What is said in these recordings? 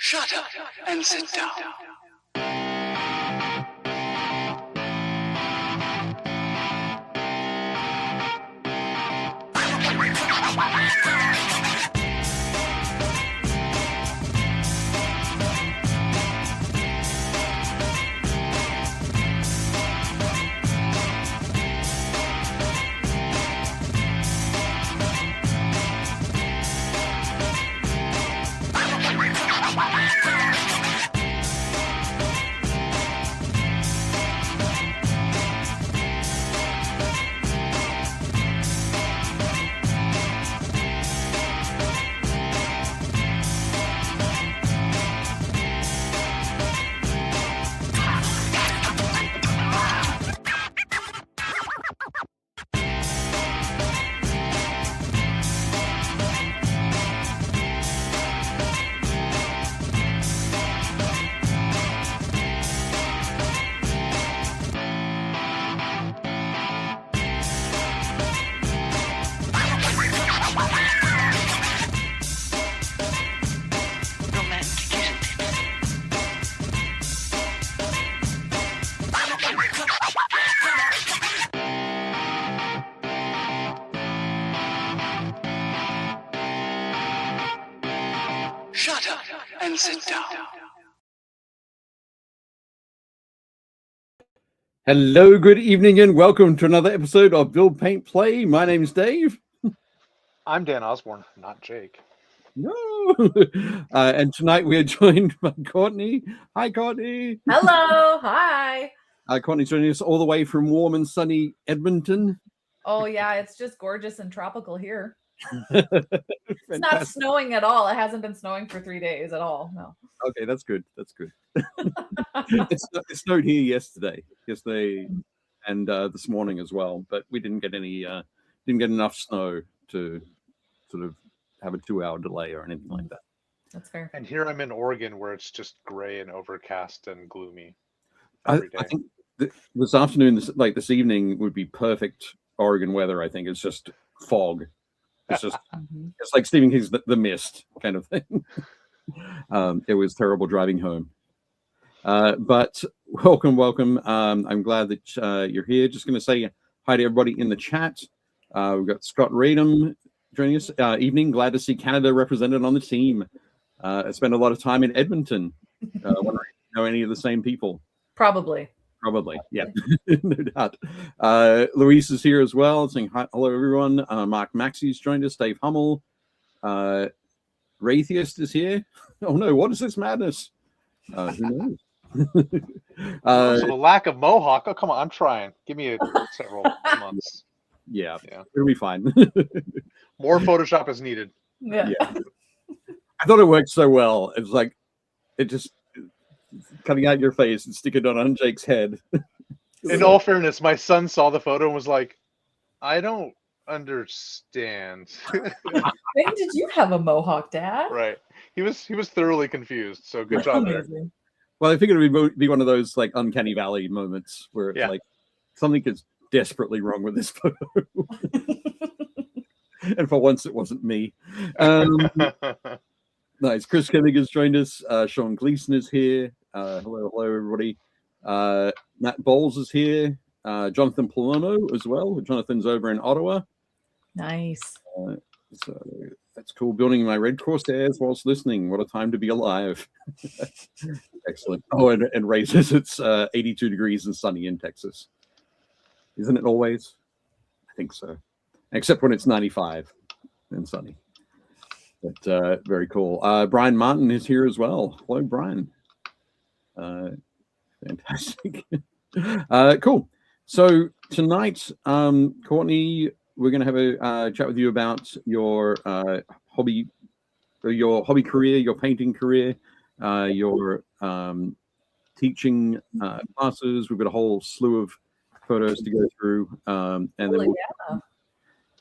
Shut up and sit down. Shut up and sit down. Hello, good evening, and welcome to another episode of Build, Paint, Play. My name's Dave. I'm Dan Ozborne, not Jake. No. And tonight we are joined by Courtney. Hi, Courtney. Hello. Hi. Courtney's joining us all the way from warm and sunny Edmonton. Oh, yeah. It's just gorgeous and tropical here. It's not snowing at all. It hasn't been snowing for 3 days at all. No. Okay, that's good. That's good. It snowed here yesterday, and this morning as well. But we didn't get enough snow to sort of have a 2-hour delay or anything like that. That's fair. And here I'm in Oregon, where it's just gray and overcast and gloomy every day. I think this afternoon, this evening, would be perfect Oregon weather. I think it's just fog. It's just it's like Stephen King's the Mist kind of thing. It was terrible driving home. But welcome. I'm glad that you're here. Just going to say hi to everybody in the chat. We've got Scott Radom joining us. Evening. Glad to see Canada represented on the team. I spent a lot of time in Edmonton. Wondering if you know any of the same people. Probably, yeah. No doubt. Luis is here as well, saying hi, hello, everyone. Mark Maxey's joined us. Dave Hummel. Raytheist is here. Oh, no, what is this madness? Who knows? The lack of mohawk. Oh, come on, I'm trying. Give me several months. Yeah, it'll be fine. More Photoshop is needed. Yeah. I thought it worked so well. It was like, it just cutting out your face and sticking it on Jake's head. In all fairness, my son saw the photo and was like, I don't understand. When did you have a mohawk, Dad? Right. He was thoroughly confused. So good job there. Well, I figured it would be one of those like uncanny valley moments where it's like something is desperately wrong with this photo. And for once, it wasn't me. Nice. Chris Koenig has joined us. Sean Gleason is here. Hello, everybody. Matt Bowles is here. Jonathan Palermo as well. Jonathan's over in Ottawa. Nice. So that's cool. Building my red Corsairs whilst listening. What a time to be alive. Excellent. Oh, and Ray says it's 82 degrees and sunny in Texas. Isn't it always? I think so. Except when it's 95 and sunny. But very cool. Brian Martin is here as well. Hello, Brian. Fantastic. Cool. So tonight, Courtney, we're going to have a chat with you about your hobby career, your painting career, your teaching classes. We've got a whole slew of photos to go through, and then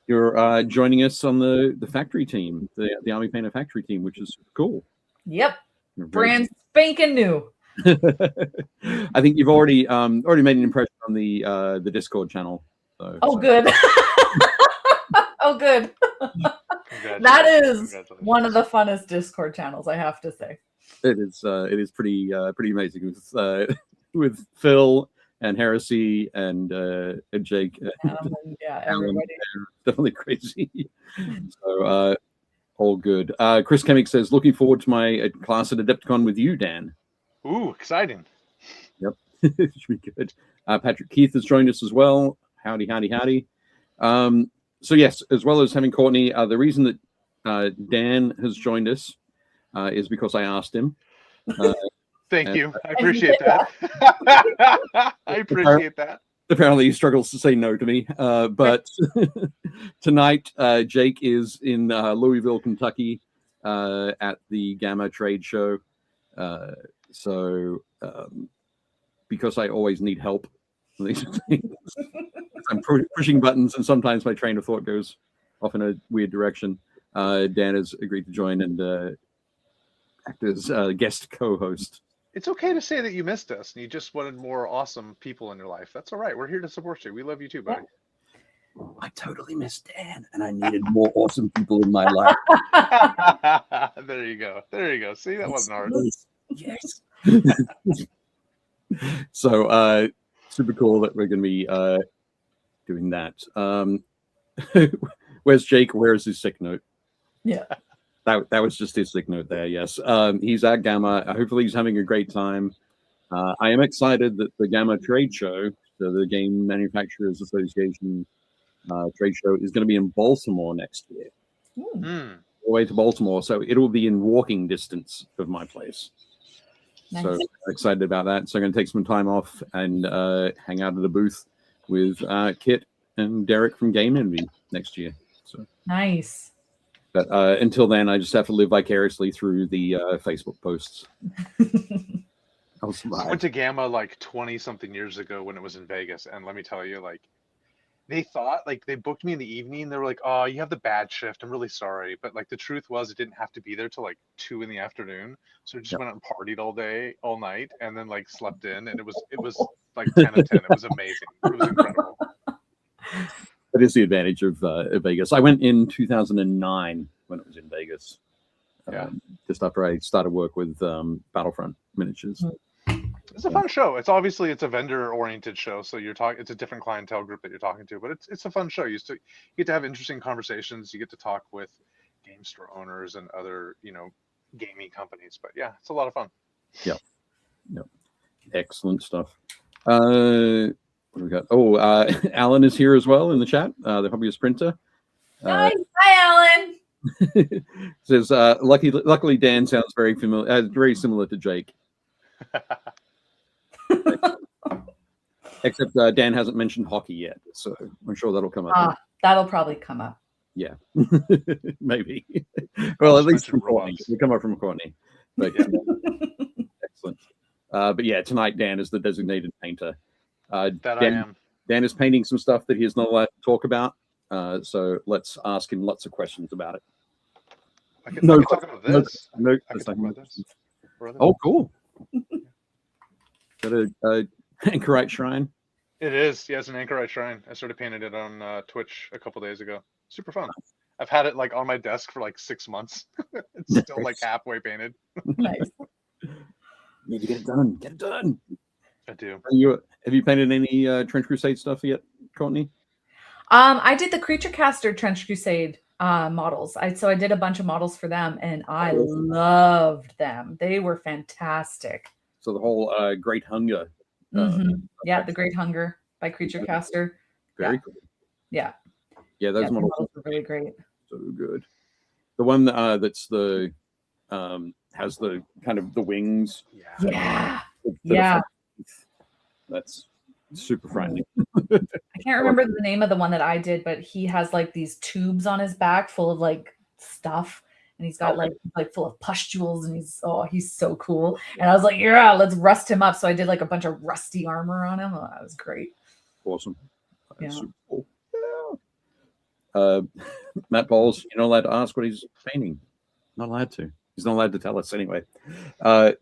you're joining us on the factory team, the Army Painter factory team, which is cool. Yep, brand spanking new. I think you've already made an impression on the Discord channel. So, good. Oh, good. That is one of the funnest Discord channels, I have to say. It is pretty amazing with Phil and Heresy and Jake. Yeah, Alan, everybody. definitely crazy. So all good. Chris Kemick says, looking forward to my class at Adepticon with you, Dan. Ooh, exciting. Yep, it should be good. Patrick Keith has joined us as well. Howdy, howdy, howdy. So yes, as well as having Courtney, the reason that Dan has joined us is because I asked him. Thank you. I appreciate that. I appreciate that. Apparently, he struggles to say no to me. But tonight, Jake is in Louisville, Kentucky, at the Gamma Trade Show. So, because I always need help on these things, I'm pushing buttons, and sometimes my train of thought goes off in a weird direction. Dan has agreed to join and act as guest co-host. It's okay to say that you missed us and you just wanted more awesome people in your life. That's all right. We're here to support you. We love you too, buddy. I totally missed Dan, and I needed more awesome people in my life. There you go. There you go. See, that wasn't hard. Yes. So, super cool that we're going to be doing that. Where's Jake? Where's his sick note? Yeah. That was just his sick note there. Yes. He's at Gamma. Hopefully he's having a great time. I am excited that the Gamma trade show, so the Game Manufacturers Association trade show, is going to be in Baltimore next year. All the way to Baltimore. So it'll be in walking distance of my place. Nice. So I'm excited about that. So I'm going to take some time off and hang out at a booth with Kit and Derek from Game Envy next year. So nice. But until then, I just have to live vicariously through the Facebook posts. I went to Gamma like 20-something years ago when it was in Vegas, and let me tell you, like, they thought, like, they booked me in the evening. They were like, "Oh, you have the bad shift. I'm really sorry," but like the truth was, it didn't have to be there till like 2 p.m. So I just went out and partied all day, all night, and then like slept in, and it was like 10 of 10. It was amazing. It was incredible. That is the advantage of Vegas. I went in 2009 when it was in Vegas. Just after I started work with Battlefront Miniatures. It's a fun show. It's obviously a vendor-oriented show, so it's a different clientele group that you're talking to, but it's a fun show. You get to have interesting conversations. You get to talk with game store owners and other gaming companies. But yeah, it's a lot of fun. Yep. Excellent stuff. What do we got? Oh, Alan is here as well in the chat. The hobbyist printer. Nice. Hi, Alan. Says, luckily Dan sounds very familiar, very similar to Jake. Except Dan hasn't mentioned hockey yet, so I'm sure that'll come up. That'll probably come up. Yeah, maybe. Well, at least from Courtney. It'll come up from Courtney. But yeah. Excellent. But yeah, tonight Dan is the designated painter. I am. Dan is painting some stuff that he is not allowed to talk about. So let's ask him lots of questions about it. I can talk about this. No, I can talk about this. Oh, cool. Got a Anchorite shrine? It is. Yeah, it's an Anchorite shrine. I started painting it on Twitch a couple days ago. Super fun. I've had it like on my desk for like 6 months. It's still like halfway painted. Nice. Need to get it done. Get it done. I do. Have you painted any Trench Crusade stuff yet, Courtney? I did the Creature Caster Trench Crusade models. I did a bunch of models for them, and I loved them. They were fantastic. So the whole Great Hunger. The Great Hunger by Creature Caster. Very cool. Yeah. Yeah, those models were really great. So good. The one that's the has the kind of the wings. Yeah. That's super frightening. I can't remember the name of the one that I did, but he has like these tubes on his back full of like stuff, and he's got like full of pustules, and he's so cool. And I was like, yeah, let's rust him up. So I did like a bunch of rusty armor on him. Oh, that was great. Awesome. That's super cool. Matt Bowles, you're not allowed to ask what he's painting. Not allowed to. He's not allowed to tell us anyway.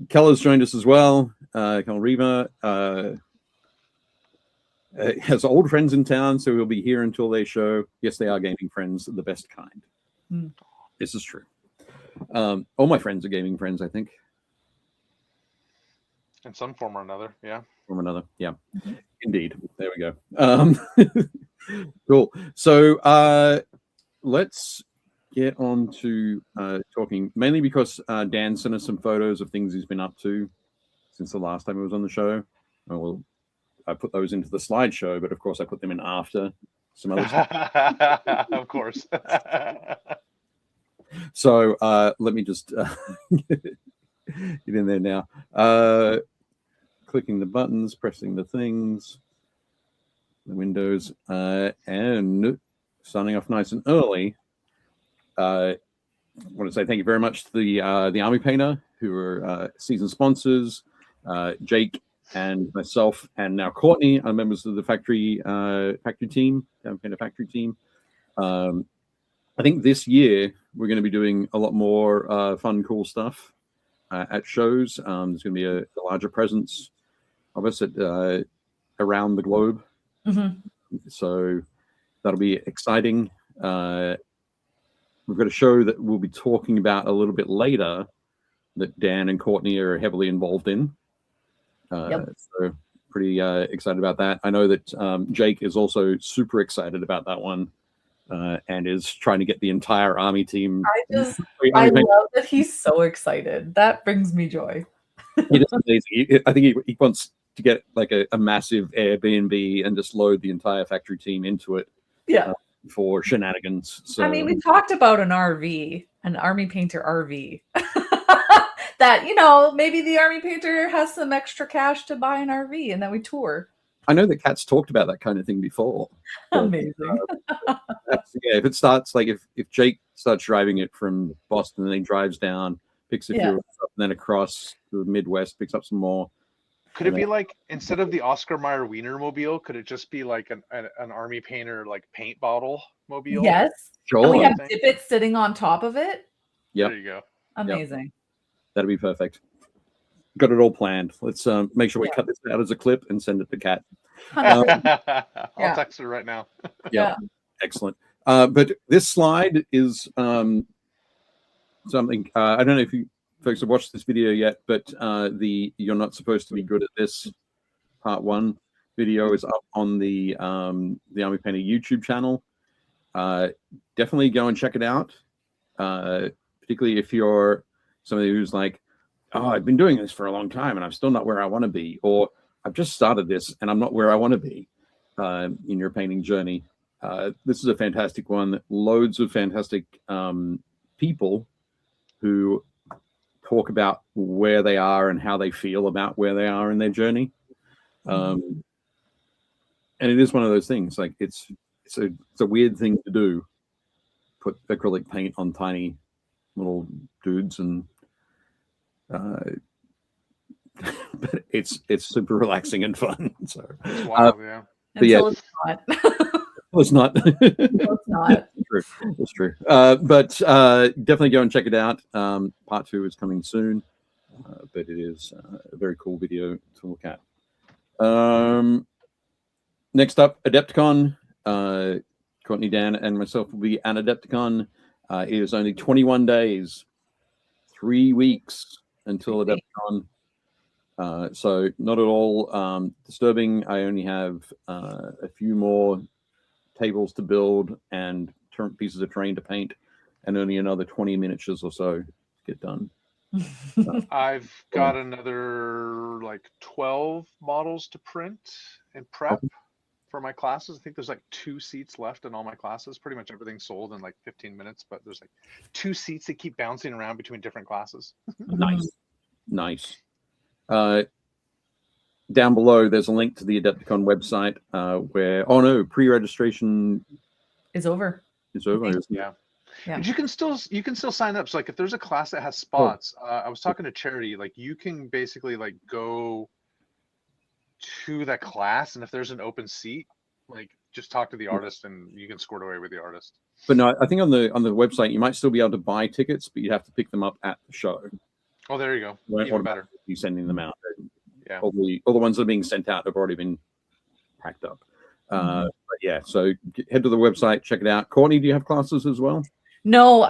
Keller's joined us as well. Kel Reva has old friends in town, so he'll be here until they show. Yes, they are gaming friends, the best kind. This is true. All my friends are gaming friends, I think. In some form or another, yeah. From another, yeah, indeed. There we go. Cool. So let's get on to talking, mainly because Dan sent us some photos of things he's been up to since the last time he was on the show. Well, I put those into the slideshow, but of course I put them in after some other stuff. Of course. So let me just get in there now. Clicking the buttons, pressing the things, the windows, and signing off nice and early. I want to say thank you very much to the Army Painter, who are season sponsors. Jake and myself, and now Courtney are members of the factory team, Painter factory team. I think this year we're going to be doing a lot more fun, cool stuff at shows. There's going to be a larger presence of us at around the globe. So that'll be exciting. We've got a show that we'll be talking about a little bit later that Dan and Courtney are heavily involved in. So pretty excited about that. I know that Jake is also super excited about that one and is trying to get the entire Army team. I love that he's so excited. That brings me joy. It is amazing. I think he wants to get like a massive Airbnb and just load the entire factory team into it. Yeah. For shenanigans. So I mean, we talked about an RV, an Army Painter RV. That, you know, maybe the Army Painter has some extra cash to buy an RV and then we tour. I know that Kat's talked about that kind of thing before. Amazing. Yeah, if it starts like if Jake starts driving it from Boston and then he drives down, picks a few up, and then across the Midwest, picks up some more. Could it be like, instead of the Oscar Mayer Wienermobile, could it just be like an Army Painter like paint bottle mobile? Yes. Sure. And we have dippets sitting on top of it. Yeah. There you go. Amazing. Yep. That'd be perfect. Got it all planned. Let's make sure we cut this out as a clip and send it to Kat. I'll text her right now. Yeah. Excellent. But this slide is something, I don't know if you folks have watched this video yet, but the You're Not Supposed to Be Good at This Part 1 video is up on the Army Painter YouTube channel. Definitely go and check it out, particularly if you're somebody who's like, oh, I've been doing this for a long time and I'm still not where I want to be, or I've just started this and I'm not where I want to be in your painting journey. This is a fantastic one. Loads of fantastic people who talk about where they are and how they feel about where they are in their journey. And it is one of those things, like it's a weird thing to do, put acrylic paint on tiny little dudes, and but it's super relaxing and fun. So it's wild, yeah. Until it's not. Well, it's not. No, it's not. True. It's true. But definitely go and check it out. Part 2 is coming soon, but it is a very cool video to look at. Next up, Adepticon. Courtney, Dan, and myself will be at Adepticon. It is only 21 days, 3 weeks until Adepticon. So not at all disturbing. I only have a few more tables to build and pieces of terrain to paint, and only another 20 miniatures or so to get done. I've got another like 12 models to print and prep for my classes. I think there's like 2 seats left in all my classes. Pretty much everything's sold in like 15 minutes, but there's like 2 seats that keep bouncing around between different classes. Nice. Down below, there's a link to the Adepticon website where pre-registration is over. It's over. Yeah. But you can still sign up. So like if there's a class that has spots, I was talking to Charity, like you can basically like go to that class, and if there's an open seat, like just talk to the artist and you can score it away with the artist. But no, I think on the website you might still be able to buy tickets, but you have to pick them up at the show. Oh, there you go. Even better. You sending them out. Yeah. All the ones that are being sent out have already been packed up. But yeah, so head to the website, check it out. Courtney, do you have classes as well? No,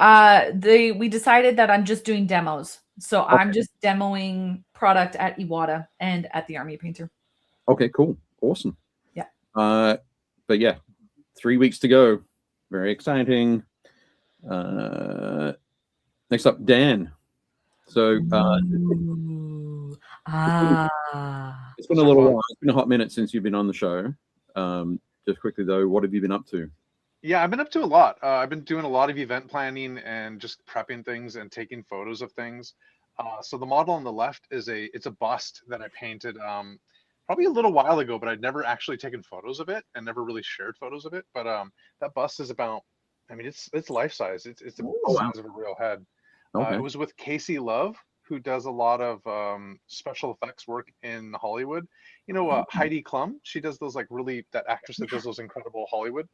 we decided that I'm just doing demos. So I'm just demoing product at Iwata and at the Army Painter. Okay, cool. Awesome. Yeah. But yeah, 3 weeks to go. Very exciting. Next up, Dan. So Ooh. it's been a little while. It's been a hot minute since you've been on the show. Just quickly though, what have you been up to? Yeah, I've been up to a lot. I've been doing a lot of event planning and just prepping things and taking photos of things. So the model on the left is it's a bust that I painted probably a little while ago, but I'd never actually taken photos of it and never really shared photos of it. But that bust is about, I mean, it's life size. It's the size of a real head. It was with Casey Love, who does a lot of special effects work in Hollywood. You know, Heidi Klum. She does those like really, that actress that does those incredible Hollywood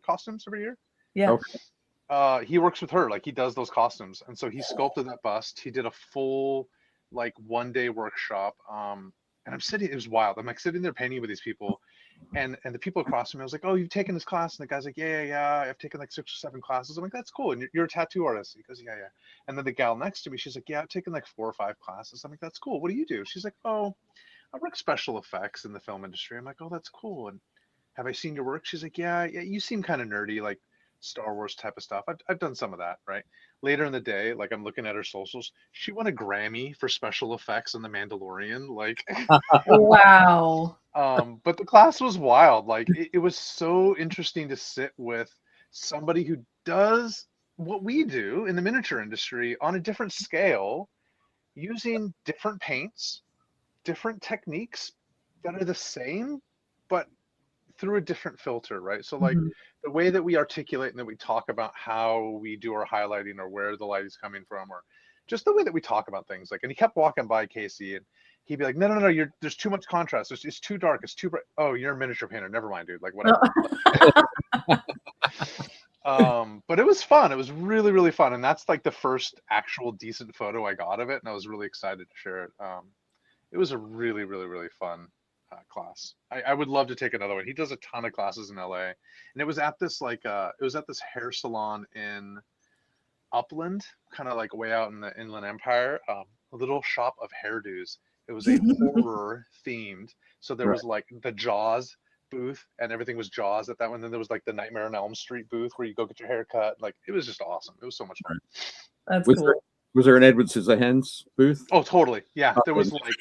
costumes every year. Yeah. He works with her, like he does those costumes, and so he sculpted that bust. He did a full like 1-day workshop. And I'm sitting, it was wild. I'm like sitting there painting with these people, and the people across from me, I was like, "Oh, you've taken this class?" And the guy's like, "Yeah. I've taken like 6 or 7 classes." I'm like, "That's cool." And you're a tattoo artist? He goes, "Yeah." And then the gal next to me, she's like, "Yeah, I've taken like 4 or 5 classes." I'm like, "That's cool. What do you do?" She's like, "Oh, I work special effects in the film industry." I'm like, "Oh, that's cool. And have I seen your work?" She's like, yeah, you seem kind of nerdy, like Star Wars type of stuff. I've done some of that, right? Later in the day, like I'm looking at her socials, she won a Grammy for special effects in The Mandalorian. Like, wow. But the class was wild. Like, it was so interesting to sit with somebody who does what we do in the miniature industry on a different scale, using different paints, different techniques that are the same, but through a different filter, right? So like the way that we articulate and that we talk about how we do our highlighting or where the light is coming from, or just the way that we talk about things. Like, and he kept walking by Casey and he'd be like, no, there's too much contrast. It's too dark. It's too bright. Oh, you're a miniature painter. Never mind, dude. Like, whatever. But it was fun. It was really, really fun. And that's like the first actual decent photo I got of it. And I was really excited to share it. It was a really, really, really fun class. I would love to take another one. He does a ton of classes in LA, and it was at this hair salon in Upland, kind of like way out in the Inland Empire. A little shop of hairdos. It was a horror themed, so there was like the Jaws booth, and everything was Jaws at that one. Then there was like the Nightmare on Elm Street booth where you go get your hair cut. Like, it was just awesome. It was so much fun. That's cool. Was there an Edward Scissorhands booth? Oh, totally. Yeah, there was like,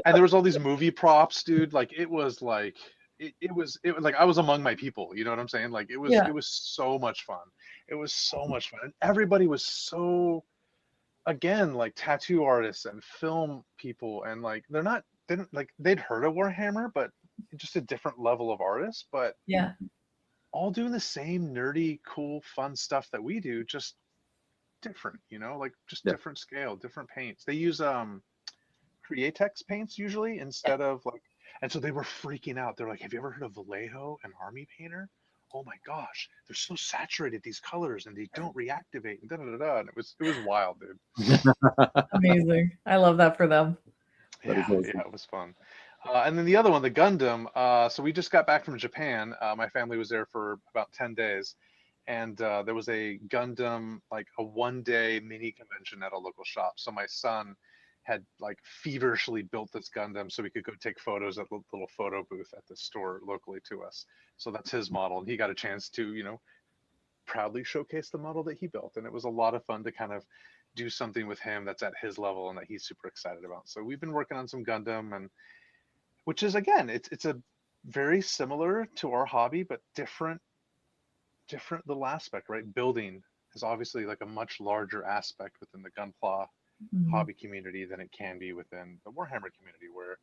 and there was all these movie props, dude. Like, it was like, it was like I was among my people. You know what I'm saying? Like, it was so much fun. It was so much fun, and everybody was so, again, like tattoo artists and film people, and like they'd heard of Warhammer, but just a different level of artists, but all doing the same nerdy, cool, fun stuff that we do, just different, like just different scale, different paints. They use Createx paints usually instead of like, and so they were freaking out. They're like, "Have you ever heard of Vallejo, an army painter? Oh my gosh, they're so saturated, these colors, and they don't reactivate." And and it was wild, dude. Amazing. I love that for them. Yeah, it was fun. And then the other one, the Gundam. So we just got back from Japan. My family was there for about 10 days. And there was a Gundam, like a 1-day mini convention at a local shop. So my son had like feverishly built this Gundam so we could go take photos at the little photo booth at the store locally to us. So that's his model. And he got a chance to, proudly showcase the model that he built. And it was a lot of fun to kind of do something with him that's at his level and that he's super excited about. So we've been working on some Gundam, and which is, again, it's a very similar to our hobby, but different little aspect, right? Building is obviously like a much larger aspect within the Gunpla hobby community than it can be within the Warhammer community, where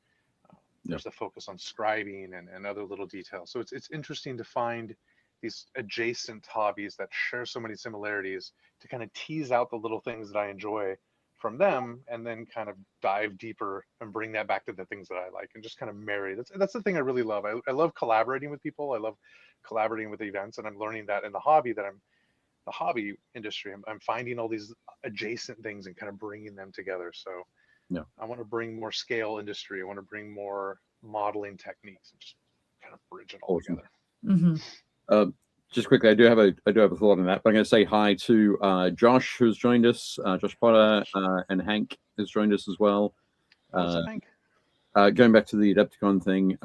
there's a focus on scribing and other little details. So it's interesting to find these adjacent hobbies that share so many similarities to kind of tease out the little things that I enjoy from them, and then kind of dive deeper and bring that back to the things that I like, and just kind of marry. That's the thing I really love. I love collaborating with people. I love collaborating with events, and I'm learning that in the hobby industry. I'm finding all these adjacent things and kind of bringing them together. So I want to bring more scale industry. I want to bring more modeling techniques and just kind of bridge it all together. just quickly, I do have a thought on that, but I'm going to say hi to Josh, who's joined us, Josh Potter, and Hank has joined us as well. What's up, Hank? Going back to the Adepticon thing,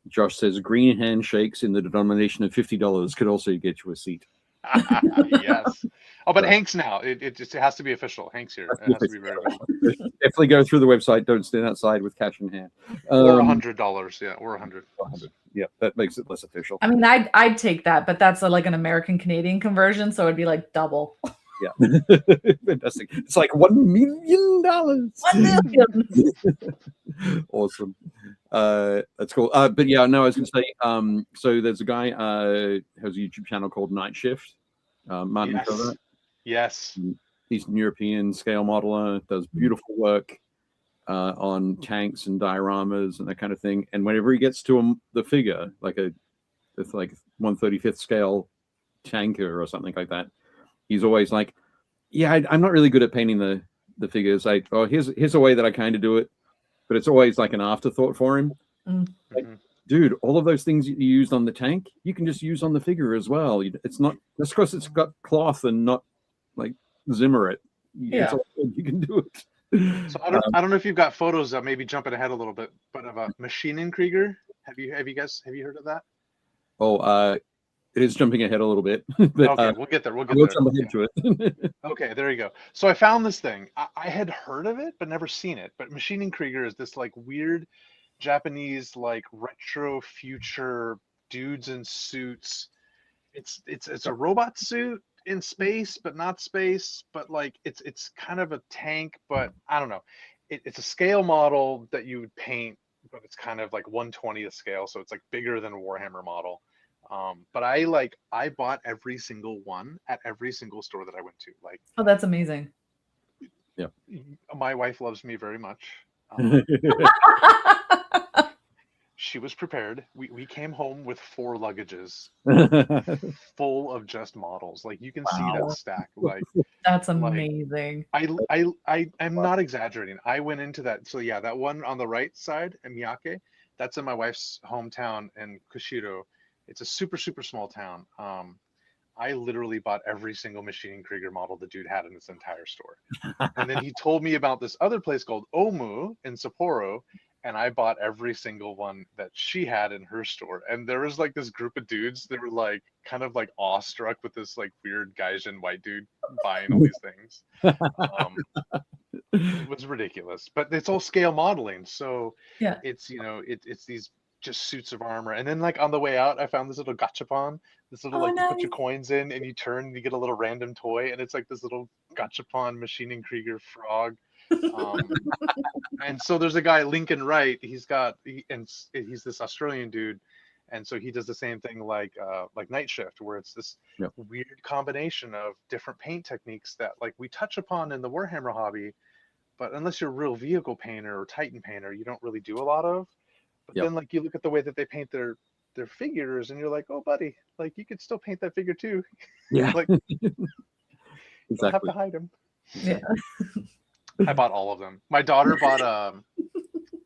Josh says green handshakes in the denomination of $50 could also get you a seat. Yes. Oh, but Hank's now. It just has to be official. Hank's here. It has to be very official. Definitely go through the website. Don't stand outside with cash in hand. Or $100. Yeah, or 100. Yeah, that makes it less official. I mean, I'd take that, but that's like an American Canadian conversion, so it'd be like double. Yeah, fantastic. It's like $1 million. $1 million. Awesome. That's cool. But yeah, no, I was going to say. So there's a guy who has a YouTube channel called Night Shift. Martin Covert. Yes. Eastern European scale modeler, does beautiful work on tanks and dioramas and that kind of thing. And whenever he gets to the figure, like it's like 1/35th scale tanker or something like that, he's always like, "Yeah, I'm not really good at painting the figures. Like, oh, here's a way that I kind of do it," but it's always like an afterthought for him. Like, dude, all of those things you used on the tank, you can just use on the figure as well. It's not just because it's got cloth and not like Zimmer it. Yeah, you can do it. So I don't know if you've got photos of, maybe jumping ahead a little bit, but of a Maschinenkrieger. Have you heard of that? Oh, it is jumping ahead a little bit. But, okay, we'll get there. We'll jump ahead to it. Okay, there you go. So I found this thing. I had heard of it, but never seen it. But Maschinenkrieger is this like weird Japanese like retro future dudes in suits. It's a robot suit in space, but not space. But like it's kind of a tank, but I don't know. It's a scale model that you would paint, but it's kind of like 1/20th scale, so it's like bigger than a Warhammer model. But I bought every single one at every single store that I went to. Like, oh, that's amazing. Yeah, my wife loves me very much. She was prepared. We came home with 4 luggages full of just models. Like, you can see that stack. Like, that's amazing. I'm not exaggerating. I went into that. So yeah, that one on the right side, Miyake, that's in my wife's hometown in Kushiro. It's a super, super small town. I literally bought every single Maschinenkrieger model the dude had in this entire store. And then he told me about this other place called Omu in Sapporo, and I bought every single one that she had in her store. And there was like this group of dudes that were like kind of like awestruck with this like weird Gaijin white dude buying all these things. It was ridiculous, but it's all scale modeling. So yeah, it's, you know, it's these just suits of armor. And then like on the way out, I found this little gachapon, this little you put your coins in and you turn and you get a little random toy, and it's like this little gachapon Maschinenkrieger frog. And so there's a guy, Lincoln Wright, he's this Australian dude, and so he does the same thing like Night Shift, where it's this weird combination of different paint techniques that like we touch upon in the Warhammer hobby, but unless you're a real vehicle painter or Titan painter, you don't really do a lot of. But then like you look at the way that they paint their figures and you're like, oh buddy, like you could still paint that figure too. Yeah. Like exactly. You don't have to hide them. Yeah. I bought all of them. My daughter bought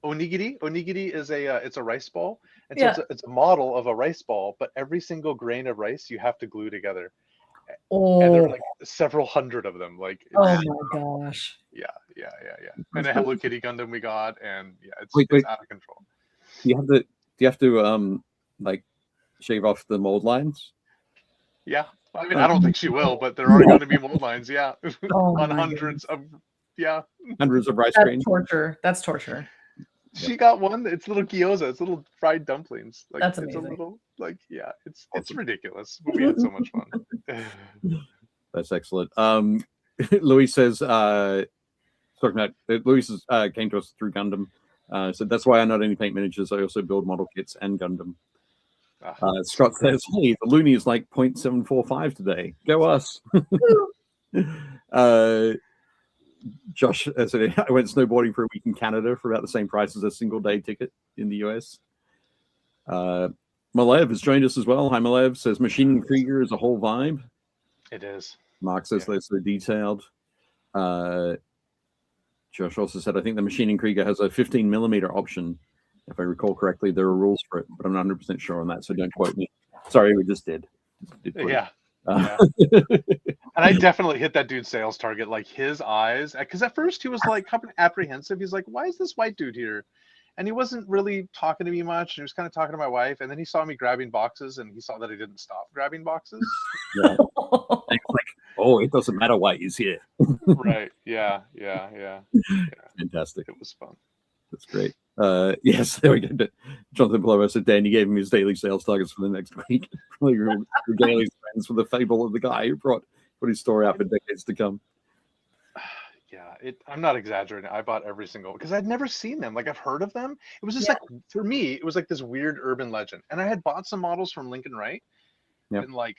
onigiri. Onigiri is it's a rice ball, and so it's a model of a rice ball, but every single grain of rice you have to glue together. Oh. And there are like several hundred of them. Like, oh my gosh. Yeah. And a Hello Kitty Gundam we got, and yeah, it's out of control. Do you have to like shave off the mold lines? Yeah, I mean, I don't think she will, but there are going to be mold lines. Yeah, on hundreds of rice grains. That's torture. She got one. It's little gyoza. It's little fried dumplings. Like, that's amazing. It's a little it's ridiculous. But we had so much fun. That's excellent. Louis says, talking about Louis came to us through Gundam. So that's why I not only paint miniatures, I also build model kits and Gundam. Scott says, hey, the Looney is like 0.745 today. Go us. Josh said, I went snowboarding for a week in Canada for about the same price as a single day ticket in the US. Malev has joined us as well. Hi, Malev. Says Maschinenkrieger is a whole vibe. It is. Mark says they're so detailed. Josh also said, I think the Maschinenkrieger has a 15mm option. If I recall correctly, there are rules for it, but I'm not 100% sure on that, so don't quote me. Sorry, we just did. Did great. Yeah. And I definitely hit that dude's sales target. Like his eyes, because at first he was like kind of apprehensive. He's like, "Why is this white dude here?" And he wasn't really talking to me much. He was kind of talking to my wife, and then he saw me grabbing boxes, and he saw that I didn't stop grabbing boxes. Yeah. Like, oh, it doesn't matter why he's here. Right? Yeah. Fantastic. It was fun. That's great. Yes, there we go. Jonathan Blower said, Dan, you gave him his daily sales targets for the next week. Regale his friends for the fable of the guy who put his store out for decades to come. Yeah, I'm not exaggerating. I bought every single, because I'd never seen them. Like, I've heard of them. It was just like, for me, it was like this weird urban legend. And I had bought some models from Lincoln Wright in like,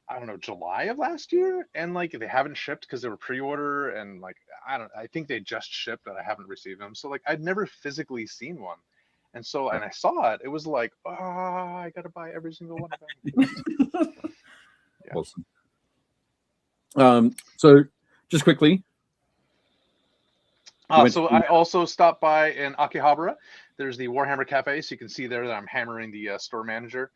I don't know, July of last year. And like, they haven't shipped because they were pre-order. And like, I think they just shipped, but I haven't received them. So like, I'd never physically seen one. And so, and I saw it, it was like, oh, I got to buy every single one of them. Awesome. So just quickly, so I also stopped by in Akihabara. There's the Warhammer Cafe, so you can see there that I'm hammering the store manager.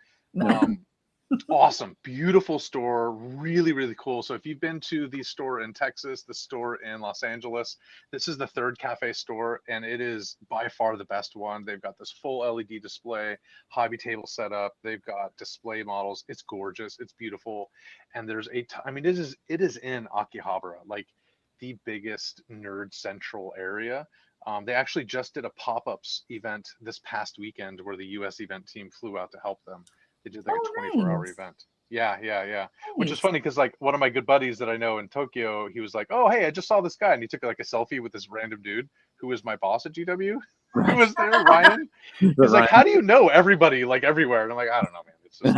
Awesome, beautiful store, really, really cool. So if you've been to the store in Texas, the store in Los Angeles, this is the third cafe store, and it is by far the best one. They've got this full LED display, hobby table set up. They've got display models. It's gorgeous. It's beautiful, and there's it is in Akihabara, like the biggest nerd central area. They actually just did a pop-ups event this past weekend where the US event team flew out to help them. They did like a 24-hour event. Yeah. Nice. Which is funny because like one of my good buddies that I know in Tokyo, he was like, "Oh, hey, I just saw this guy," and he took like a selfie with this random dude who was my boss at GW. Who was there, Ryan? He's like, "How do you know everybody like everywhere?" And I'm like, "I don't know, man. It's just."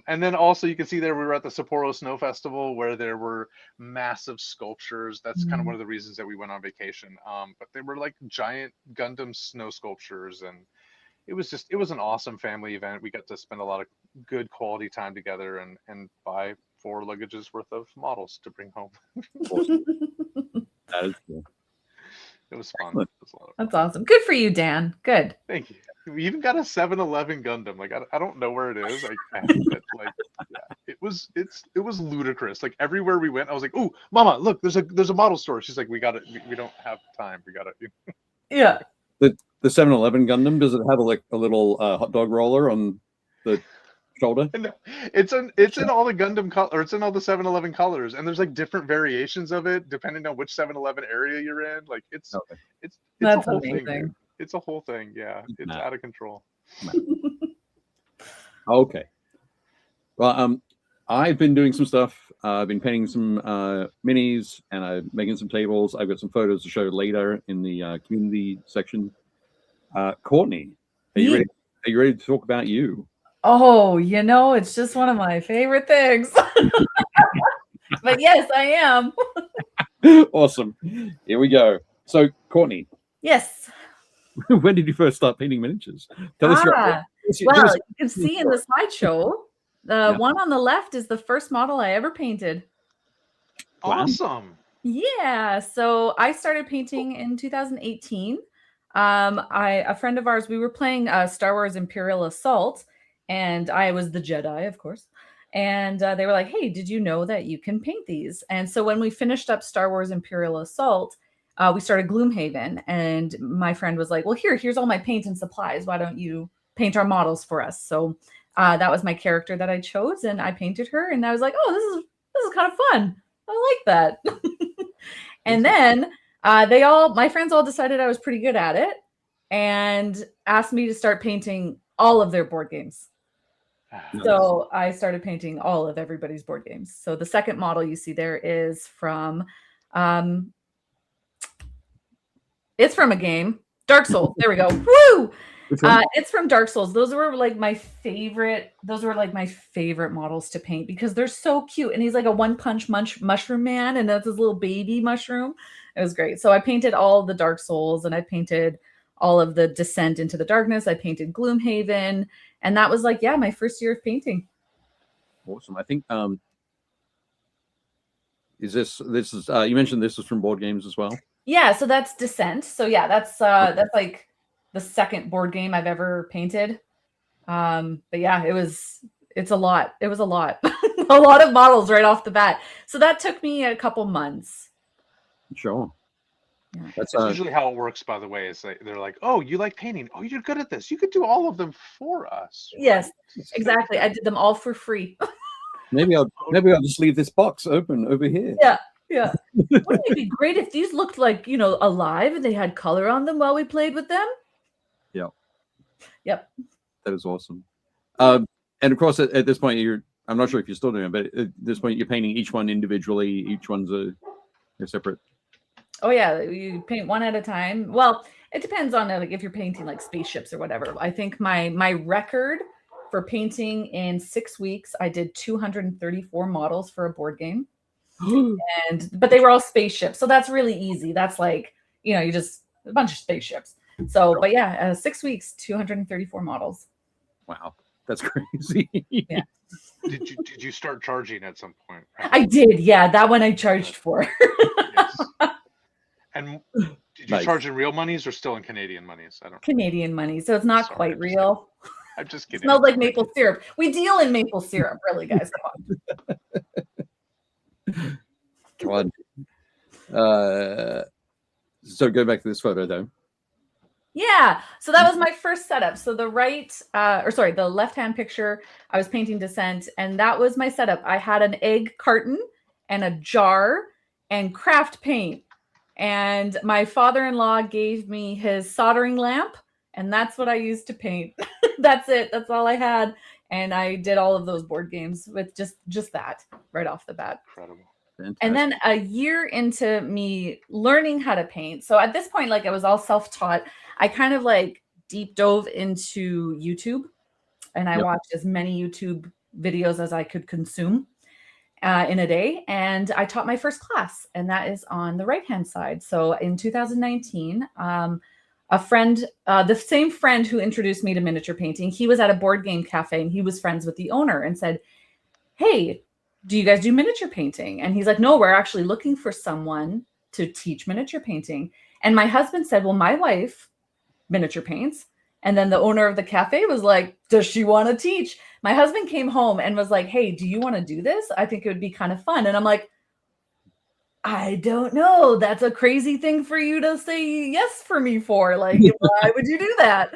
And then also you can see there we were at the Sapporo Snow Festival where there were massive sculptures. That's kind of one of the reasons that we went on vacation. But they were like giant Gundam snow sculptures, and it was an awesome family event. We got to spend a lot of good quality time together and buy 4 luggages worth of models to bring home. That is cool. It was fun. It was a lot of fun. That's awesome. Good for you, Dan. Good. Thank you. We even got a 7-Eleven Gundam. Like I don't know where it is. It was ludicrous. Like everywhere we went, I was like, "Oh, Mama, look, there's a model store." She's like, "We got it. We don't have time. We got it." Yeah. The 7-Eleven Gundam, does it have a little hot dog roller on the shoulder? No, it's in all the Gundam or it's in all the 7-Eleven colors, and there's like different variations of it depending on which 7-Eleven area you're in. Like it's a whole thing. It's a whole thing. Yeah, it's out of control. Okay. Well, I've been doing some stuff. I've been painting some minis, and I'm making some tables. I've got some photos to show later in the community section. Courtney, are you ready? Are you ready to talk about you? Oh, it's just one of my favorite things. But yes, I am. Awesome. Here we go. So, Courtney. Yes. When did you first start painting miniatures? Tell us you can see in the slideshow, the one on the left is the first model I ever painted. Awesome. Yeah. So I started painting in 2018. A friend of ours, we were playing Star Wars Imperial Assault, and I was the Jedi, of course. And they were like, "Hey, did you know that you can paint these?" And so when we finished up Star Wars Imperial Assault, we started Gloomhaven, and my friend was like, "Well, here's all my paint and supplies. Why don't you paint our models for us?" So that was my character that I chose, and I painted her, and I was like, "Oh, this is kind of fun. I like that." And then my friends all decided I was pretty good at it, and asked me to start painting all of their board games. So I started painting all of everybody's board games. So the second model you see there is from. It's from a game, Dark Souls. There we go. Woo! It's from Dark Souls. Those were like my favorite models to paint because they're so cute. And he's like a one-punch mushroom man, and that's his little baby mushroom. It was great. So I painted all the Dark Souls, and I painted all of the Descent into the Darkness. I painted Gloomhaven, and that was like, my first year of painting. Awesome. I think is this is you mentioned this is from board games as well? Yeah, so that's Descent. So yeah, that's like the second board game I've ever painted. But yeah, it's a lot. It was a lot. A lot of models right off the bat. So that took me a couple months. Sure. Yeah. That's That's usually how it works, by the way. Is they're like, oh, you like painting? Oh, you're good at this. You could do all of them for us. Yes, right? exactly. I did them all for free. maybe I'll just leave this box open over here. Yeah. Yeah. Wouldn't it be great if these looked like, alive and they had color on them while we played with them? Yeah. Yep. That is awesome. And of course, at this point, I'm not sure if you're still doing it, but at this point, you're painting each one individually. Each one's a separate. Oh yeah, you paint one at a time. Well, it depends on like if you're painting like spaceships or whatever. I think my record for painting in 6 weeks, I did 234 models for a board game. But they were all spaceships, so that's really easy. That's like, you just a bunch of spaceships. So, but yeah, 6 weeks, 234 models. Wow, that's crazy. Yeah. Did you start charging at some point? I did, yeah. That one I charged for. Yes. And did you Nice. charge in real monies or still in Canadian monies? I don't. Canadian money, so it's not Sorry, quite I'm just real. I'm just It kidding. smells like maple syrup. We deal in maple syrup, really, guys. Come on. Come on. So go back to this photo though. Yeah, so that was my first setup. So the left-hand picture, I was painting Descent, and that was my setup. I had an egg carton and a jar and craft paint. And my father-in-law gave me his soldering lamp, and that's what I used to paint. That's it. That's all I had. And I did all of those board games with just that right off the bat. Incredible. Fantastic. And then a year into me learning how to paint. So at this point, like I was all self-taught. I kind of like deep dove into YouTube, and I watched as many YouTube videos as I could consume in a day. And I taught my first class, and that is on the right-hand side. So in 2019, a friend, the same friend who introduced me to miniature painting, he was at a board game cafe, and he was friends with the owner and said, hey, do you guys do miniature painting? And he's like, no, we're actually looking for someone to teach miniature painting. And my husband said, well, my wife miniature paints. And then the owner of the cafe was like, does she want to teach? My husband came home and was like, hey, do you want to do this? I think it would be kind of fun. And I'm like, I don't know. That's a crazy thing for you to say yes for me for. Like, why would you do that?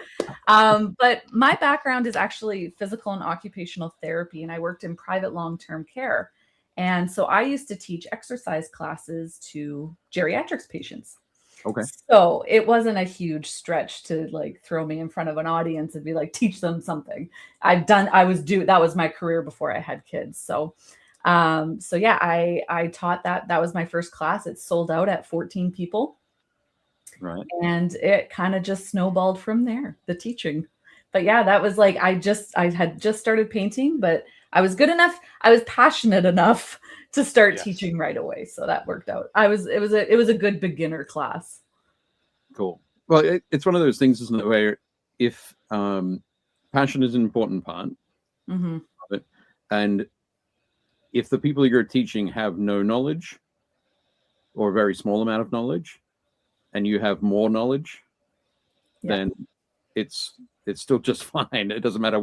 But my background is actually physical and occupational therapy, and I worked in private long-term care. And so I used to teach exercise classes to geriatrics patients. Okay. So it wasn't a huge stretch to like throw me in front of an audience and be like, teach them something. That was my career before I had kids. So yeah, I taught that. That was my first class. It sold out at 14 people. Right. And it kind of just snowballed from there, the teaching. But yeah, that was like, I had just started painting, but I was good enough. I was passionate enough to start teaching right away. So that worked out. It was a good beginner class. Cool. Well, it's one of those things, isn't it, where if passion is an important part of it, and if the people you're teaching have no knowledge or a very small amount of knowledge, and you have more knowledge, then it's still just fine. It doesn't matter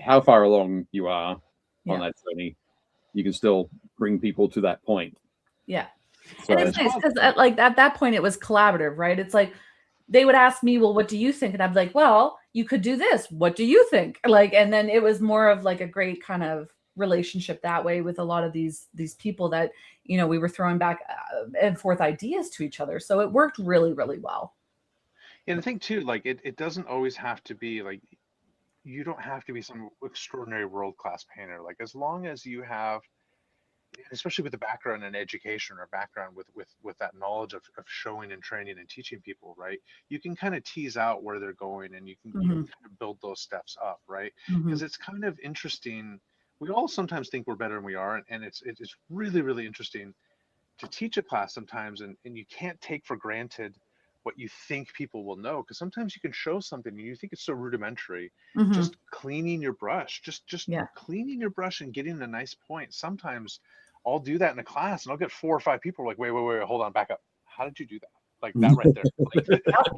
how far along you are on that journey. You can still bring people to that point. Yeah. So, and it's nice because at that point it was collaborative, right? It's like they would ask me, well, what do you think? And I'd be like, well, you could do this. What do you think? Like, and then it was more of like a great kind of relationship that way with a lot of these people that, we were throwing back and forth ideas to each other. So it worked really, really well. And I think too, like it doesn't always have to be like, you don't have to be some extraordinary world-class painter. Like as long as you have, especially with the background in education or background with that knowledge of showing and training and teaching people, right? You can kind of tease out where they're going, and you can kind of build those steps up, right? Because it's kind of interesting. We all sometimes think we're better than we are, and it's really, really interesting to teach a class sometimes, and you can't take for granted what you think people will know, because sometimes you can show something and you think it's so rudimentary. Just cleaning your brush, just cleaning your brush and getting a nice point. Sometimes I'll do that in a class and I'll get 4 or 5 people like, wait, hold on, back up. How did you do that? like that right there. Like,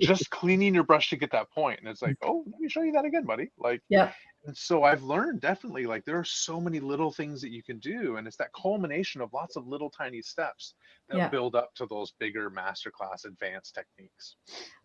just cleaning your brush to get that point. And it's like, oh, let me show you that again, buddy. Like, Yeah. and so I've learned definitely, like, there are so many little things that you can do. And it's that culmination of lots of little tiny steps that build up to those bigger masterclass advanced techniques.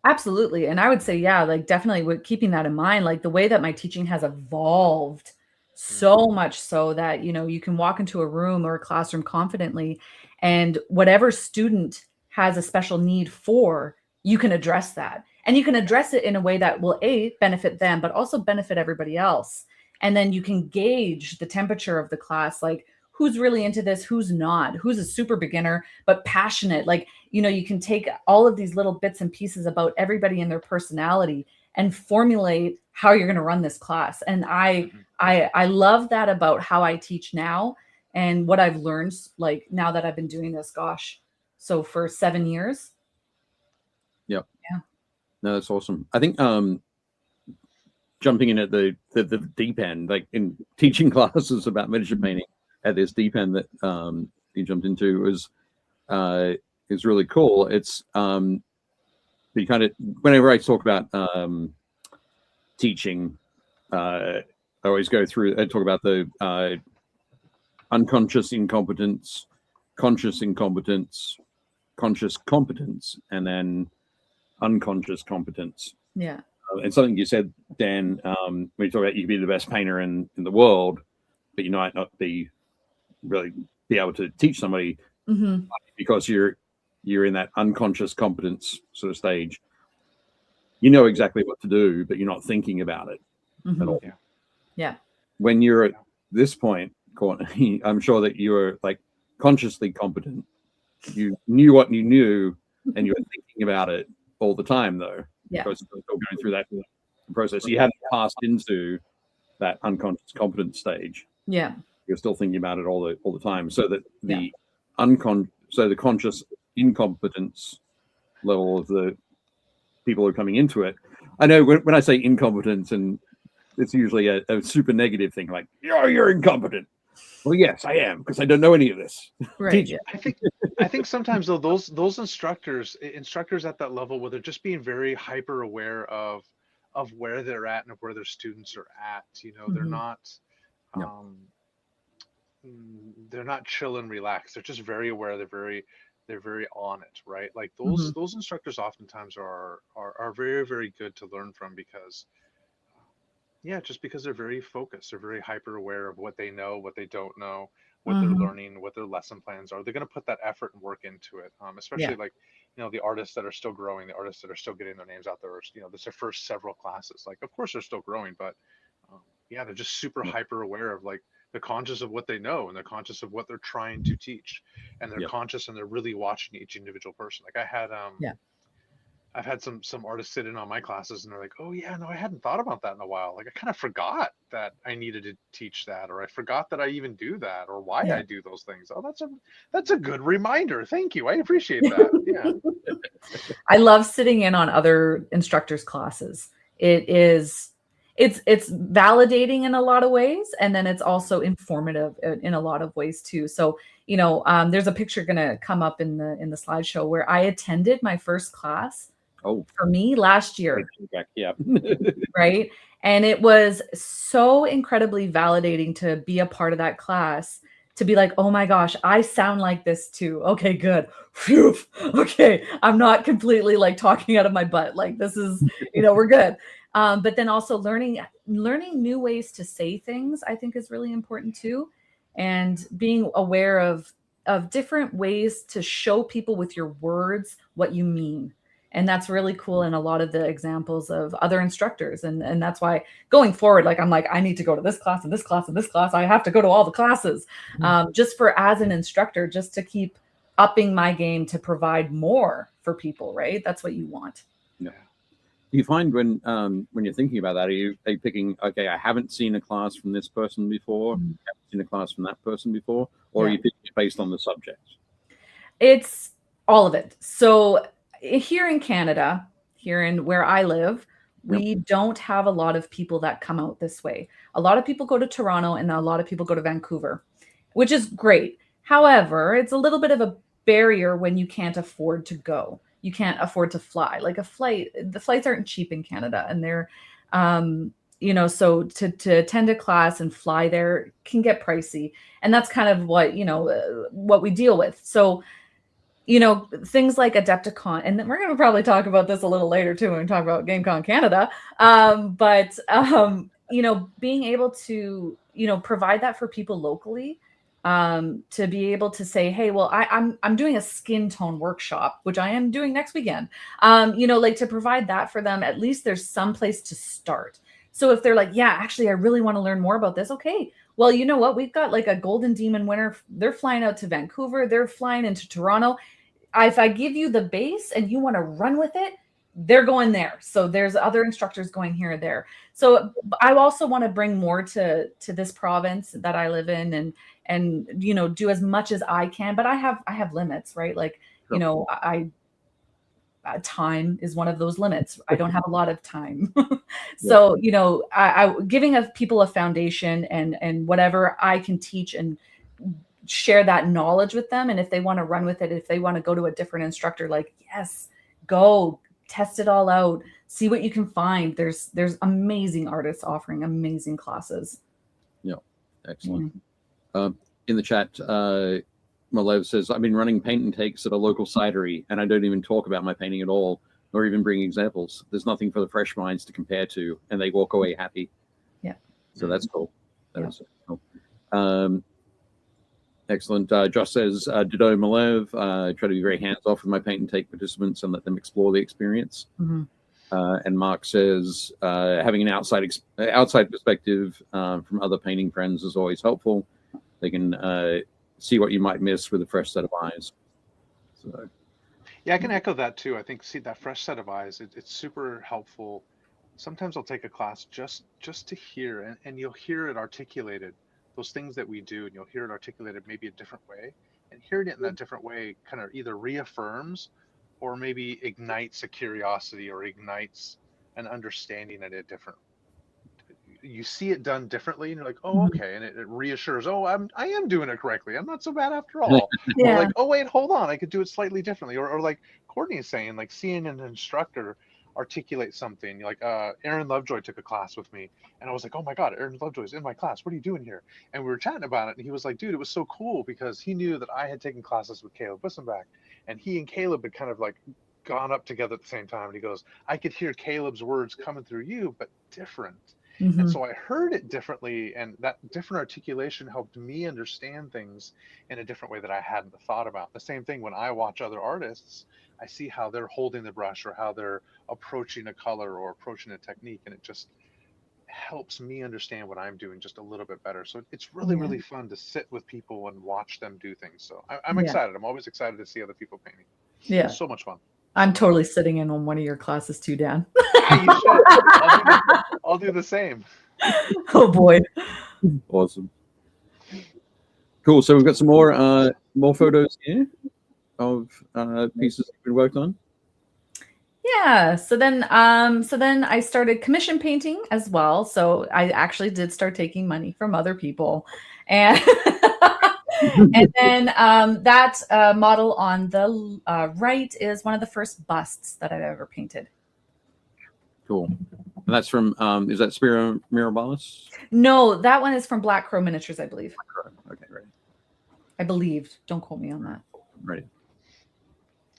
Absolutely. And I would say, yeah, like definitely with keeping that in mind, like the way that my teaching has evolved so much so that, you know, you can walk into a room or a classroom confidently and whatever student has a special need for, you can address that. And you can address it in a way that will benefit them, but also benefit everybody else. And then you can gauge the temperature of the class, like who's really into this, who's not, who's a super beginner, but passionate. Like, you know, you can take all of these little bits and pieces about everybody and their personality and formulate how you're going to run this class. And I love that about how I teach now and what I've learned, like now that I've been doing this, gosh, so for 7 years. Yep. Yeah. No, that's awesome. I think jumping in at the deep end, like in teaching classes about miniature painting at this deep end that you jumped into was is really cool. It's you kind of, whenever I talk about teaching, I always go through and talk about the unconscious incompetence, conscious incompetence, conscious competence, and then unconscious competence. Yeah. And something you said, Dan, when you talk about you can be the best painter in the world, but you might not be able to teach somebody because you're in that unconscious competence sort of stage. You know exactly what to do, but you're not thinking about it at all. Yeah. When you're at this point, Courtney, I'm sure that you were like consciously competent. You knew what you knew, and you were thinking about it all the time, though. Yeah. Because you're still going through that process. You hadn't passed into that unconscious competence stage. Yeah. You're still thinking about it all the time. So that the the conscious incompetence level of the people who are coming into it. I know when I say incompetence, and it's usually a super negative thing, like, oh, you're incompetent. Well, yes, I am, because I don't know any of this. Right. Yeah. I think sometimes though those instructors at that level, where they're just being very hyper aware of where they're at and of where their students are at. You know, they're not chill and relaxed. They're just very aware. They're very on it, right? Like those instructors oftentimes are very, very good to learn from, because just because they're very focused. They're very hyper aware of what they know, what they don't know, what they're learning, what their lesson plans are. They're going to put that effort and work into it. Especially like, you know, the artists that are still growing, the artists that are still getting their names out there, you know, this is their first several classes. Like, of course they're still growing, but they're just super hyper aware of, like, they're conscious of what they know, and they're conscious of what they're trying to teach, and they're conscious, and they're really watching each individual person. Like I've had some artists sit in on my classes, and they're like, oh yeah, no, I hadn't thought about that in a while. Like, I kind of forgot that I needed to teach that, or I forgot that I even do that, or why I do those things. Oh, that's a good reminder. Thank you. I appreciate that. Yeah. I love sitting in on other instructors' classes. It's validating in a lot of ways, and then it's also informative in a lot of ways too. So, you know, there's a picture going to come up in the slideshow where I attended my first class. For me last year. Yeah. Right. And it was so incredibly validating to be a part of that class, to be like, oh my gosh, I sound like this too. Okay, good. Phew. Okay. I'm not completely like talking out of my butt. Like, this is, you know, we're good. But then also learning new ways to say things, I think, is really important too. And being aware of different ways to show people with your words what you mean. And that's really cool in a lot of the examples of other instructors. And that's why going forward, like, I'm like, I need to go to this class and this class and this class. I have to go to all the classes just for, as an instructor, just to keep upping my game to provide more for people, right? That's what you want. Yeah. Do you find when you're thinking about that, are you picking, okay, I haven't seen a class from this person before, haven't seen a class from that person before, or are you picking it based on the subject? It's all of it. So here in Canada, here in where I live, we don't have a lot of people that come out this way. A lot of people go to Toronto and a lot of people go to Vancouver, which is great. However, it's a little bit of a barrier when you can't afford to go. you can't afford to fly. Like the flights aren't cheap in Canada, and they're, so to attend a class and fly there can get pricey. And that's kind of what, what we deal with. So, things like Adepticon, and then we're going to probably talk about this a little later too when we talk about GameCon Canada. Being able to, provide that for people locally, to be able to say, hey, well, I'm doing a skin tone workshop, which I am doing next weekend. To provide that for them, at least there's some place to start. So if they're like, yeah, actually, I really want to learn more about this. Okay, well, you know what? We've got like a Golden Demon winner. They're flying out to Vancouver. They're flying into Toronto. If I give you the base and you want to run with it, they're going there. So there's other instructors going here and there. So I also want to bring more to this province that I live in, and do as much as I can. But I have limits, right? Like, time is one of those limits. I don't have a lot of time. So, I giving people a foundation and whatever I can teach and share that knowledge with them. And if they want to run with it, if they want to go to a different instructor, like, yes, go test it all out, see what you can find. There's amazing artists offering amazing classes. Yeah. Excellent. In the chat, Malev says, I've been running paint and takes at a local cidery, and I don't even talk about my painting at all, nor even bring examples. There's nothing for the fresh minds to compare to, and they walk away happy. Yeah. So that's cool. That is cool. Excellent. Josh says, Dido Malev, try to be very hands-off with my paint and take participants and let them explore the experience. Mm-hmm. And Mark says, having an outside perspective from other painting friends is always helpful. They can see what you might miss with a fresh set of eyes. So, yeah, I can echo that too. I think that fresh set of eyes, it's super helpful. Sometimes I'll take a class just to hear, and you'll hear it articulated, those things that we do, and you'll hear it articulated maybe a different way. And hearing it in that different way kind of either reaffirms or maybe ignites a curiosity or ignites an understanding at a different. You see it done differently, and you're like, oh, okay, and it reassures, oh, I am doing it correctly. I'm not so bad after all. Yeah. Or like, oh wait, hold on, I could do it slightly differently. Or like Courtney is saying, like seeing an instructor articulate something. Like Aaron Lovejoy took a class with me, and I was like, oh my God, Aaron Lovejoy's in my class. What are you doing here? And we were chatting about it, and he was like, dude, it was so cool because he knew that I had taken classes with Caleb Wissenbach, and he and Caleb had kind of like gone up together at the same time. And he goes, I could hear Caleb's words coming through you, but different. Mm-hmm. And so I heard it differently, and that different articulation helped me understand things in a different way that I hadn't thought about. The same thing when I watch other artists, I see how they're holding the brush or how they're approaching a color or approaching a technique, and it just helps me understand what I'm doing just a little bit better. So it's really, really fun to sit with people and watch them do things. So I'm excited. I'm always excited to see other people painting. Yeah. It's so much fun. I'm totally sitting in on one of your classes too, Dan. Yeah, you should. I'll do the same. Oh boy. Awesome. Cool. So we've got some more photos here of pieces you've been worked on. Yeah. So then I started commission painting as well. So I actually did start taking money from other people, and and then that model on the right is one of the first busts that I've ever painted. Cool. And that's from, is that Spiro Mirabalis? No, that one is from Black Crow Miniatures, I believe. Okay, right. I believed. Don't quote me on that. Right.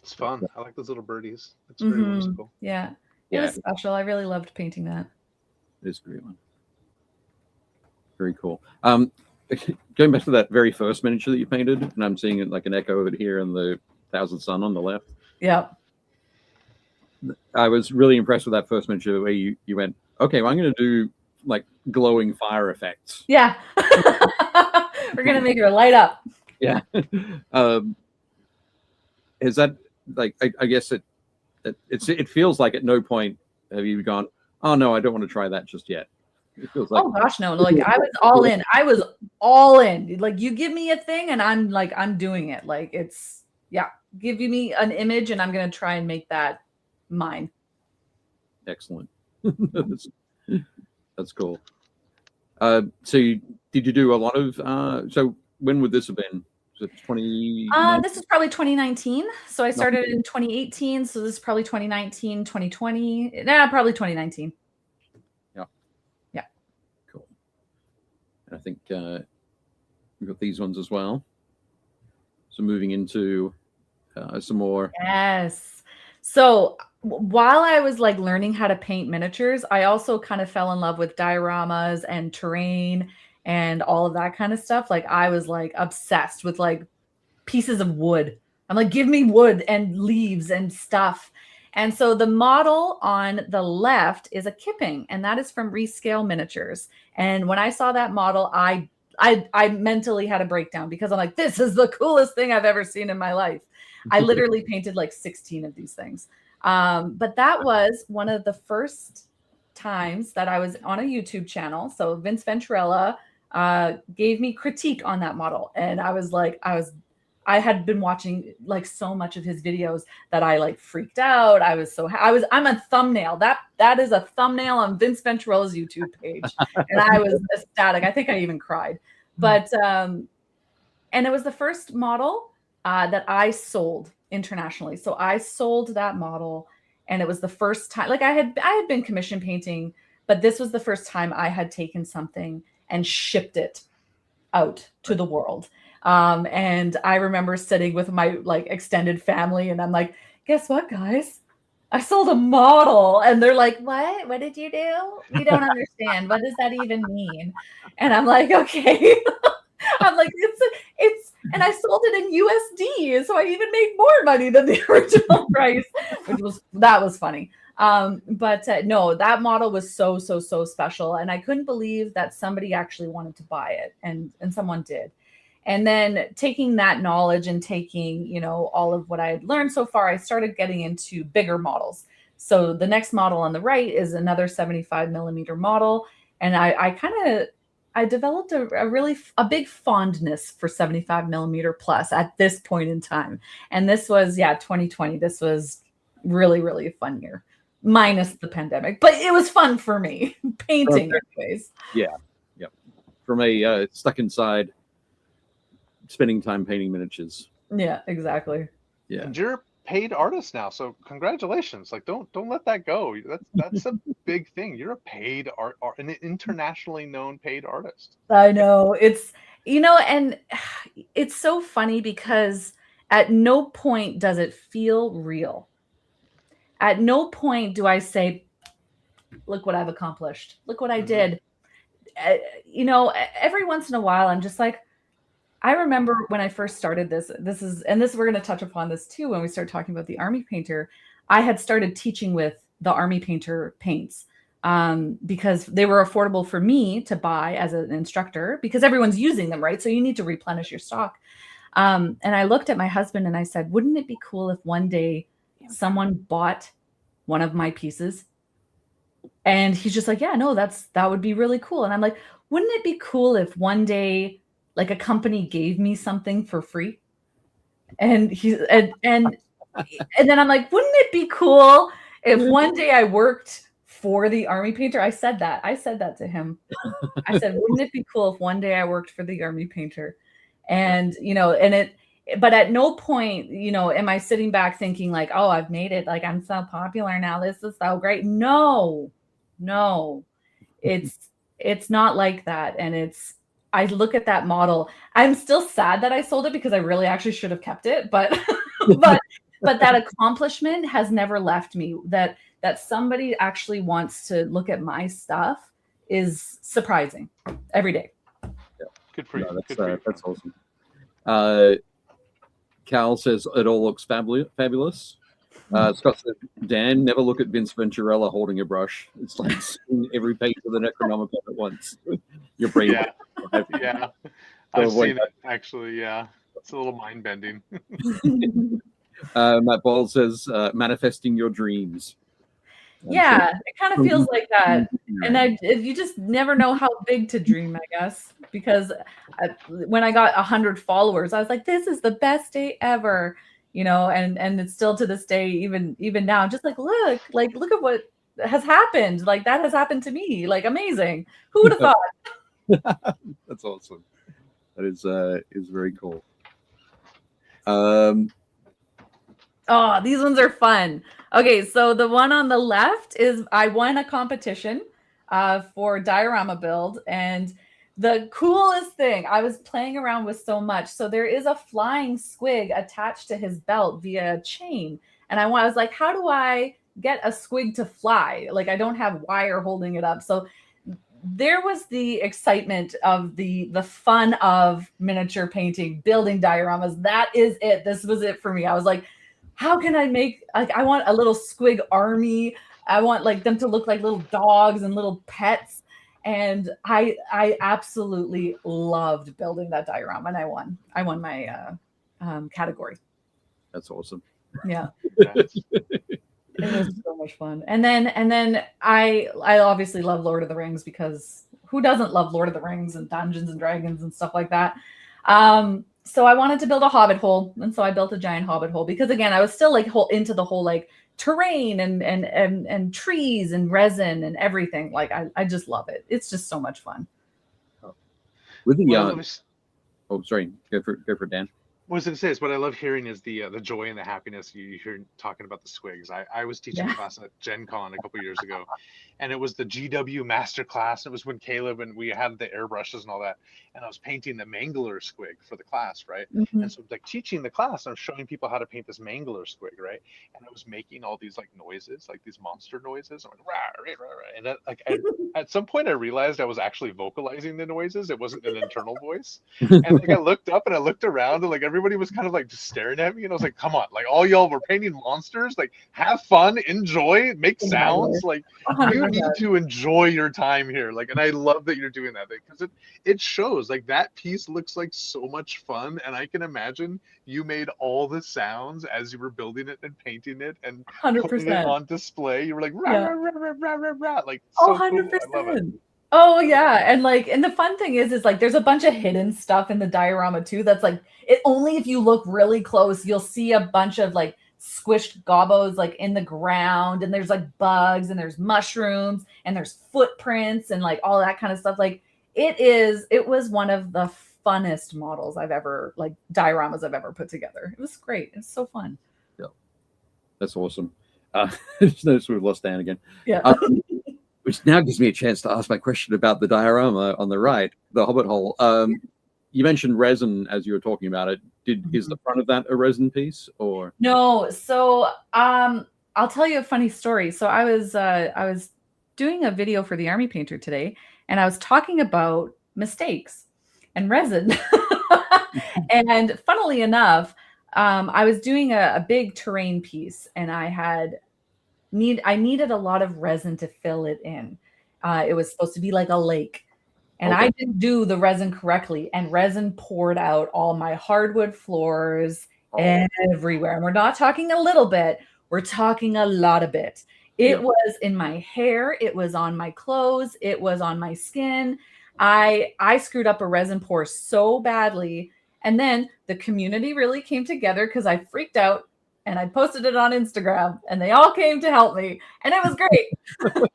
It's fun. I like those little birdies. It's very whimsical. Yeah. It was special. I really loved painting that. It is a great one. Very cool. Going back to that very first miniature that you painted, and I'm seeing it like an echo of it here in the Thousand Sun on the left. Yeah. I was really impressed with that first miniature where you went, okay, well, I'm going to do like glowing fire effects. Yeah. We're going to make her light up. Yeah. Is that like, I guess it feels like at no point have you gone, oh no, I don't want to try that just yet. It feels like, oh gosh, no. Like I was all in. I was all in. Like you give me a thing and I'm doing it. Like it's, give me an image and I'm going to try and make that mine. Excellent. That's cool. So did you do a lot of, so when would this have been? it 20? This is probably 2019. So I started in 2018. So this is probably 2019, 2020. Probably 2019. Yeah. Cool. And I think we've got these ones as well. So moving into some more. Yes. So while I was like learning how to paint miniatures, I also kind of fell in love with dioramas and terrain and all of that kind of stuff. Like I was like obsessed with like pieces of wood. I'm like, give me wood and leaves and stuff. And so the model on the left is a Kipping, and that is from Rescale Miniatures. And when I saw that model, I mentally had a breakdown because I'm like, this is the coolest thing I've ever seen in my life. I literally painted like 16 of these things. But that was one of the first times that I was on a YouTube channel. So Vince Venturella gave me critique on that model. And I was like, I had been watching like so much of his videos that I like freaked out. I'm a thumbnail. That is a thumbnail on Vince Venturella's YouTube page. And I was ecstatic. I think I even cried. But, and it was the first model that I sold internationally. So I sold that model, and it was the first time, like I had been commission painting, but this was the first time I had taken something and shipped it out to the world. And I remember sitting with my like extended family, and I'm like, guess what, guys? I sold a model. And they're like, what? What did you do? We don't understand. What does that even mean? And I'm like, okay. I'm like, it's, and I sold it in USD. So I even made more money than the original price, that was funny. But no, that model was so special. And I couldn't believe that somebody actually wanted to buy it, and someone did. And then taking that knowledge and taking, you know, all of what I had learned so far, I started getting into bigger models. So the next model on the right is another 75 millimeter model. And I developed a big fondness for 75 millimeter plus at this point in time. And this was, 2020. This was really, really a fun year, minus the pandemic, but it was fun for me painting anyways. Yeah. From a stuck inside, spending time painting miniatures. Yeah, exactly. Yeah. And you're a paid artist now, so congratulations. Like don't let that go. That's a big thing. You're a paid an internationally known paid artist. I know. It's, you know, and it's so funny because at no point does it feel real. At no point do I say, look what I've accomplished. Look what I did. You know, every once in a while, I'm just like, I remember when I first started this we're going to touch upon this too, when we start talking about the Army Painter, I had started teaching with the Army Painter paints because they were affordable for me to buy as an instructor because everyone's using them, right? So you need to replenish your stock. And I looked at my husband and I said, wouldn't it be cool if one day someone bought one of my pieces? And he's just like, yeah, no, that would be really cool. And I'm like, wouldn't it be cool if one day like a company gave me something for free? And and then I'm like, wouldn't it be cool if one day I worked for the Army Painter? I said that to him. I said, wouldn't it be cool if one day I worked for the Army Painter? And, you know, but at no point, you know, am I sitting back thinking like, oh, I've made it. Like I'm so popular now. This is so great. No, it's not like that. And I look at that model. I'm still sad that I sold it because I really actually should have kept it. But but that accomplishment has never left me. That somebody actually wants to look at my stuff is surprising every day. Yeah. Good for you. That's awesome. Cal says it all looks fabulous. Scott said, Dan, never look at Vince Venturella holding a brush. It's like seeing every page of the Necronomicon at once. Your brain. Yeah. I've seen it actually. Yeah. It's a little mind bending. Matt Ball says, manifesting your dreams. Yeah, it kind of feels like that. And you just never know how big to dream, I guess, because when I got 100 followers, I was like, this is the best day ever, you know, and it's still to this day, even now, I'm just like, look at what has happened. Like that has happened to me. Like amazing. Who would have thought? That's awesome. That is very cool. Oh, these ones are fun. Okay, so the one on the left is I won a competition for diorama build, and the coolest thing I was playing around with so much. So there is a flying squig attached to his belt via a chain, and I was like, how do I get a squig to fly? Like, I don't have wire holding it up. So there was the excitement of the fun of miniature painting, building dioramas. That is it. This was it for me. I was like, how can I make, like, I want a little squig army. I want like them to look like little dogs and little pets. And I absolutely loved building that diorama, and I won. I won my category. That's awesome. Yeah. It was so much fun. And then I obviously love Lord of the Rings, because who doesn't love Lord of the Rings and Dungeons and Dragons and stuff like that? So I wanted to build a hobbit hole, and so I built a giant hobbit hole, because again, I was still like into the whole like terrain and trees and resin and everything. Like I just love it. It's just so much fun. With the oh, sorry, go for Dan. What I was going to say is what I love hearing is the joy and the happiness you hear talking about the squigs. I was teaching a class at Gen Con a couple years ago, and it was the GW master class. It was when Caleb and we had the airbrushes and all that, and I was painting the Mangler squig for the class, right? Mm-hmm. And so like teaching the class, I'm showing people how to paint this Mangler squig, right? And I was making all these like noises, like these monster noises. I'm like, rah, rah, rah, rah. And that, like at some point I realized I was actually vocalizing the noises. It wasn't an internal voice. And like I looked up and I looked around, and like everybody was kind of like just staring at me, and I was like, come on, like all y'all were painting monsters, like have fun, enjoy, make sounds, like 100%. You need to enjoy your time here. Like, and I love that you're doing that, because it shows like that piece looks like so much fun, and I can imagine you made all the sounds as you were building it and painting it and 100%. putting it on display. You were like rah, Yeah. rah, rah, rah, rah, rah. Like so 100%. cool. I love it. Oh yeah, and like, and the fun thing is like there's a bunch of hidden stuff in the diorama too. That's like, it only if you look really close, you'll see a bunch of like squished gobbos like in the ground, and there's like bugs, and there's mushrooms, and there's footprints, and like all that kind of stuff. Like it was one of the funnest models I've ever, like dioramas I've ever put together. It was great. It's so fun. Yeah, that's awesome. Just noticed we've lost Dan again. Yeah. Which now gives me a chance to ask my question about the diorama on the right, the Hobbit hole. You mentioned resin as you were talking about it. Is the front of that a resin piece, or no? So I'll tell you a funny story. So I was doing a video for the Army Painter today, and I was talking about mistakes and resin. And funnily enough, I was doing a big terrain piece, and I needed a lot of resin to fill it in. It was supposed to be like a lake. And I didn't do the resin correctly, and resin poured out all my hardwood floors everywhere. And we're not talking a little bit, we're talking a lot of it. It was in my hair, it was on my clothes, it was on my skin. I screwed up a resin pour so badly. And then the community really came together, because I freaked out. And I posted it on Instagram, and they all came to help me, and it was great. So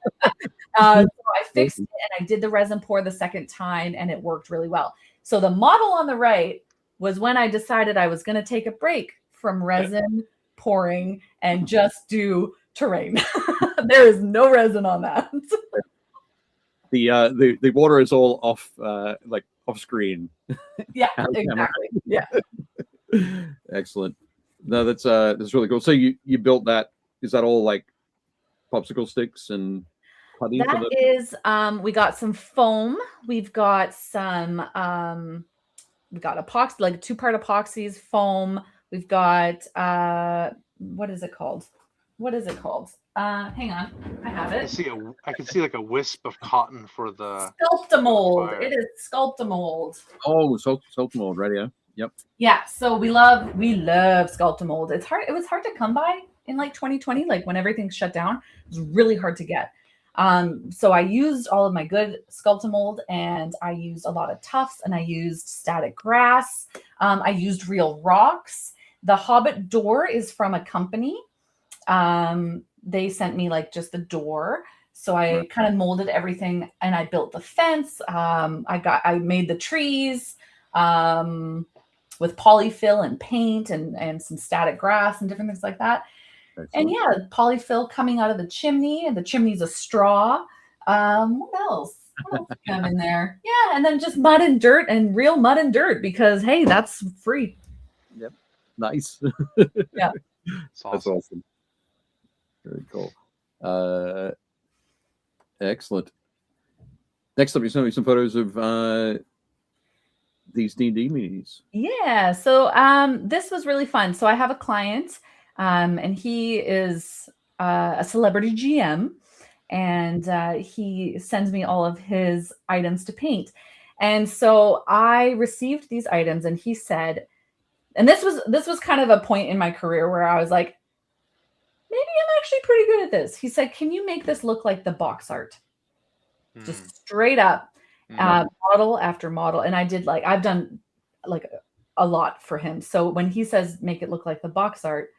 I fixed it, and I did the resin pour the second time, and it worked really well. So the model on the right was when I decided I was going to take a break from resin pouring and just do terrain. There is no resin on that. The water is all off off screen. Yeah, exactly. Yeah. Excellent. No, that's really cool. So you built that. Is that all like popsicle sticks and putty? That is, we got some foam. We've got some, we got epoxy, like 2-part epoxies, foam. We've got, what is it called? Hang on, I have it. I can see like a wisp of cotton for the Sculptamold. It is Sculptamold. Oh, Sculptamold radio. Yep. Yeah. So we love Sculptamold. It's hard. It was hard to come by in like 2020, like when everything shut down. It was really hard to get. So I used all of my good Sculptamold, and I used a lot of tufts, and I used static grass. I used real rocks. The Hobbit door is from a company. They sent me like just the door. So I kind of molded everything, and I built the fence. I made the trees. with polyfill and paint and some static grass and different things like that. And yeah, polyfill coming out of the chimney, and the chimney's a straw. What else? What else come in there? Yeah, and then just mud and dirt, and real mud and dirt, because hey, that's free. Yep. Nice. Yeah. That's awesome. Very cool. Excellent. Next up, you sent me some photos of these D&D meetings. Yeah. So this was really fun. So I have a client, and he is a celebrity GM, and he sends me all of his items to paint. And so I received these items, and he said, and this was kind of a point in my career where I was like, maybe I'm actually pretty good at this. He said, can you make this look like the box art? Just straight up, model after model. And I've done like a lot for him. So when he says, make it look like the box art,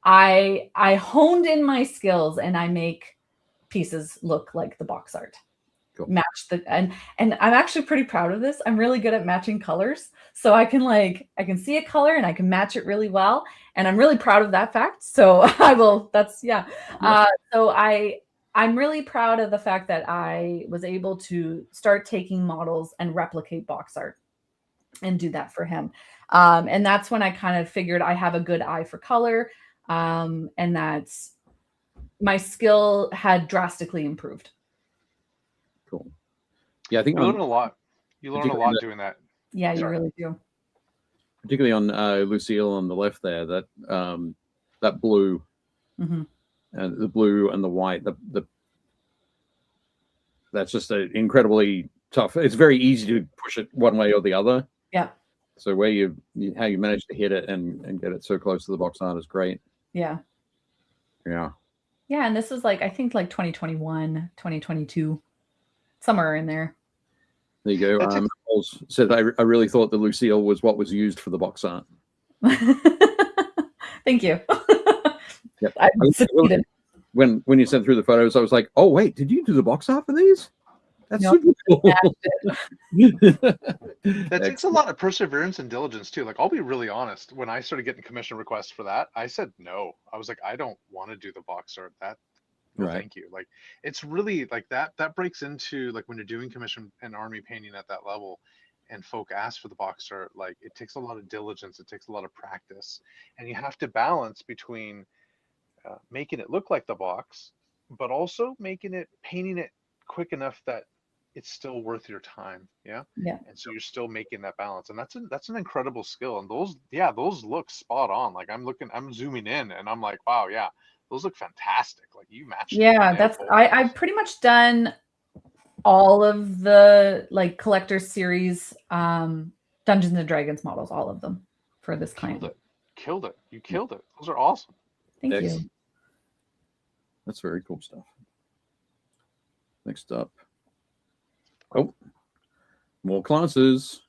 I honed in my skills, and I make pieces look like the box art. Cool. Match and I'm actually pretty proud of this. I'm really good at matching colors. So I can see a color and I can match it really well. And I'm really proud of that fact. So I'm really proud of the fact that I was able to start taking models and replicate box art and do that for him. And that's when I kind of figured I have a good eye for color, and that my skill had drastically improved. Cool. Yeah, I think you learn a lot. You learn a lot doing that. Yeah, you really do. Particularly on Lucille on the left there, that that blue, and the blue and the white, that's just an incredibly tough. It's very easy to push it one way or the other. Yeah. So how you manage to hit it and get it so close to the box art is great. Yeah. Yeah. Yeah, and this was I think 2021, 2022, somewhere in there. There you go. Said I really thought the Lucille was what was used for the box art. Thank you. Yep. When you sent through the photos, I was like, oh wait, did you do the box art for these? That's super cool. That takes a lot of perseverance and diligence too. Like, I'll be really honest. When I started getting commission requests for that, I said no. I was like, I don't want to do the box art. No, right. Thank you. Like, it's really like that breaks into like when you're doing commission and army painting at that level, and folk ask for the box art, like it takes a lot of diligence, it takes a lot of practice, and you have to balance between making it look like the box, but also painting it quick enough that it's still worth your time. Yeah. And so you're still making that balance, and that's an incredible skill. And those look spot on. Like I'm zooming in, and I'm like, wow, yeah, those look fantastic. Like you matched. Yeah, I've pretty much done all of the collector series Dungeons and Dragons models, all of them for this client. Killed it. You killed it. Those are awesome. Thank you. That's very cool stuff. Next up. Oh, more classes.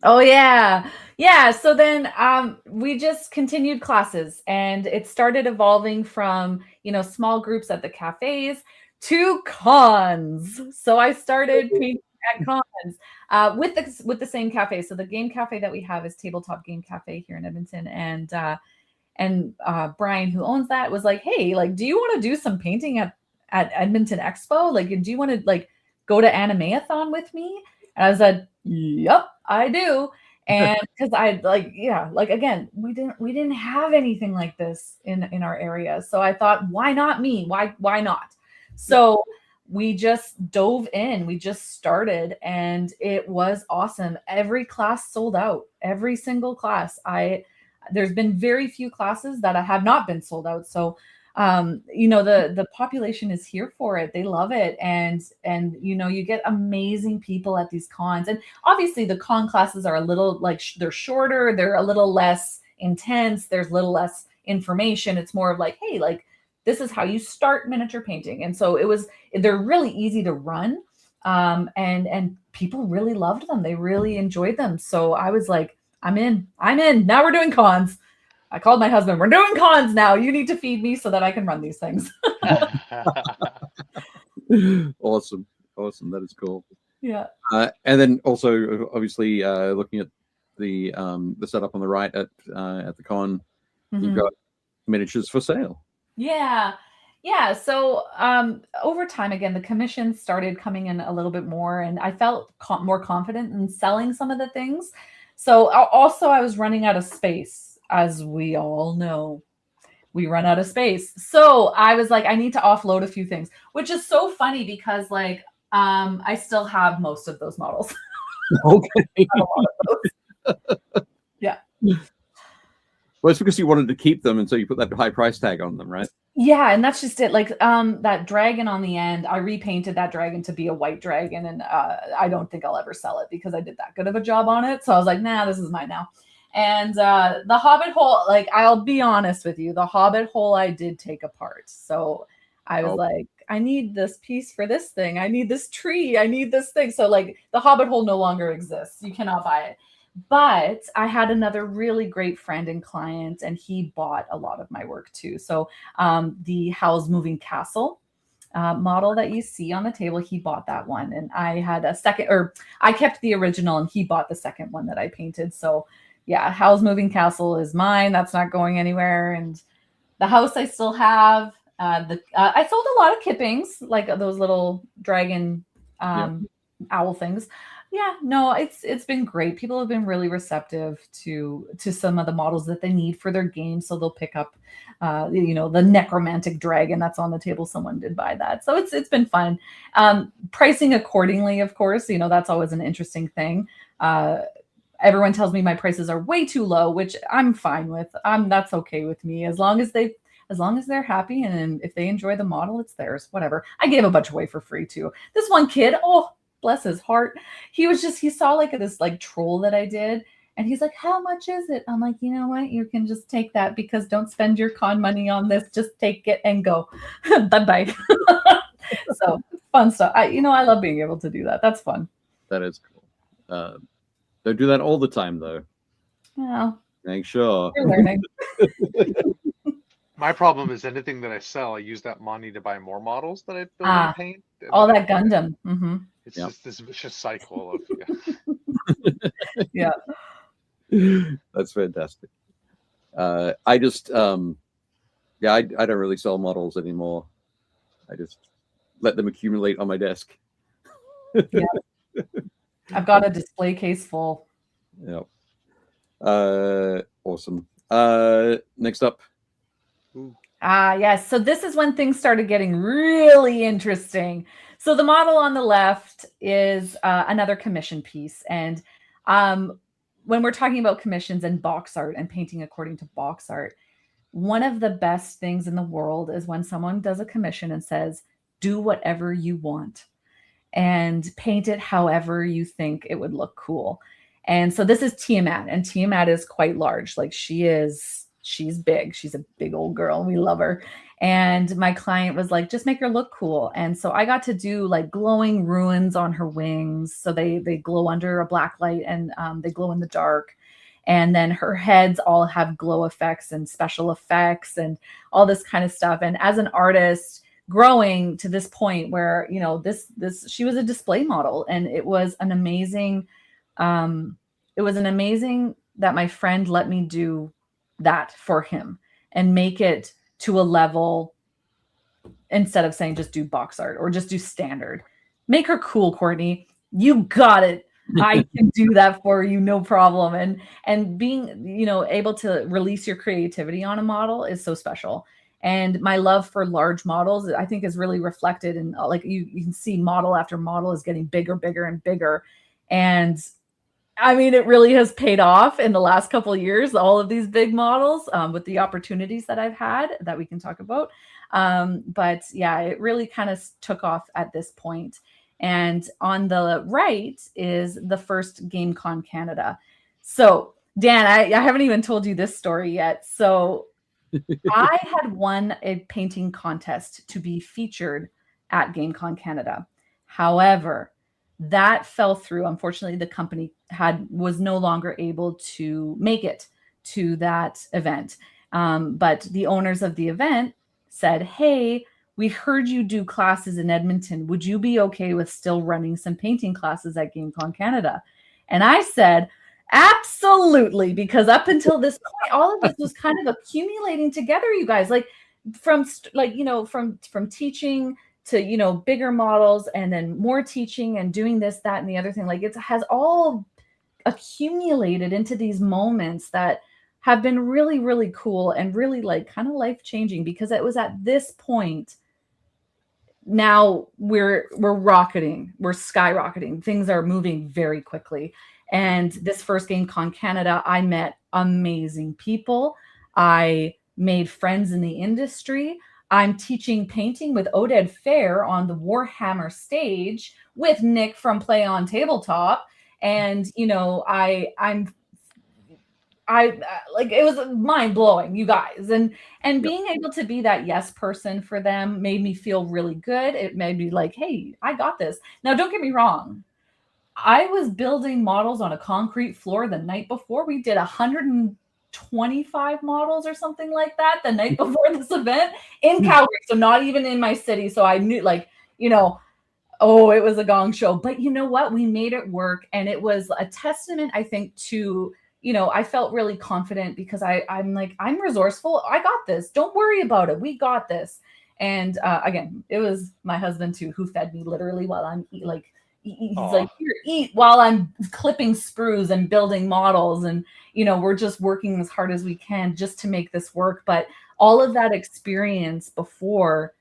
Oh yeah. Yeah. So then we just continued classes, and it started evolving from, small groups at the cafes to cons. So I started painting at cons with the same cafe. So the game cafe that we have is Tabletop Game Cafe here in Edmonton. And Brian, who owns that, was like, hey, do you want to do some painting at Edmonton Expo? Do you want to go to Animathon with me? And I said, yep, I do. And because again, we didn't have anything like this in our area. So I thought, why not me? Why not? So we just dove in, we just started, and it was awesome. Every class sold out, every single class. There's been very few classes that have not been sold out. So the population is here for it. They love it. And you get amazing people at these cons. And obviously the con classes are a little they're shorter. They're a little less intense. There's a little less information. It's more of hey, this is how you start miniature painting. And so they're really easy to run. And people really loved them. They really enjoyed them. So I was like, I'm in. Now we're doing cons. I called my husband. We're doing cons now. You need to feed me so that I can run these things. Awesome. That is cool. Yeah. And then also, obviously, looking at the setup on the right at the con, Mhm. you've got miniatures for sale. Yeah. So over time, again, the commissions started coming in a little bit more, and I felt more confident in selling some of the things. So also, I was running out of space, as we all know. We run out of space. So I was like, I need to offload a few things, which is so funny because like I still have most of those models. Okay. A lot of those. Yeah. Well, it's because you wanted to keep them, and so you put that high price tag on them, right? Yeah, and that's just it. Like that dragon on the end, I repainted that dragon to be a white dragon, and I don't think I'll ever sell it because I did that good of a job on it. So I was like, nah, this is mine now. And the Hobbit hole, like I'll be honest with you, the Hobbit hole I did take apart. So I was like, I need this piece for this thing. I need this tree. I need this thing. So like the Hobbit hole no longer exists. You cannot buy it. But I had another really great friend and client, and he bought a lot of my work too. So the Howl's Moving Castle model that you see on the table, he bought that one. And I had a second, or I kept the original and he bought the second one that I painted. So yeah, Howl's Moving Castle is mine. That's not going anywhere. And the house I still have. I sold a lot of kippings, like those little dragon owl things. Yeah, no, it's been great. People have been really receptive to some of the models that they need for their game. So they'll pick up, the necromantic dragon that's on the table. Someone did buy that, so it's been fun. Pricing accordingly, of course. That's always an interesting thing. Everyone tells me my prices are way too low, which I'm fine with. That's okay with me as long as they're happy and if they enjoy the model, it's theirs. Whatever. I gave a bunch away for free too. This one kid, oh, bless his heart, he saw like this like troll that I did, and he's like, how much is it? I'm like, you know what, you can just take that because don't spend your con money on this. Just take it and go. Bye. So fun stuff. I love being able to do that. That's fun. That is cool. Don't do that all the time though. Well, make sure you're learning. My problem is anything that I sell, I use that money to buy more models that I build and paint. All that Gundam. Mm-hmm. It's just this vicious cycle of yeah. That's fantastic. I just I don't really sell models anymore. I just let them accumulate on my desk. Yeah. I've got a display case full. Yep. Awesome. Next up. Yes. So this is when things started getting really interesting. So the model on the left is another commission piece. And when we're talking about commissions and box art and painting according to box art, one of the best things in the world is when someone does a commission and says, do whatever you want and paint it however you think it would look cool. And so this is Tiamat, and Tiamat is quite large. Like she's big. She's a big old girl. We love her. And my client was like, just make her look cool. And so I got to do like glowing ruins on her wings. So they glow under a black light and they glow in the dark. And then her heads all have glow effects and special effects and all this kind of stuff. And as an artist growing to this point where, she was a display model, and it was an amazing that my friend let me do that for him and make it to a level, instead of saying just do box art or just do standard. Make her cool, Courtney. You got it. I can do that for you, no problem. And being, able to release your creativity on a model is so special. And my love for large models, I think, is really reflected in, like, you can see model after model is getting bigger and bigger. And I mean, it really has paid off in the last couple of years, all of these big models, with the opportunities that I've had that we can talk about. But yeah, it really kind of took off at this point. And on the right is the first GameCon Canada. So Dan, I haven't even told you this story yet. So I had won a painting contest to be featured at GameCon Canada. However, that fell through. Unfortunately, the company was no longer able to make it to that event. But the owners of the event said, hey, we heard you do classes in Edmonton. Would you be okay with still running some painting classes at GameCon Canada? And I said, Absolutely, because up until this point, all of this was kind of accumulating together, you guys. Like from from teaching to bigger models, and then more teaching and doing this, that, and the other thing. Like it has all accumulated into these moments that have been really, really cool and really like kind of life changing, because it was at this point. Now we're rocketing, we're skyrocketing. Things are moving very quickly. And this first GameCon Canada, I met amazing people. I made friends in the industry. I'm teaching painting with Oded Fair on the Warhammer stage with Nick from Play on Tabletop. And, I'm like, it was mind blowing, you guys. And being able to be that yes person for them made me feel really good. It made me like, hey, I got this. Now, don't get me wrong. I was building models on a concrete floor the night before. We did 125 models or something like that the night before this event in Calgary. So not even in my city. So I knew, like, oh, it was a gong show. But you know what? We made it work. And it was a testament, I think, to, I felt really confident because I'm like, I'm resourceful. I got this. Don't worry about it. We got this. And again, it was my husband too, who fed me literally while I'm he's like, here, eat, while I'm clipping sprues and building models. And, we're just working as hard as we can just to make this work. But all of that experience before,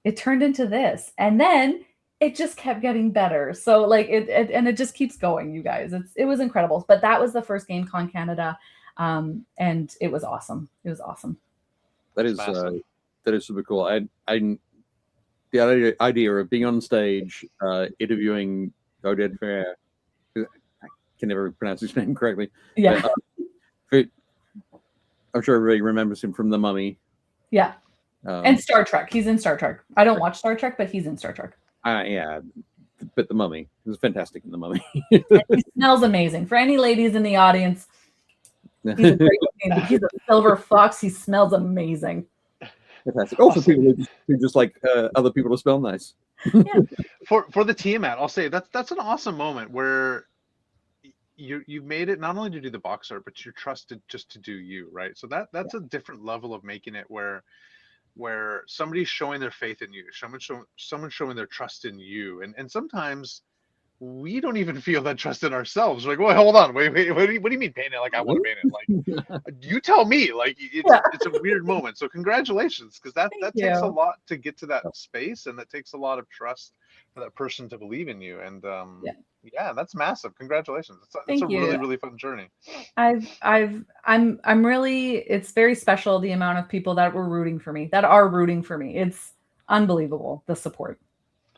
it turned into this. And then it just kept getting better. So like it just keeps going, you guys. It was incredible. But that was the first GameCon Canada. And it was awesome. It was awesome. That is super cool. The idea of being on stage, interviewing Oded Fair, I can never pronounce his name correctly. Yeah. But, I'm sure everybody remembers him from The Mummy. Yeah. And Star Trek. He's in Star Trek. I don't watch Star Trek, but he's in Star Trek. Yeah. But The Mummy. It was fantastic in The Mummy. He smells amazing. For any ladies in the audience, he's a great looking. He's a silver fox. He smells amazing. Fantastic. Also, people who just like other people to smell nice. Yeah. For the Tiamat, I'll say that's an awesome moment where you made it not only to do the box art, but you're trusted just to do you, right? So that's a different level of making it where somebody's showing their faith in you, someone showing their trust in you, and sometimes we don't even feel that trust in ourselves. We're like, well, hold on, wait, what do you mean paint it? Like, I want to paint it. Like, you tell me. Like, it's a weird moment. So congratulations, because that takes a lot to get to that space, and that takes a lot of trust for that person to believe in you. And yeah, that's massive. Congratulations. It's a really, really fun journey. I'm really, it's very special, the amount of people that are rooting for me. It's unbelievable, the support.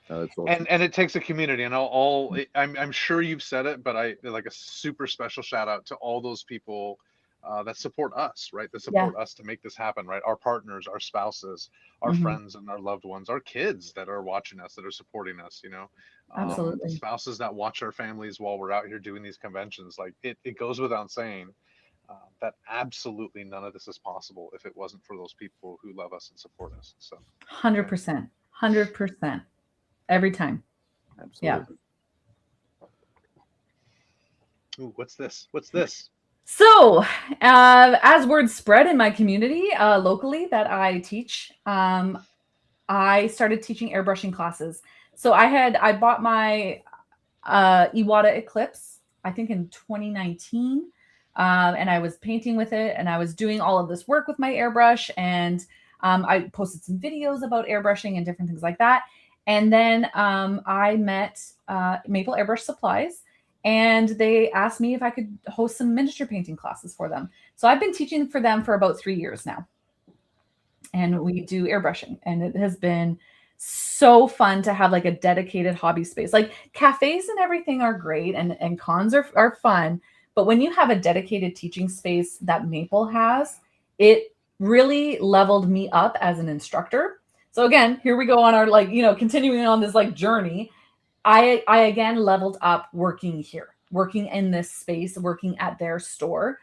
That's awesome. And it takes a community, and I'm sure you've said it, but I like a super special shout out to all those people that support us, right? That support us to make this happen, right? Our partners, our spouses, our friends, and our loved ones, our kids that are watching us, that are supporting us, Absolutely. Spouses that watch our families while we're out here doing these conventions. Like it goes without saying that absolutely none of this is possible if it wasn't for those people who love us and support us. So 100%. Every time. Absolutely. Yeah. Ooh, what's this? So, as word spread in my community locally that I teach, I started teaching airbrushing classes. So I bought my Iwata Eclipse, I think in 2019, and I was painting with it, and I was doing all of this work with my airbrush, and I posted some videos about airbrushing and different things like that. And then I met Maple Airbrush Supplies, and they asked me if I could host some miniature painting classes for them. So I've been teaching for them for about 3 years now. And we do airbrushing, and it has been so fun to have like a dedicated hobby space. Like cafes and everything are great, and cons are fun. But when you have a dedicated teaching space that Maple has, it really leveled me up as an instructor. So again, here we go on our continuing on this journey. I again leveled up working here, working in this space, working at their store,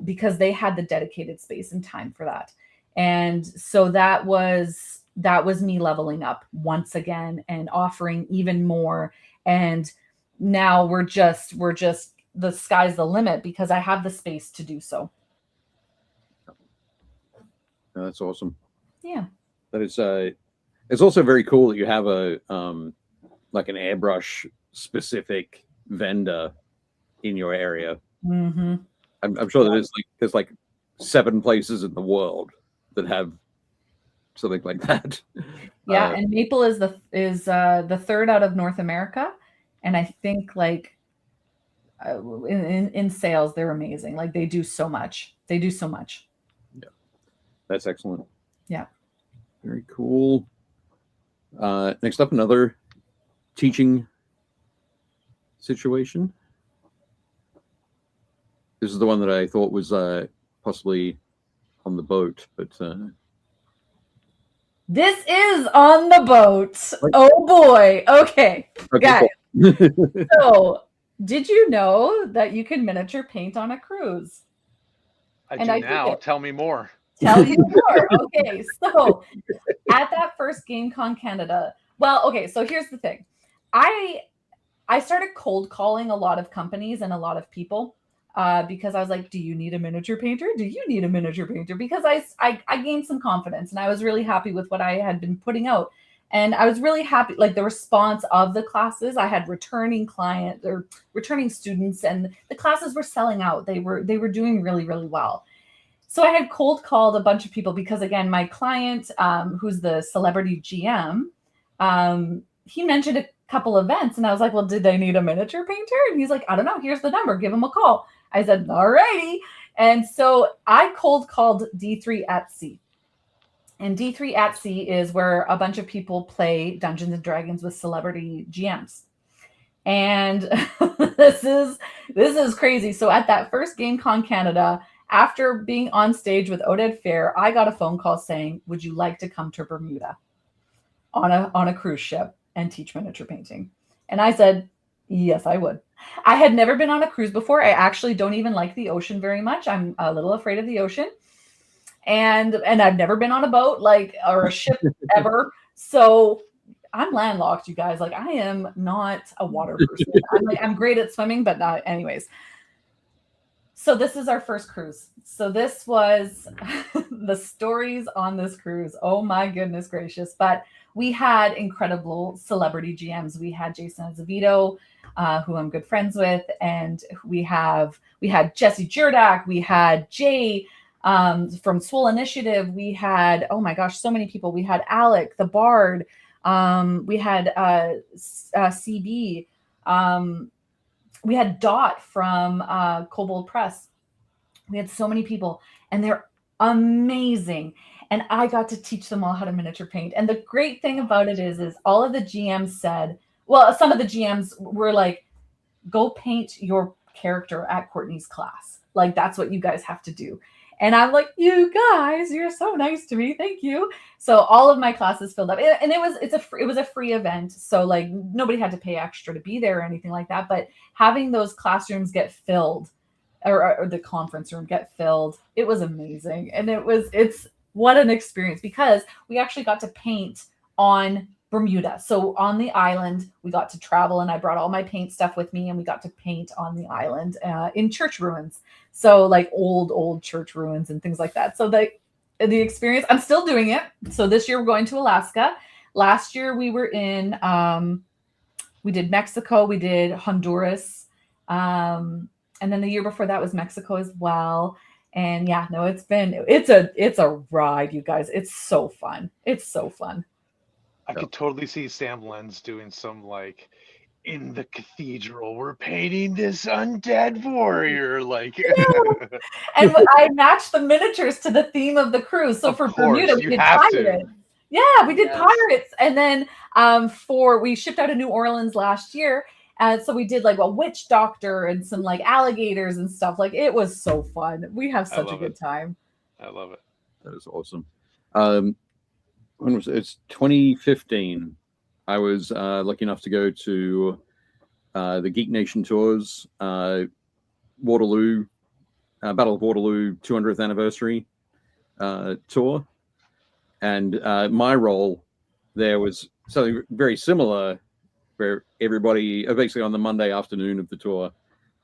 because they had the dedicated space and time for that. And so that was me leveling up once again and offering even more. And now we're just the sky's the limit because I have the space to do so. That's awesome. Yeah. That is it's also very cool that you have a like an airbrush specific vendor in your area. Mm-hmm. I'm sure that there's like 7 places in the world that have something like that. Yeah, and Maple is the 3rd out of North America, and I think like in sales they're amazing. Like they do so much. They do so much. Yeah, that's excellent. Yeah, very cool. Next up, another teaching situation. This is the one that I thought was possibly on the boat, but this is on the boat. Oh boy. Okay, guys. Cool. So, did you know that you can miniature paint on a cruise? I do now. Tell me more. Tell you more. Okay, so at that first GameCon Canada, well, okay, so here's the thing. I started cold calling a lot of companies and a lot of people because I was like, do you need a miniature painter? Do you need a miniature painter? Because I gained some confidence and I was really happy with what I had been putting out. And I was really happy, like the response of the classes. I had returning clients or returning students, and the classes were selling out. They were doing really, really well. So I had cold called a bunch of people because, again, my client, who's the celebrity GM, he mentioned a couple events, and I was like, well, did they need a miniature painter? And he's like, I don't know. Here's the number. Give him a call. I said, all righty. And so I cold called D3 at Sea. And D3 at Sea is where a bunch of people play Dungeons and Dragons with celebrity GMs. And this is crazy. So at that first GameCon Canada, after being on stage with Oded Fair, I got a phone call saying, would you like to come to Bermuda on a cruise ship and teach miniature painting? And I said, yes, I would. I had never been on a cruise before. I actually don't even like the ocean very much. I'm a little afraid of the ocean. And I've never been on a boat or a ship ever. So I'm landlocked, you guys. Like, I am not a water person. I'm great at swimming, but not anyways. So this is our first cruise. So this was the stories on this cruise. Oh my goodness gracious. But we had incredible celebrity GMs. We had Jason Azevedo, who I'm good friends with. And we had Jesse Jurdak. We had Jay from Swole Initiative. We had, oh my gosh, so many people. We had Alec, the Bard. We had CB. We had Dot from Kobold Press. We had so many people, and they're amazing. And I got to teach them all how to miniature paint. And the great thing about it is all of the GMs said, well, some of the GMs were like, go paint your character at Courtney's class. Like, that's what you guys have to do. And I'm like, you guys, you're so nice to me. Thank you. So all of my classes filled up, and it was a free event. So like nobody had to pay extra to be there or anything like that. But having those classrooms get filled, or the conference room get filled, it was amazing. And it's what an experience, because we actually got to paint on Bermuda. So on the island, we got to travel, and I brought all my paint stuff with me, and we got to paint on the island in church ruins. So like old church ruins and things like that. So the experience, I'm still doing it. So this year we're going to Alaska. Last year we were in, we did Mexico, we did Honduras. And then the year before that was Mexico as well. And yeah, no, it's a ride, you guys. It's so fun. It's so fun. I could totally see Sam Lenz doing some like, in the cathedral, we're painting this undead warrior. Like, yeah. And I matched the miniatures to the theme of the cruise. So for Bermuda, we did pirates. Yeah, we did pirates. And then we shipped out of New Orleans last year. And so we did like a witch doctor and some like alligators and stuff. Like, it was so fun. We have such a good time. I love it. That is awesome. When was it? It's 2015. I was lucky enough to go to the Geek Nation Tours, Waterloo, Battle of Waterloo 200th anniversary tour. And my role there was something very similar, where everybody, basically on the Monday afternoon of the tour,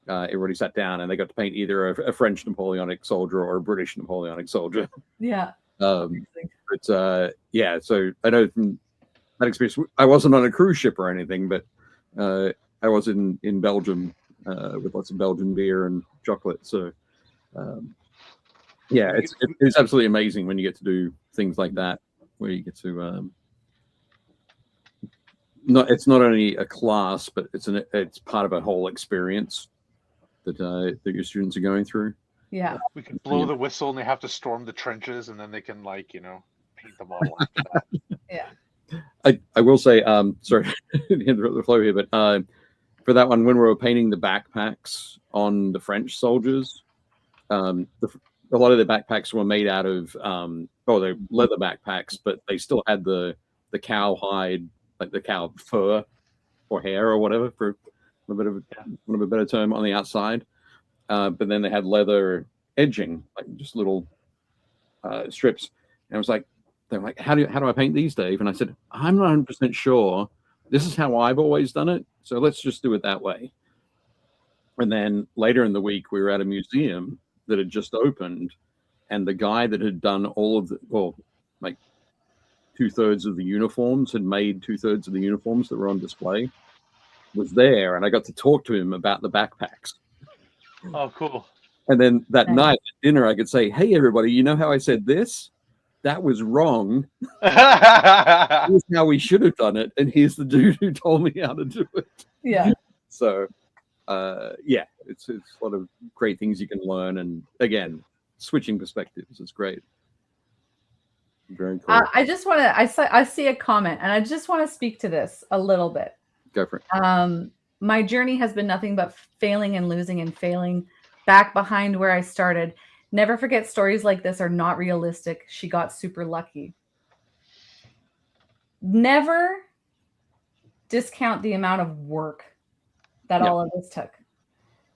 everybody sat down and they got to paint either a French Napoleonic soldier or a British Napoleonic soldier. Yeah. But yeah, so I know from that experience, I wasn't on a cruise ship or anything, but I was in Belgium with lots of Belgian beer and chocolate. So yeah, it's absolutely amazing when you get to do things like that, where you get to it's not only a class, but it's part of a whole experience that your students are going through. Yeah. We can blow the whistle and they have to storm the trenches, and then they can paint the model after that. Yeah. I will say, sorry to interrupt the flow here, but for that one, when we were painting the backpacks on the French soldiers, a lot of the backpacks were made out of they're leather backpacks, but they still had the cow hide, like the cow fur or hair or whatever, for a bit of a better term, on the outside. But then they had leather edging, like just little strips. And I was like, they're like, how do I paint these, Dave? And I said, I'm not 100% sure. This is how I've always done it, so let's just do it that way. And then later in the week, we were at a museum that had just opened, and the guy that had done all of like 2/3 of the uniforms, had made 2/3 of the uniforms that were on display, was there, and I got to talk to him about the backpacks. Oh, cool. And then that night at dinner, I could say, hey, everybody, you know how I said this? That was wrong. Here's how we should have done it. And here's the dude who told me how to do it. Yeah. So, yeah, it's a lot of great things you can learn. And again, switching perspectives is great. Very cool. I just want to, I see a comment, and I just want to speak to this a little bit. Go for it. My journey has been nothing but failing and losing and failing, back behind where I started. Never forget, stories like this are not realistic. She got super lucky. Never discount the amount of work that all of this took.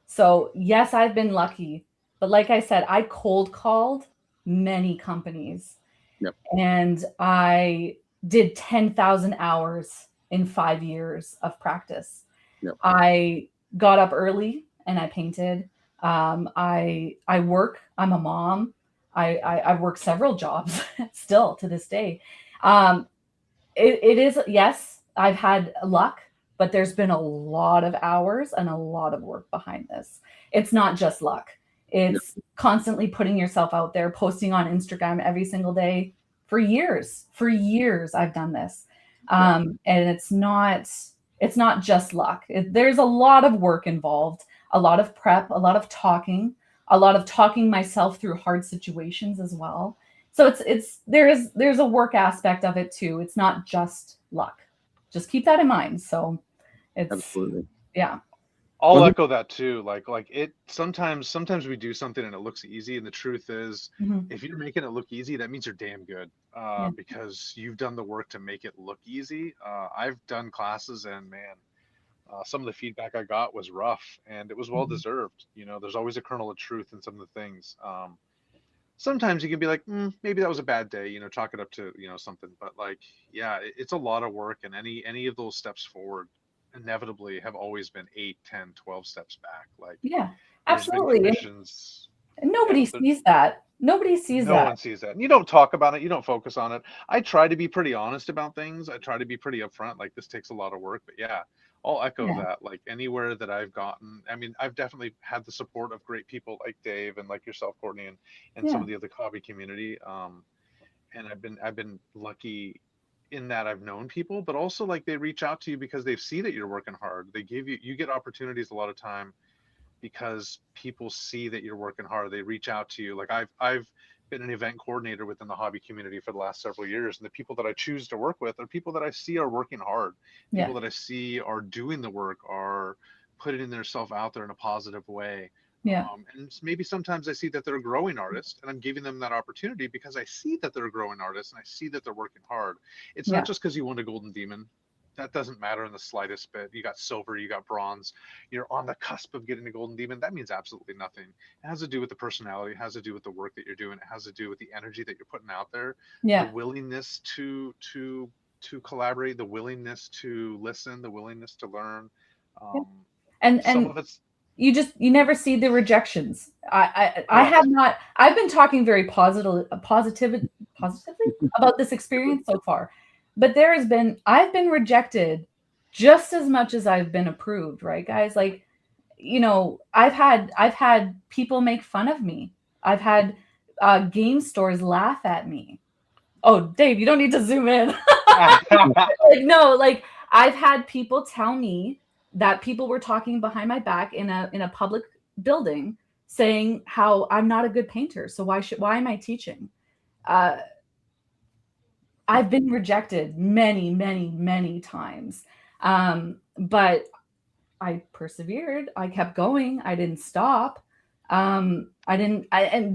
So yes, I've been lucky, but like I said, I cold called many companies. Yep. And I did 10,000 hours in 5 years of practice. Yep. I got up early and I painted. I work. I'm a mom. I work several jobs still to this day. It is, yes, I've had luck, but there's been a lot of hours and a lot of work behind this. It's not just luck. It's constantly putting yourself out there, posting on Instagram every single day for years. For years, I've done this. And it's not just luck. There's a lot of work involved, a lot of prep, a lot of talking myself through hard situations as well. So there's a work aspect of it too. It's not just luck. Just keep that in mind. So it's absolutely, yeah. I'll echo that too. Like it sometimes we do something and it looks easy, and the truth is, if you're making it look easy, that means you're damn good, because you've done the work to make it look easy. I've done classes, and man, some of the feedback I got was rough, and it was well deserved. There's always a kernel of truth in some of the things. Sometimes you can be like, maybe that was a bad day, chalk it up to something. But it's a lot of work, and any of those steps forward inevitably have always been 8, 10, 12 steps back. Absolutely. Nobody sees that. Nobody sees that. No one sees that. And you don't talk about it. You don't focus on it. I try to be pretty honest about things. I try to be pretty upfront. Like, this takes a lot of work, but I'll echo that. Like, anywhere that I've gotten, I mean, I've definitely had the support of great people like Dave and like yourself, Courtney, and some of the other hobby community. And I've been lucky in that I've known people, but also like they reach out to you because they see that you're working hard. They give you get opportunities a lot of time because people see that you're working hard. They reach out to you. Like I've been an event coordinator within the hobby community for the last several years, and the people that I choose to work with are people that I see are working hard. People that I see are doing the work, are putting themselves out there in a positive way. And maybe sometimes I see that they're a growing artist, and I'm giving them that opportunity because I see that they're a growing artist and I see that they're working hard. It's not just because you won a golden demon. That doesn't matter in the slightest bit. You got silver, you got bronze, you're on the cusp of getting a golden demon. That means absolutely nothing. It has to do with the personality, it has to do with the work that you're doing, it has to do with the energy that you're putting out there, the willingness to collaborate, the willingness to listen, the willingness to learn. And some of it's you never see the rejections. I have not. I've been talking very positively about this experience so far, but I've been rejected just as much as I've been approved, right, guys? Like, I've had people make fun of me. I've had game stores laugh at me. Oh, Dave, you don't need to zoom in. Like I've had people tell me that people were talking behind my back in a public building saying how I'm not a good painter. So why am I teaching? I've been rejected many, many, many times. But I persevered. I kept going. I didn't stop. And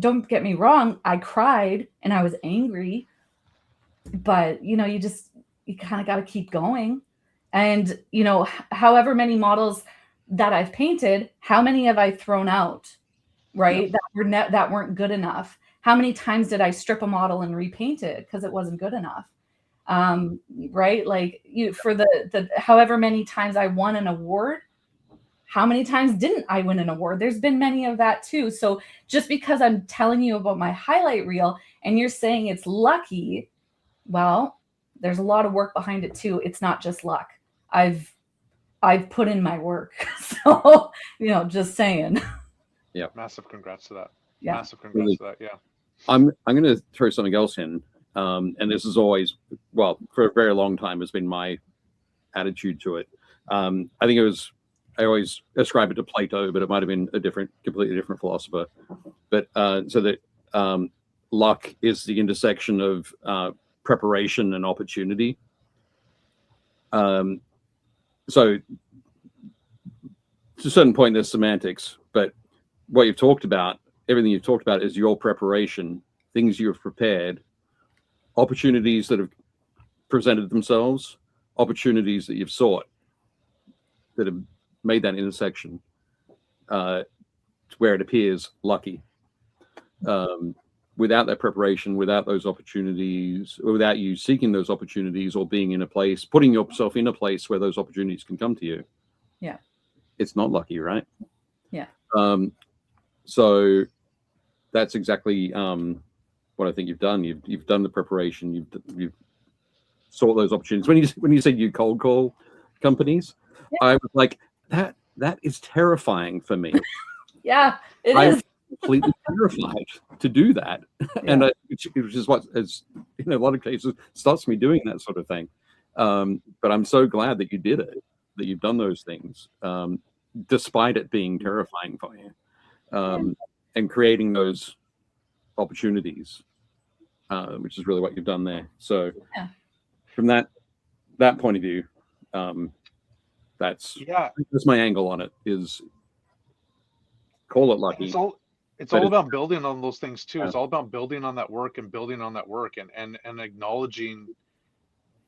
don't get me wrong, I cried and I was angry, but you kind of got to keep going. And, however many models that I've painted, how many have I thrown out, right? Yep. That weren't good enough. How many times did I strip a model and repaint it because it wasn't good enough? Right? Like for the however many times I won an award, how many times didn't I win an award? There's been many of that too. So just because I'm telling you about my highlight reel and you're saying it's lucky, well, there's a lot of work behind it too. It's not just luck. I've put in my work. So, just saying. Yeah. Massive congrats to that. Yeah. Massive congrats to that. Yeah. I'm going to throw something else in. And this is always, for a very long time has been my attitude to it. I think I always ascribe it to Plato, but it might have been completely different philosopher. But so that luck is the intersection of preparation and opportunity. So to a certain point, there's semantics, but what you've talked about, everything you've talked about is your preparation, things you've prepared, opportunities that have presented themselves, opportunities that you've sought that have made that intersection to where it appears lucky. Without that preparation, without those opportunities, without you seeking those opportunities or being in a place, putting yourself in a place where those opportunities can come to you. Yeah. It's not lucky, right? Yeah. So that's exactly what I think you've done. You've done the preparation. You've sought those opportunities. When you said you cold call companies, yeah. I was like, that is terrifying for me. Yeah, it is. Completely terrified to do that. Yeah. And which is what, as in a lot of cases, stops me doing that sort of thing. But I'm so glad that you did it, that you've done those things, despite it being terrifying for you, and creating those opportunities, which is really what you've done there. So from that point of view, that's my angle on it, is call it lucky. It's all about building on those things too. It's all about building on that work and and acknowledging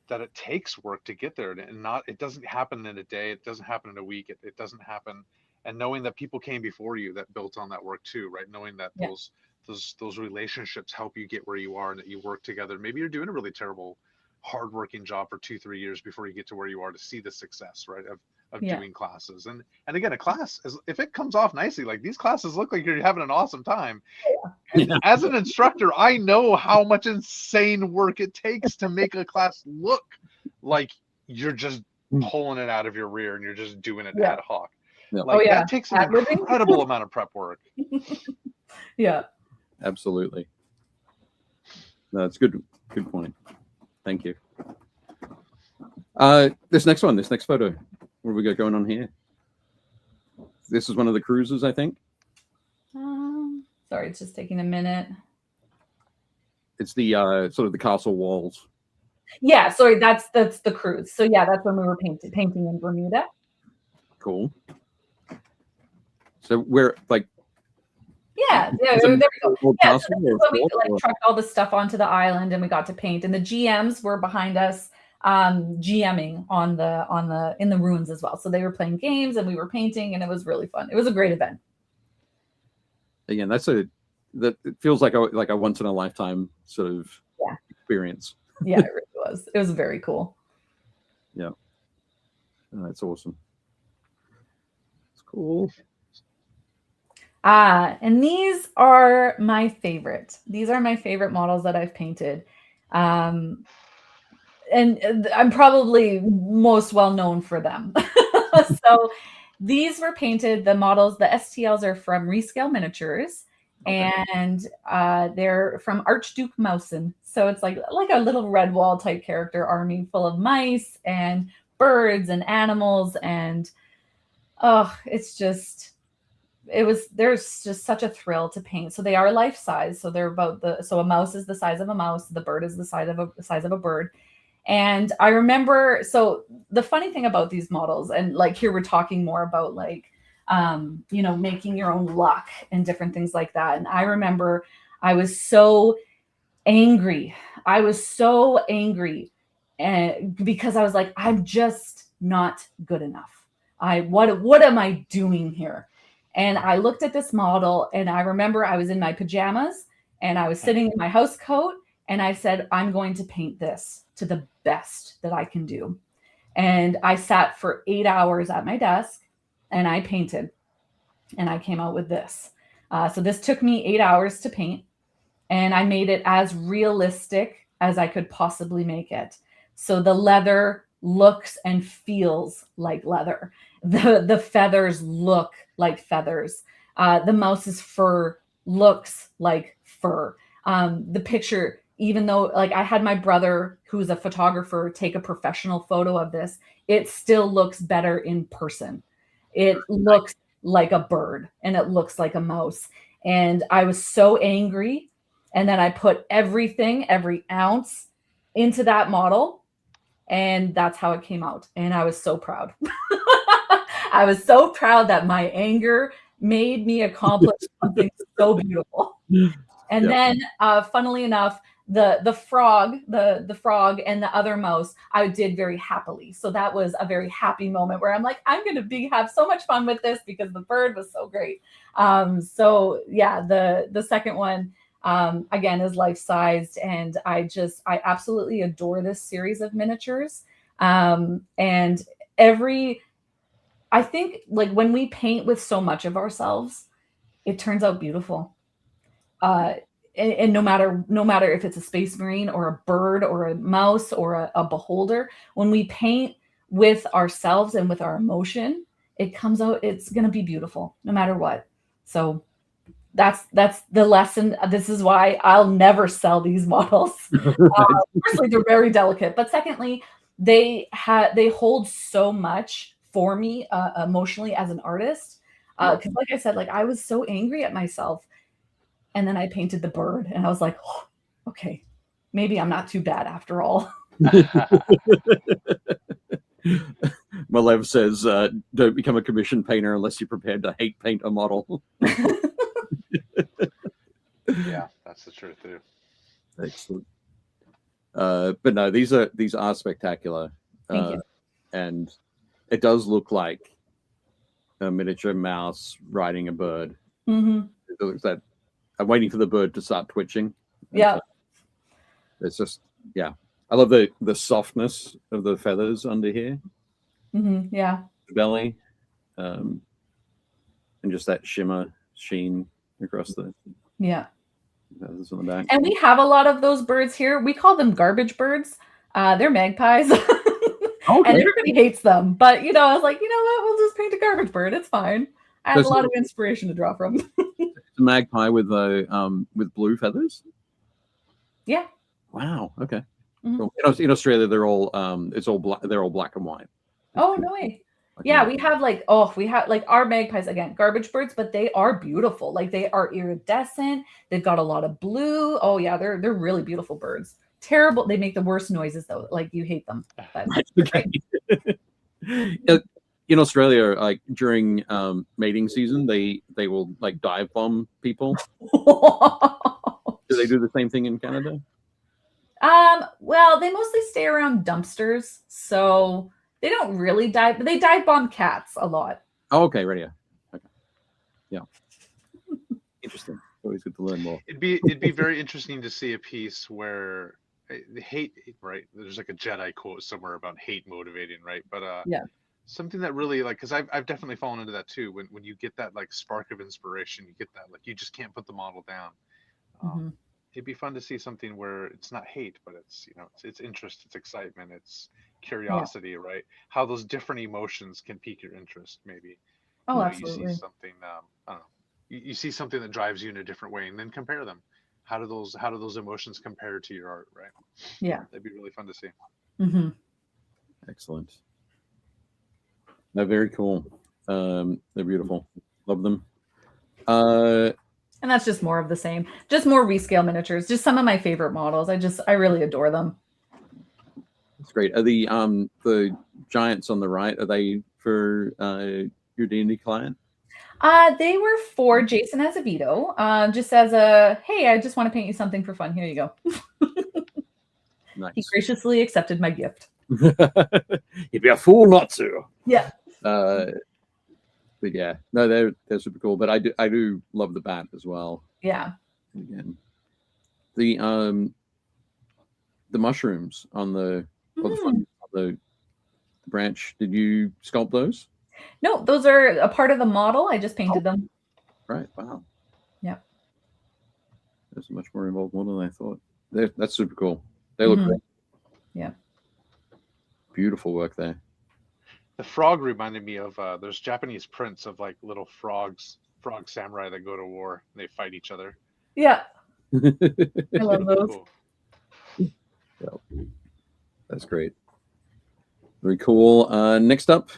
that it takes work to get there, and it doesn't happen in a day. It doesn't happen in a week. It doesn't happen. And knowing that people came before you that built on that work too, right? Knowing that those relationships help you get where you are and that you work together. Maybe you're doing a really terrible, hardworking job for 2-3 years before you get to where you are to see the success, right? Of doing classes. And again, a class is, if it comes off nicely, like these classes look like you're having an awesome time. And as an instructor, I know how much insane work it takes to make a class look like you're just pulling it out of your rear and you're just doing it ad hoc. Like that takes an incredible amount of prep work. Yeah. Absolutely. No, that's good point. Thank you. This next photo. What have we got going on here? This is one of the cruises, I think. Sorry, it's just taking a minute. It's the sort of the castle walls. Yeah, sorry, that's the cruise. So yeah, that's when we were painting in Bermuda. Cool. So we're like. Yeah, there we go. Yeah, so we trucked all the stuff onto the island and we got to paint, and the GMs were behind us. GMing in the ruins as well. So they were playing games and we were painting, and it was really fun. It was a great event. Again, that it feels like a once in a lifetime sort of experience. Yeah, it really was. It was very cool. Yeah. Oh, that's awesome. It's cool. And these are my favorite. These are my favorite models that I've painted. And I'm probably most well known for them. So these were painted, the models, the STLs are from Rescale Miniatures. Okay. And they're from Archduke Mousen. So it's like a little Redwall type character army full of mice and birds and animals. And there's just such a thrill to paint. So they are life size. So they're so a mouse is the size of a mouse. The bird is the size of a bird. And I remember, so the funny thing about these models, and like here we're talking more about like, making your own luck and different things like that. And I remember I was so angry. And because I was like, I'm just not good enough. What am I doing here? And I looked at this model and I remember I was in my pajamas and I was sitting in my house coat and I said, I'm going to paint this to the best that I can do. And I sat for 8 hours at my desk and I painted and I came out with this. So this took me 8 hours to paint and I made it as realistic as I could possibly make it. So the leather looks and feels like leather. The feathers look like feathers. The mouse's fur looks like fur. The picture, even though like I had my brother who's a photographer take a professional photo of this, it still looks better in person. It looks like a bird and it looks like a mouse. And I was so angry. And then I put every ounce into that model. And that's how it came out. And I was so proud. I was so proud that my anger made me accomplish something so beautiful. And then, funnily enough, the frog and the other mouse, I did very happily. So that was a very happy moment where I'm like, I'm going to have so much fun with this because the bird was so great. So yeah, the second one, again, is life-sized. And I absolutely adore this series of miniatures. And I think like when we paint with so much of ourselves, it turns out beautiful. And no matter if it's a space marine or a bird or a mouse or a beholder, when we paint with ourselves and with our emotion, it comes out, it's going to be beautiful no matter what. So that's the lesson. This is why I'll never sell these models. Firstly, they're very delicate, but secondly, they hold so much for me emotionally as an artist. Because like I said, like I was so angry at myself. And then I painted the bird and I was like, oh, okay, maybe I'm not too bad after all. Malev says, don't become a commission painter unless you're prepared to hate paint a model. Yeah, that's the truth too. Excellent. But no, these are spectacular. Thank you. And it does look like a miniature mouse riding a bird. Mm-hmm. It looks that. I'm waiting for the bird to start twitching. Yeah. It's just, yeah. I love the softness of the feathers under here. Mm-hmm. Yeah. The belly. And just that sheen across the feathers on the back. And we have a lot of those birds here. We call them garbage birds. They're magpies. Okay. And everybody hates them. But, I was like, you know what? We'll just paint a garbage bird. It's fine. I have a lot of inspiration to draw from. A magpie with blue feathers. Yeah. Wow. Okay. Mm-hmm. In Australia, they're all black. They're all black and white. Oh no way. Yeah, we have our magpies, again, garbage birds, but they are beautiful. Like they are iridescent. They've got a lot of blue. Oh yeah, they're really beautiful birds. Terrible. They make the worst noises though. Like you hate them. But in Australia, like during mating season, they will like dive bomb people. Do they do the same thing in Canada? Well, they mostly stay around dumpsters, so they don't really dive, but they dive bomb cats a lot. Oh, okay, right, yeah. Okay. Yeah. Interesting. Always good to learn more. It'd be very interesting to see a piece where the hate, right? There's like a Jedi quote somewhere about hate motivating, right? But yeah. something that really like, because I've definitely fallen into that too. When you get that like spark of inspiration, you get that like you just can't put the model down. Mhm. It'd be fun to see something where it's not hate, but it's it's interest, it's excitement, it's Yeah. curiosity, right? How those different emotions can pique your interest. Maybe Oh, you see absolutely. something, I don't know, you see something that drives you in a different way, and then compare them. How do those emotions compare to your art, right? Yeah. That'd be really fun to see. Hmm. Excellent. No, very cool. They're beautiful. Love them. And that's just more of the same. Just more rescale miniatures. Just some of my favorite models. I really adore them. It's great. Are the giants on the right? Are they for your D&D client? They were for Jason Azevedo. Just as a hey, I just want to paint you something for fun. Here you go. Nice. He graciously accepted my gift. You'd be a fool not to. Yeah. But yeah, no, they're super cool. But I do love the bat as well. Yeah. Again, the mushrooms on the branch. Did you sculpt those? No, those are a part of the model. I just painted them. Right. Wow. Yeah. There's a much more involved one than I thought. That's super cool. They look great. Yeah. Beautiful work there. The frog reminded me of there's Japanese prints of like little frog samurai that go to war. And they fight each other. Yeah. I love those. Cool. Yeah. That's great. Very cool. Next up.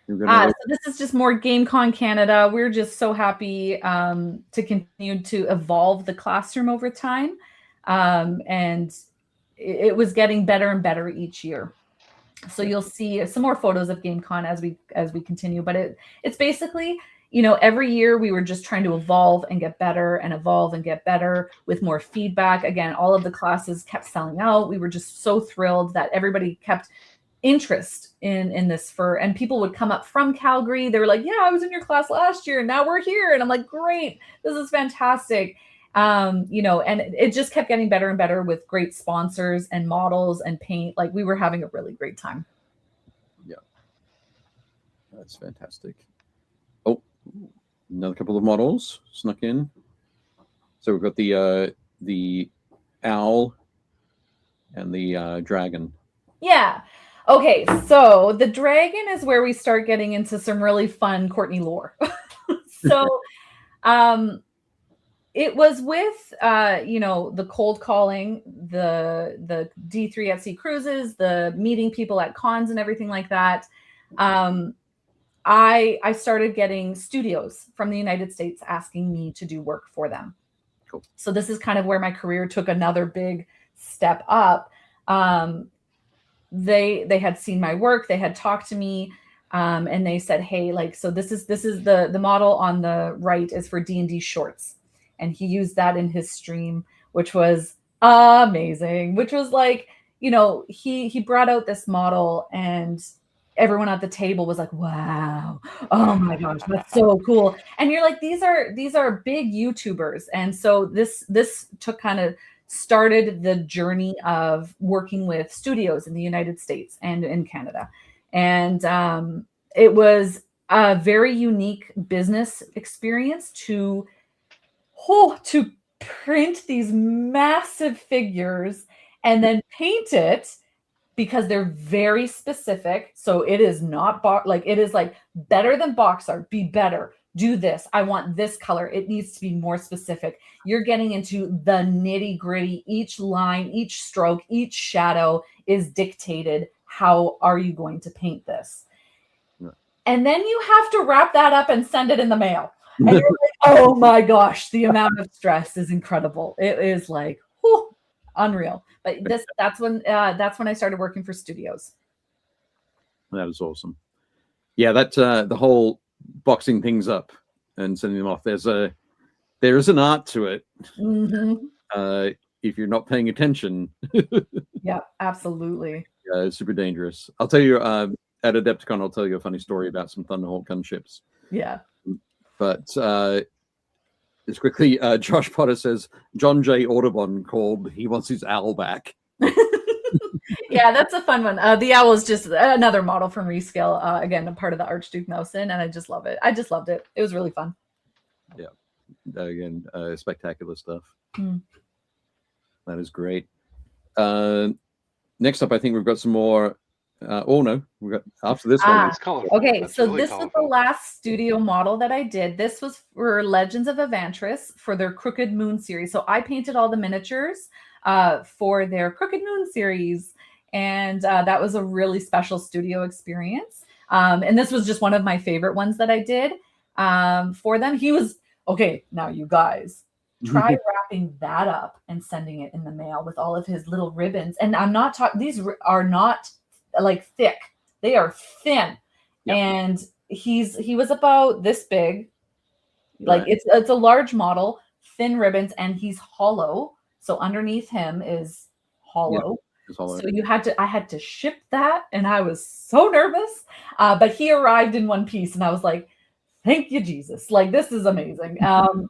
So this is just more GameCon Canada. We're just so happy to continue to evolve the classroom over time. And it was getting better and better each year. So you'll see some more photos of GameCon as we continue. But it's basically, every year we were just trying to evolve and get better and evolve and get better with more feedback. Again, all of the classes kept selling out. We were just so thrilled that everybody kept interest in this and people would come up from Calgary. They were like, yeah, I was in your class last year and now we're here. And I'm like, great, this is fantastic. And it just kept getting better and better with great sponsors and models and paint. Like we were having a really great time. Yeah. That's fantastic. Oh, another couple of models snuck in. So we've got the owl and the dragon. Yeah. Okay, so the dragon is where we start getting into some really fun Courtney lore. So it was with the cold calling, the D3 at sea cruises, the meeting people at cons and everything like that. I started getting studios from the United States asking me to do work for them. Cool. So this is kind of where my career took another big step up. They had seen my work, they had talked to me, and they said, hey, like, so this is the model on the right is for D&D shorts. And he used that in his stream, which was amazing, which was like, he brought out this model and everyone at the table was like, wow, oh my gosh, that's so cool. And you're like, these are big YouTubers. And so this took kind of started the journey of working with studios in the United States and in Canada. And it was a very unique business experience to print these massive figures and then paint it because they're very specific. So it is not it is like better than box art, be better. Do this. I want this color. It needs to be more specific. You're getting into the nitty gritty. Each line, each stroke, each shadow is dictated. How are you going to paint this? Yeah. And then you have to wrap that up and send it in the mail. And you're like, oh my gosh, the amount of stress is incredible. It is like, whew, unreal. But that's when I started working for studios. That is awesome. Yeah, that the whole boxing things up and sending them off. There's an art to it. Mm-hmm. If you're not paying attention. Yeah, absolutely. Yeah, it's super dangerous. I'll tell you at Adepticon, I'll tell you a funny story about some Thunderhawk gunships. Yeah. But just quickly, Josh Potter says John J. Audubon called. He wants his owl back. Yeah, that's a fun one. The owl is just another model from Rescale. Again, a part of the Archduke Mousin, and I just love it. I just loved it. It was really fun. Yeah. Again, spectacular stuff. Mm. That is great. Next up, I think we've got some more. No, we've got after this one. It's colorful. Okay, That's so really this colorful. was the last studio model that I did. This was for Legends of Evantris for their Crooked Moon series. So I painted all the miniatures for their Crooked Moon series, and that was a really special studio experience. And this was just one of my favorite ones that I did for them. He was okay. Now you guys try wrapping that up and sending it in the mail with all of his little ribbons. And I'm not talking; these are not like thick. They are thin. Yep. And he was about this big. Like right. It's a large model, thin ribbons, and he's hollow. So underneath him is hollow. Yep. So I had to ship that, and I was so nervous. But he arrived in one piece, and I was like, thank you, Jesus. Like, this is amazing.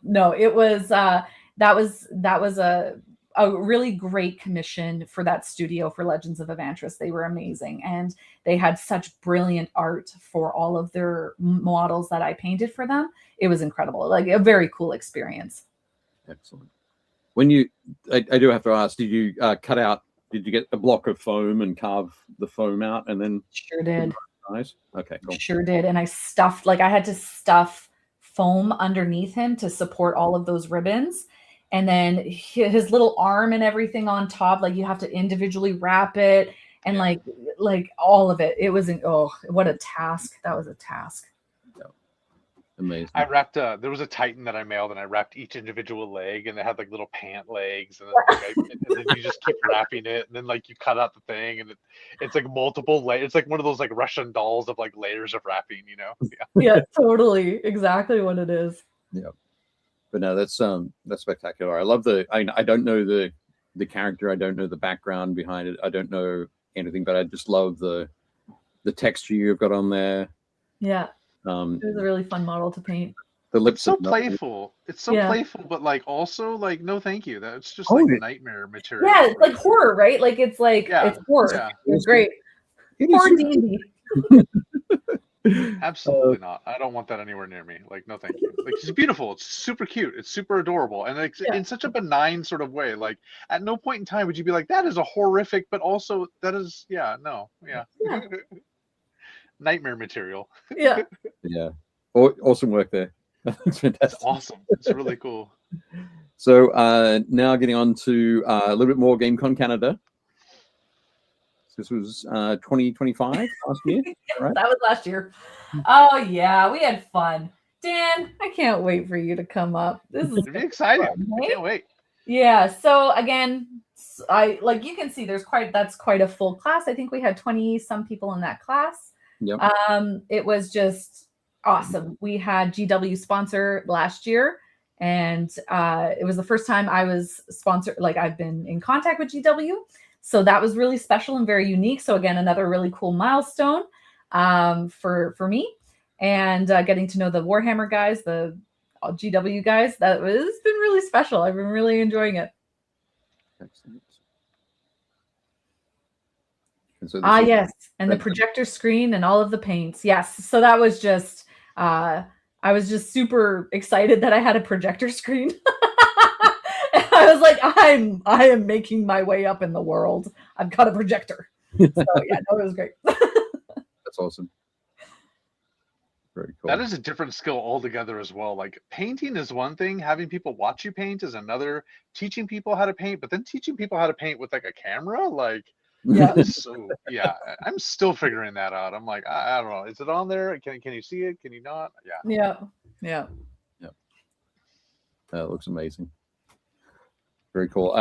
No, it was that was a really great commission for that studio for Legends of Evantris. They were amazing, and they had such brilliant art for all of their models that I painted for them. It was incredible, like a very cool experience. Excellent. When I do have to ask, did you cut out? Did you get a block of foam and carve the foam out, and then? Sure did. Nice. Okay, cool. Sure did, and I had to stuff foam underneath him to support all of those ribbons. And then his little arm and everything on top, like you have to individually wrap it and like all of it. It was what a task. That was a task. Yeah. Amazing. I wrapped there was a Titan that I mailed, and I wrapped each individual leg, and they had like little pant legs, and then you just keep wrapping it, and then like you cut out the thing, and it's like multiple layers. It's like one of those like Russian dolls of like layers of wrapping, you know? Yeah, totally. Exactly what it is. Yeah. But no, that's spectacular. I love I don't know the character. I don't know the background behind it. I don't know anything, but I just love the texture you've got on there. Yeah. It was a really fun model to paint. The lips so playful. It's so playful, but like also like no thank you. That's just like nightmare material. Yeah, it's like horror, right? Like it's like it's horror. Yeah. It's great. Horror D&D. Absolutely not. I don't want that anywhere near me. Like, no, thank you. Like, it's beautiful. It's super cute. It's super adorable, and like in such a benign sort of way. Like, at no point in time would you be like, "That is a horrific," but also that is, nightmare material. Yeah. Yeah. Awesome work there. That's fantastic. That's awesome. It's really cool. So now getting on to a little bit more GameCon Canada. This was 2025 last year, right? That was last year. Oh yeah, we had fun. Dan, I can't wait for you to come up. This is be exciting. Fun, right? I can't wait. Yeah. So again, you can see that's quite a full class. I think we had 20 some people in that class. Yep. It was just awesome. We had GW sponsor last year, and it was the first time I was sponsored. Like, I've been in contact with GW. So that was really special and very unique. So again, another really cool milestone for me, and getting to know the Warhammer guys, the GW guys. That has been really special. I've been really enjoying it. Excellent. Yes, and the projector screen and all of the paints. Yes, so that was just I was just super excited that I had a projector screen. I was like, I am making my way up in the world. I've got a projector. So yeah, no, it was great. That's awesome. Very cool. That is a different skill altogether as well. Like, painting is one thing, having people watch you paint is another. Teaching people how to paint, but then teaching people how to paint with like a camera, like, so yeah, I'm still figuring that out. I'm like, I don't know. Is it on there? Can you see it? Can you not? Yeah. That looks amazing. Very cool.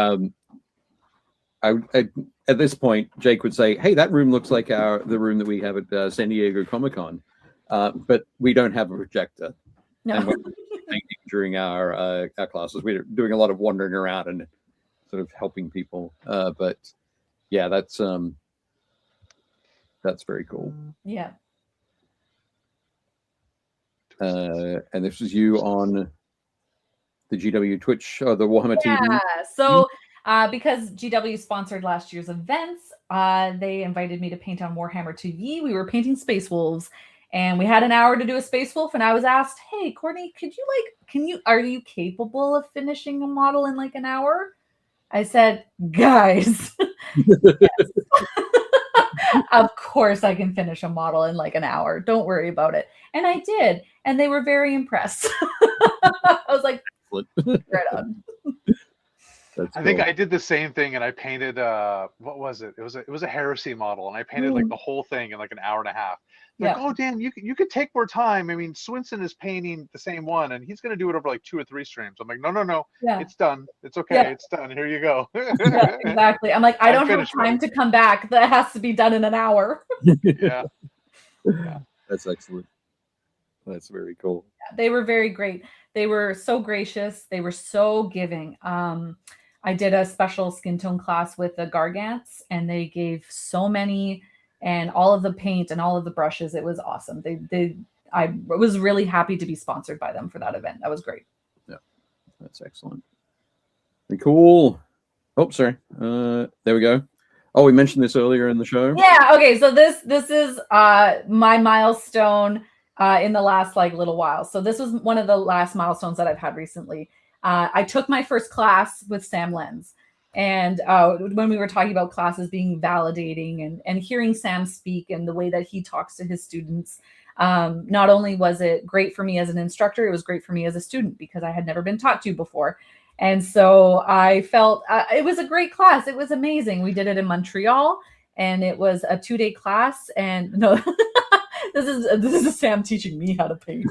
I at this point, Jake would say, "Hey, that room looks like the room that we have at San Diego Comic-Con, but we don't have a projector." No. And we're painting during our classes. We're doing a lot of wandering around and sort of helping people. But yeah, that's very cool. Yeah. And this was you on the GW Twitch or the Warhammer TV. Yeah. So Because GW sponsored last year's events, they invited me to paint on Warhammer TV. We were painting Space Wolves, and we had an hour to do a Space Wolf. And I was asked, "Hey, Courtney, are you capable of finishing a model in like an hour?" I said, "Guys, yes. Of course I can finish a model in like an hour. Don't worry about it." And I did, and they were very impressed. I was like, right on. I think I did the same thing, and I painted what was it? It was a heresy model, and I painted like the whole thing in like an hour and a half. Like, oh Dan, you could take more time. I mean, Swinson is painting the same one, and he's gonna do it over like 2 or 3 streams. I'm like, no, it's done. It's okay, it's done. Here you go. Yeah, exactly. I'm like, I don't have time to come back. That has to be done in an hour. Yeah. That's excellent. That's very cool. They were very great. They were so gracious. They were so giving. I did a special skin tone class with the Gargants, and they gave so many, and all of the paint and all of the brushes. It was awesome. I was really happy to be sponsored by them for that event. That was great. Yeah, that's excellent. Very cool. Oh, sorry. There we go. Oh, we mentioned this earlier in the show. Yeah. Okay. So this is my milestone in the last like little while. So this was one of the last milestones that I've had recently. I took my first class with Sam Lenz, and when we were talking about classes being validating and hearing Sam speak and the way that he talks to his students, not only was it great for me as an instructor, it was great for me as a student because I had never been taught to before. And so I felt it was a great class. It was amazing. We did it in Montreal, and it was a 2-day class. And no, this is Sam teaching me how to paint.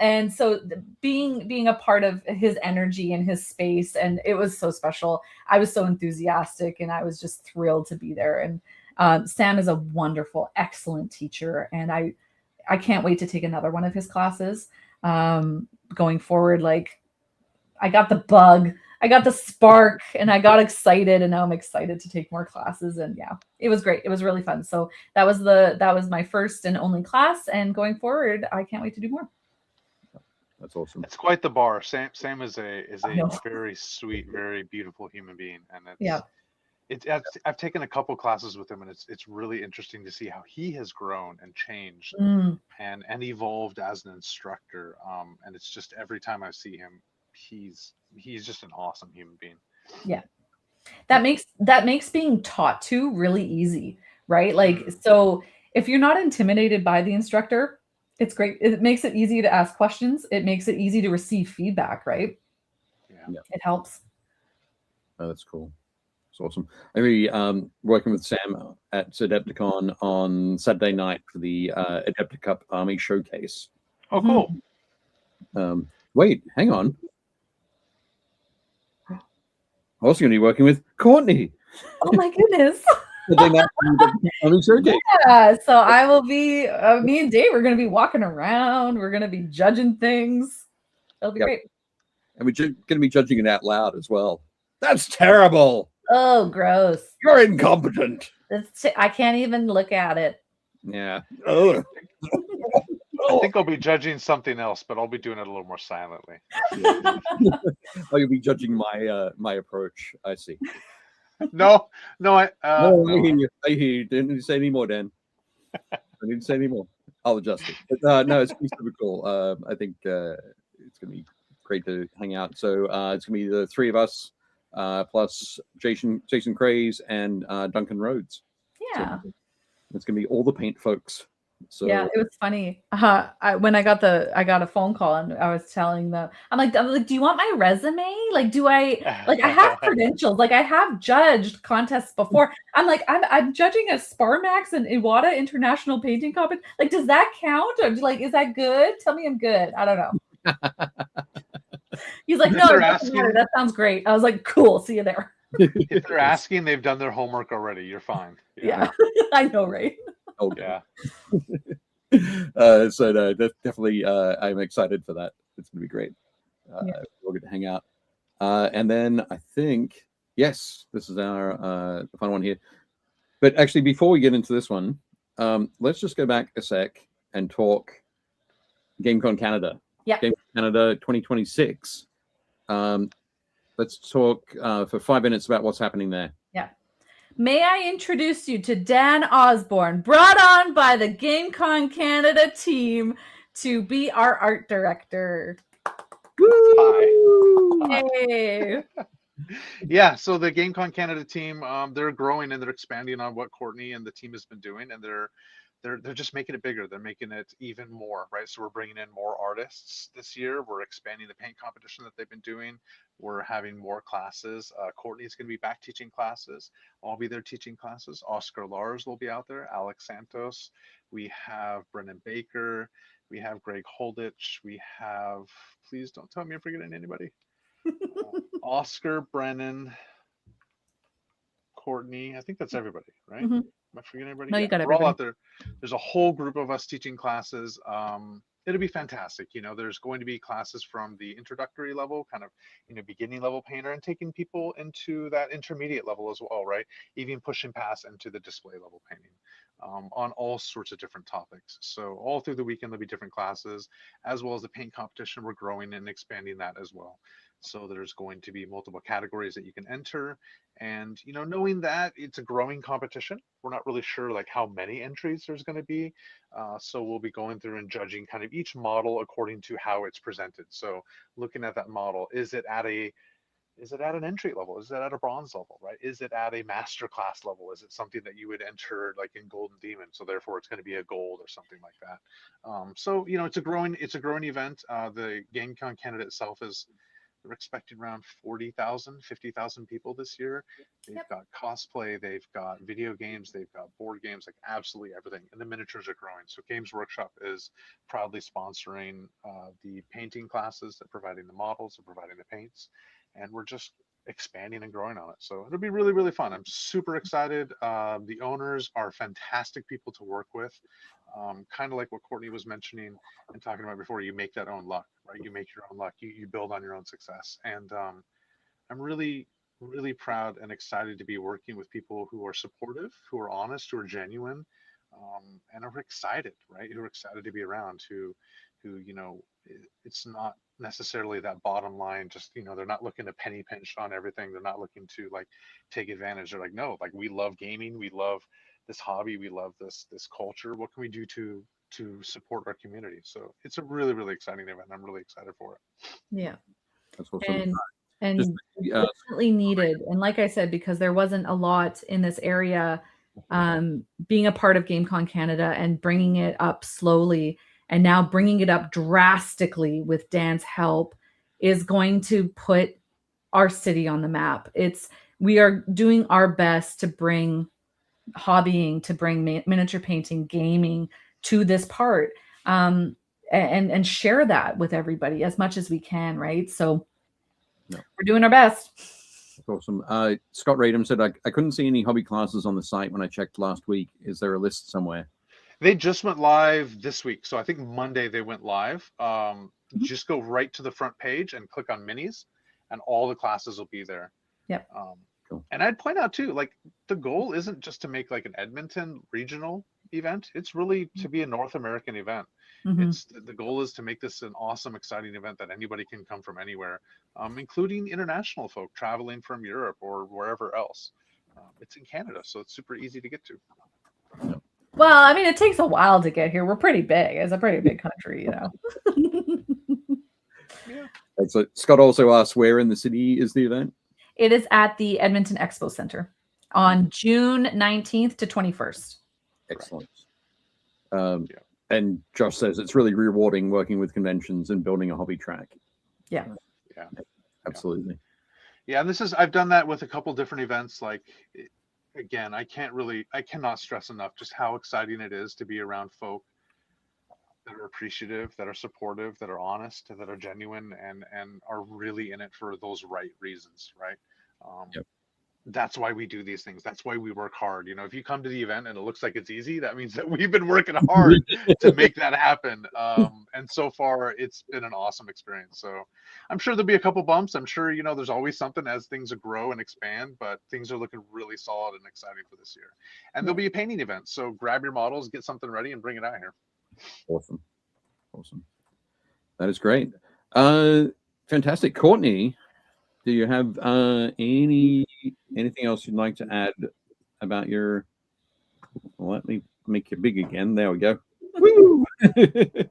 And so being a part of his energy and his space, and it was so special. I was so enthusiastic, and I was just thrilled to be there. And Sam is a wonderful, excellent teacher, and I can't wait to take another one of his classes going forward. Like, I got the bug, I got the spark, and I got excited, and now I'm excited to take more classes. And yeah, it was great. It was really fun. So that was my first and only class, and going forward, I can't wait to do more. That's awesome. It's quite the bar. Sam is a very sweet, very beautiful human being, and I've taken a couple classes with him, and it's really interesting to see how he has grown and changed and evolved as an instructor. And it's just every time I see him, he's just an awesome human being. Yeah. That makes being taught to really easy, right? Like, so if you're not intimidated by the instructor, it's great. It makes it easy to ask questions. It makes it easy to receive feedback, right? Yeah. It helps. Oh, that's cool. It's awesome. I'm really working with Sam at Adepticon on Saturday night for the Adepticup Army Showcase. Oh, cool. Wait, hang on. I'm also going to be working with Courtney. Oh my goodness. Showcase. Yeah, so I will be, me and Dave, we're going to be walking around. We're going to be judging things. It'll be great. And we're going to be judging it out loud as well. That's terrible. Oh, gross. You're incompetent. I can't even look at it. Yeah. I think I'll be judging something else, but I'll be doing it a little more silently. Oh, you'll be judging my approach. I see. No, I hear you. Didn't need to say any more, Dan. I didn't say any more. I'll adjust it. But, no, it's going to be super cool. I think it's going to be great to hang out. So it's going to be the 3 of us, plus Jason Craze and Duncan Rhodes. Yeah. So it's going to be all the paint folks. So yeah, it was funny. When I got a phone call, and I was telling them, I'm like, do you want my resume? Like, I have credentials. Like, I have judged contests before. I'm like, I'm judging a Sparmax and Iwata International Painting Competition. Like, does that count? Or like, is that good? Tell me I'm good. I don't know. He's like, no, that sounds great. I was like, cool. See you there. If they're asking, they've done their homework already. You're fine. Yeah. I know, right? Oh yeah. So no, definitely, I'm excited for that. It's gonna be great. We'll get to hang out, and then I think yes, this is our the fun one here. But actually, before we get into this one, let's just go back a sec and talk GameCon Canada. Yeah. GameCon Canada 2026. let's talk for 5 minutes about what's happening there. Yeah. May I introduce you to Dan Ozborne, brought on by the GameCon Canada team to be our art director. Hi. Hey. Yeah, so the GameCon Canada team, they're growing and they're expanding on what Courtney and the team has been doing, and they're just making it bigger. They're making it even more, right? So we're bringing in more artists this year. We're expanding the paint competition that they've been doing. We're having more classes. Courtney's going to be back teaching classes. I'll be there teaching classes. Oscar Lars will be out there. Alex Santos. We have Brennan Baker. We have Greg Holditch. We have, please don't tell me I'm forgetting anybody. Oscar, Brennan, Courtney. I think that's everybody, right? Mhm. Am I forgetting anybody? No, you got We're all everybody. out there. There's a whole group of us teaching classes. It'll be fantastic. There's going to be classes from the introductory level, kind of, beginning level painter, and taking people into that intermediate level as well, right? Even pushing past into the display level painting on all sorts of different topics. So all through the weekend, there'll be different classes, as well as the paint competition. We're growing and expanding that as well. So there's going to be multiple categories that you can enter. And, knowing that it's a growing competition, we're not really sure like how many entries there's going to be. So we'll be going through and judging kind of each model according to how it's presented. So looking at that model, is it at an entry level? Is it at a bronze level, right? Is it at a master class level? Is it something that you would enter like in Golden Demon? So therefore it's going to be a gold or something like that. So, it's a growing event. The GameCon Canada itself they're expecting around 40,000, 50,000 people this year. They've got cosplay, they've got video games, they've got board games, like absolutely everything. And the miniatures are growing. So Games Workshop is proudly sponsoring the painting classes, they're providing the models, they're providing the paints, and we're just expanding and growing on it. So it'll be really, really fun. I'm super excited. The owners are fantastic people to work with. Kind of like what Courtney was mentioning and talking about before, you make that own luck, right? You make your own luck. You build on your own success. And I'm really, really proud and excited to be working with people who are supportive, who are honest, who are genuine, and are excited, right? Who are excited to be around, who it's not necessarily that bottom line, just, they're not looking to penny pinch on everything. They're not looking to like take advantage. They're like, no, like we love gaming. We love this hobby. We love this culture. What can we do to support our community? So it's a really, really exciting event. I'm really excited for it. Yeah. That's awesome. And Just, definitely needed. And like I said, because there wasn't a lot in this area, being a part of GameCon Canada and bringing it up slowly and now bringing it up drastically with Dan's help is going to put our city on the map. We are doing our best to bring hobbying, to bring miniature painting, gaming to this part, and share that with everybody as much as we can, right? So we're doing our best. Awesome. Scott Radham said, I couldn't see any hobby classes on the site when I checked last week. Is there a list somewhere? They just went live this week. So I think Monday they went live. Just go right to the front page and click on minis, and all the classes will be there. Yep. Cool. And I'd point out too, like the goal isn't just to make like an Edmonton regional event. It's really to be a North American event. Mm-hmm. The goal is to make this an awesome, exciting event that anybody can come from anywhere, including international folk traveling from Europe or wherever else. It's in Canada, so it's super easy to get to. Well, I mean, it takes a while to get here. We're pretty big. It's a pretty big country, Yeah. So Scott also asked, where in the city is the event? It is at the Edmonton Expo Center on June 19th to 21st. Excellent. And Josh says it's really rewarding working with conventions and building a hobby track. Yeah. Absolutely. Yeah, and I've done that with a couple different events. Like, again, I cannot stress enough just how exciting it is to be around folk that are appreciative, that are supportive, that are honest, that are genuine, and are really in it for those right reasons, right? That's why we do these things. That's why we work hard. If you come to the event and it looks like it's easy, that means that we've been working hard to make that happen. And so far, it's been an awesome experience. So I'm sure there'll be a couple bumps. I'm sure, there's always something as things grow and expand, but things are looking really solid and exciting for this year. And there'll be a painting event. So grab your models, get something ready, and bring it out here. Awesome. That is great. Fantastic. Courtney, do you have anything else you'd like to add about your? Well, let me make you big again. There we go. Woo! Yeah,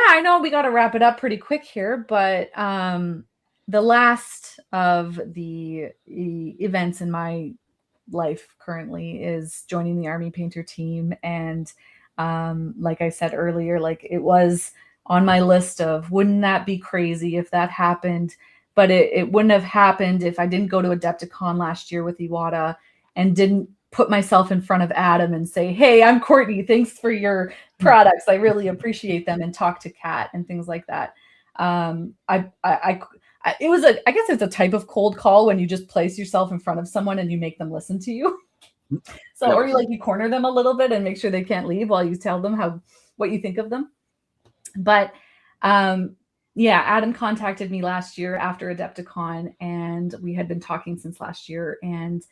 I know we got to wrap it up pretty quick here, but the last of the events in my life currently is joining the Army Painter team. And like I said earlier, like it was on my list of wouldn't that be crazy if that happened, but it wouldn't have happened if I didn't go to Adepticon last year with Iwata and didn't put myself in front of Adam and say, hey, I'm Courtney, thanks for your products, I really appreciate them, and talk to Kat and things like that. It was I guess it's a type of cold call when you just place yourself in front of someone and you make them listen to you. So, Yeah. or you corner them a little bit and make sure they can't leave while you tell them what you think of them. But yeah, Adam contacted me last year after Adepticon, and we had been talking since last year, and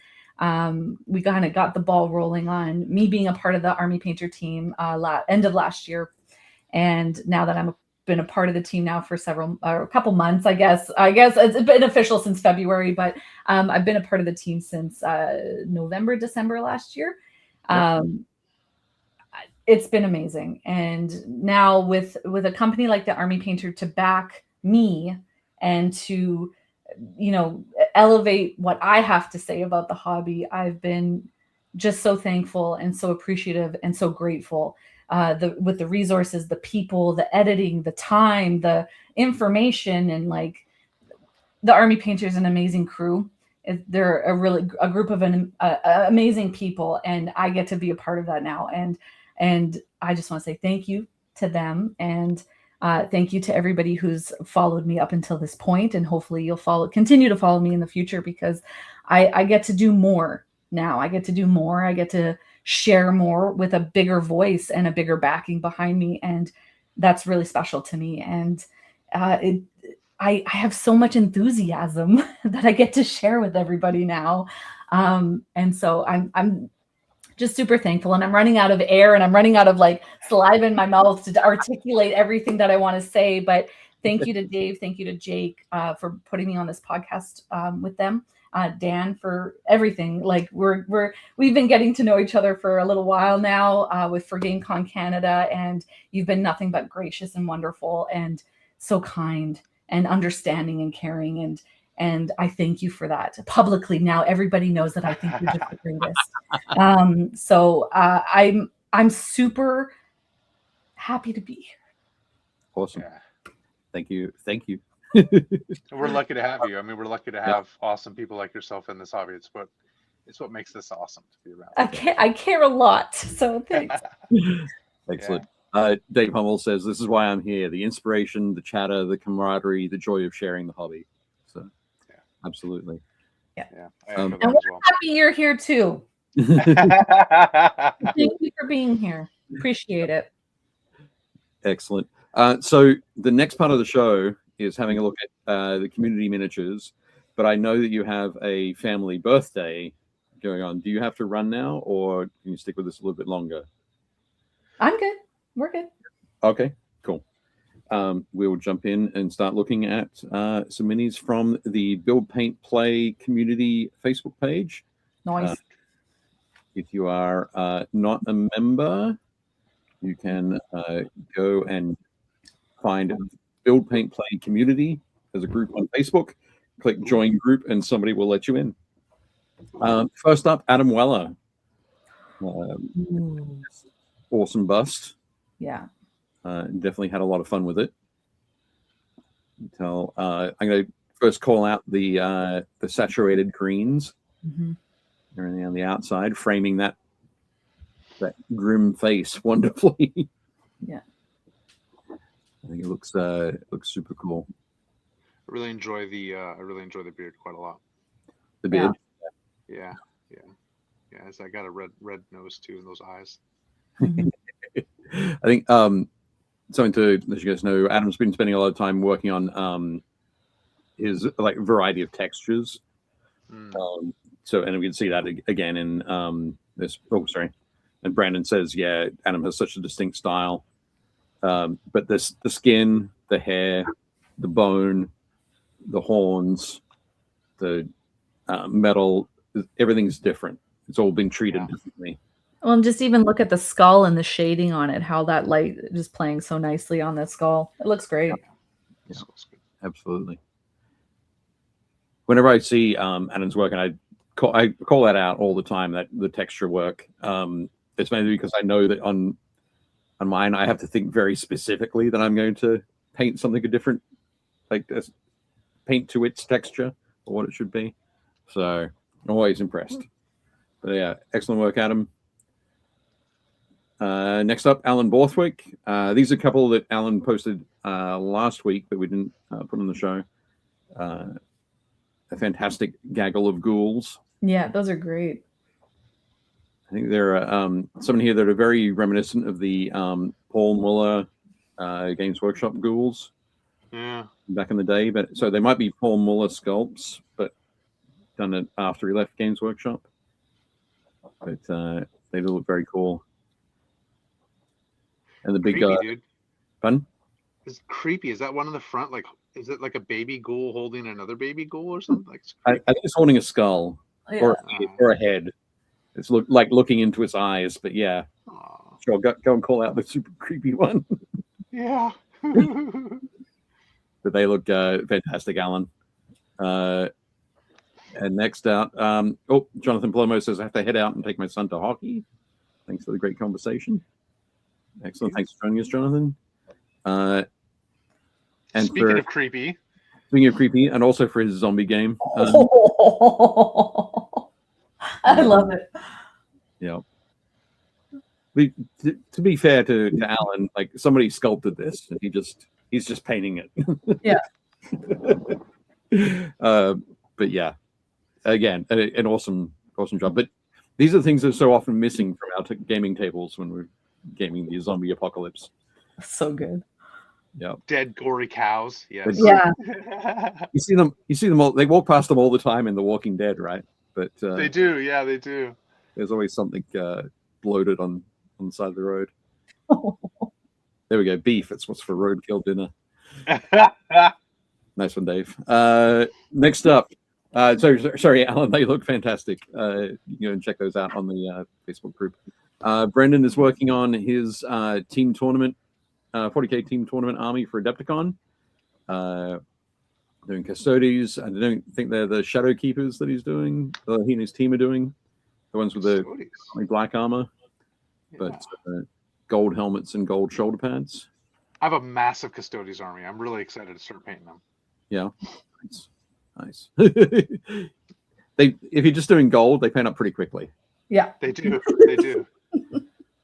we kind of got the ball rolling on me being a part of the Army Painter team end of last year. And now that I've been a part of the team now for a couple months, I guess it's been official since February, but I've been a part of the team since November, December last year. It's been amazing. And now with a company like the Army Painter to back me and to, elevate what I have to say about the hobby, I've been just so thankful and so appreciative and so grateful. With the resources, the people, the editing, the time, the information, and the Army Painter is an amazing crew. They're a group of amazing people, and I get to be a part of that now. And I just want to say thank you to them, and thank you to everybody who's followed me up until this point, and hopefully you'll continue to follow me in the future, because I get to do more now. I get to do more. I get to share more with a bigger voice and a bigger backing behind me, and that's really special to me. And I have so much enthusiasm that I get to share with everybody now, and so I'm just super thankful. And I'm running out of air, and I'm running out of saliva in my mouth to articulate everything that I want to say. But thank you to Dave, thank you to Jake for putting me on this podcast with them. Dan, for everything. We've been getting to know each other for a little while now for GameCon Canada, and you've been nothing but gracious and wonderful and so kind and understanding and caring, and I thank you for that publicly. Now everybody knows that I think you're just the greatest. So I'm super happy to be here. Awesome. Yeah. Thank you. We're lucky to have you. I mean, we're lucky to have awesome people like yourself in this hobby. It's what makes this awesome to be around. I care a lot, so thanks. Excellent. Dave Hummel says, this is why I'm here. The inspiration, the chatter, the camaraderie, the joy of sharing the hobby. So absolutely. Yeah. And we're happy you're here too. Thank you for being here. Appreciate it. Excellent. So the next part of the show is having a look at the community miniatures, but I know that you have a family birthday going on. Do you have to run now, or can you stick with us a little bit longer? I'm good. We're good. Okay, cool. We will jump in and start looking at some minis from the Build Paint Play community Facebook page. Nice. If you are not a member, you can go and find Build Paint Play community as a group on Facebook. Click join group, and somebody will let you in. First up, Adam Weller. Awesome bust. Yeah. Definitely had a lot of fun with it. I'm going to first call out the saturated greens. Mm-hmm. Everything on the outside, framing that grim face wonderfully. Yeah. I think it looks super cool. I really enjoy the beard quite a lot. The beard. Yeah. So I got a red nose too, in those eyes. Mm-hmm. I think something to let you guys know, Adam's been spending a lot of time working on his variety of textures. And we can see that again in this. Oh, sorry. And Brandon says, yeah, Adam has such a distinct style. But the skin, the hair, the bone, the horns, the metal, everything's different. It's all been treated differently. Well, and just even look at the skull and the shading on it, how that light is playing so nicely on the skull. It looks great. Yeah, absolutely. Whenever I see Adam's work, and I call that out all the time, that the texture work. It's mainly because I know that on mine, I have to think very specifically that I'm going to paint something different, like this, paint to its texture or what it should be. So I'm always impressed. But yeah, excellent work, Adam. Next up, Alan Borthwick. These are a couple that Alan posted last week that we didn't put on the show. A fantastic gaggle of ghouls. Yeah, those are great. I think there are some here that are very reminiscent of the Paul Muller Games Workshop ghouls back in the day. But so they might be Paul Muller sculpts, but done it after he left Games Workshop. But they look very cool. And the big creepy, dude. Fun? It's creepy. Is that one in the front? Like, is it like a baby ghoul holding another baby ghoul or something? Like, I think it's holding a skull or a head. It's looking into its eyes, but yeah. Sure, go and call out the super creepy one. Yeah. But they look fantastic, Alan. And next out, Jonathan Palomo says, I have to head out and take my son to hockey. Thanks for the great conversation. Excellent. Thanks for joining us, Jonathan. And speaking of creepy, and also for his zombie game. I love it. Yeah. To be fair to Alan, like somebody sculpted this, and he's just painting it. Yeah. But yeah, again, an awesome job. But these are things that are so often missing from our gaming tables when we're gaming the zombie apocalypse. So good. Yeah. Dead gory cows. Yes. Yeah. You see them all. They walk past them all the time in The Walking Dead, right? But they do. Yeah, they do. There's always something bloated on the side of the road. There we go. Beef. It's what's for roadkill dinner. Nice one, Dave. Next up. Sorry, Alan. They look fantastic. You can check those out on the Facebook group. Brendan is working on his team tournament, 40K team tournament army for Adepticon. Doing Custodes. I don't think they're the Shadow Keepers that he's doing. He and his team are doing the ones with the black armor, but gold helmets and gold shoulder pads. I have a massive Custodes army. I'm really excited to start painting them. Yeah, nice. If you're just doing gold, they paint up pretty quickly. Yeah, they do. They do.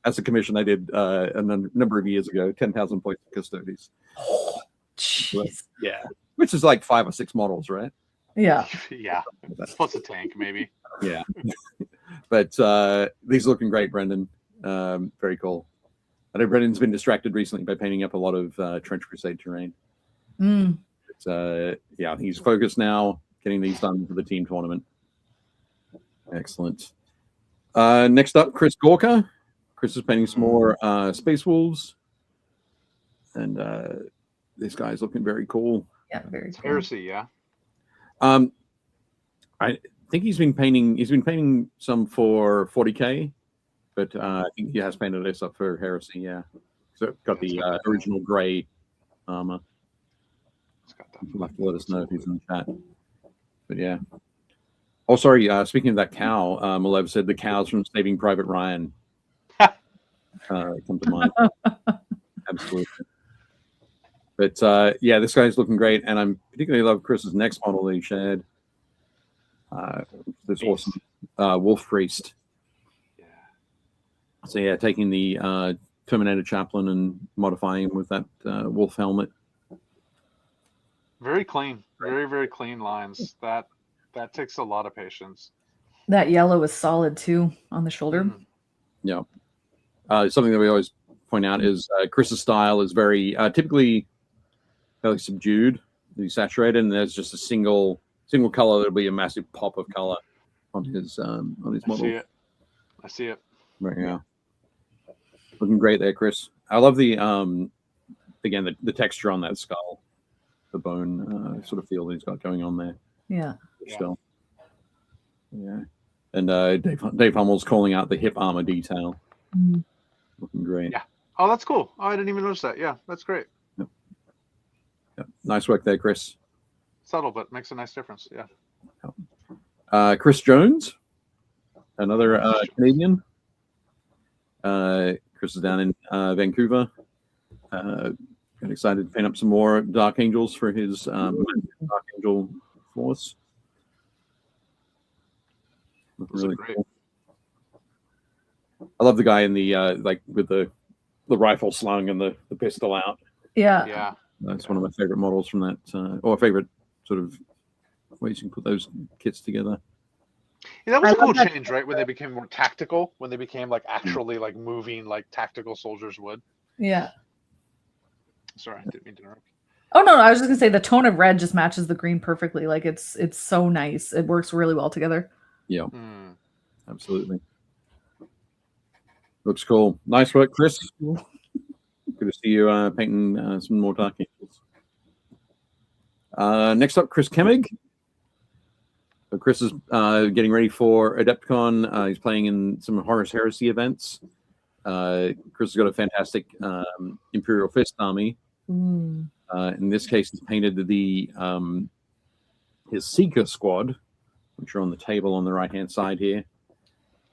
That's a commission I did a number of years ago. 10,000 points of Custodes. Oh, jeez. Yeah, which is like 5 or 6 models, right? Yeah. Yeah. Plus a tank, maybe. Yeah. But these are looking great, Brendan. Very cool. I know Brendan's been distracted recently by painting up a lot of Trench Crusade terrain. But, yeah, he's focused now, getting these done for the team tournament. Excellent. Next up, Chris Gorka. Chris is painting some more Space Wolves. And this guy's looking very cool. Yeah, very cool. Heresy, yeah. I think he's been painting some for 40K, but I think he has painted this up for Heresy, yeah. So got the original gray armor. You'll have to let us know if he's in the chat. But yeah. Oh, sorry. Speaking of that cow, Malev said the cows from Saving Private Ryan come to mind. Absolutely. But yeah, this guy's looking great, and I'm particularly love Chris's next model that he shared. This awesome Wolf Priest. Yeah. So yeah, taking the Terminator Chaplain and modifying him with that wolf helmet. Very clean, very, very clean lines. That takes a lot of patience. That yellow is solid too on the shoulder. Yeah. Something that we always point out is Chris's style is very typically fairly subdued, desaturated, and there's just a single color that'll be a massive pop of color on his model. I see it. Right, yeah. Looking great there, Chris. I love the again the texture on that skull. the bone sort of feel that he's got going on there. Yeah. Still. Yeah. And Dave Hummel's calling out the hip armor detail. Mm. Looking great. Yeah. Oh, that's cool. Oh, I didn't even notice that. Yeah, that's great. Yep. Nice work there, Chris. Subtle, but makes a nice difference. Yeah. Chris Jones, another Canadian. Chris is down in Vancouver. Got excited to paint up some more Dark Angels for his Dark Angel force. Really great. cool. I love the guy in the like with the rifle slung and the pistol out. Yeah. Yeah. That's one of my favorite models from that, or favorite sort of ways you can put those kits together. Yeah, that was I a cool love that. change, right? When they became more tactical, when they became like actually like moving like tactical soldiers would. Yeah. Sorry, I didn't mean to interrupt. Oh no, I was just gonna say the tone of red just matches the green perfectly. Like it's so nice. It works really well together. Yeah, absolutely. Looks cool. Nice work, Chris. Good to see you painting some more Dark Angels. Next up, Chris Kemig. So Chris is getting ready for Adepticon. He's playing in some Horus Heresy events. Chris has got a fantastic Imperial Fist army. In this case, he's painted the his Seeker squad, which are on the table on the right-hand side here.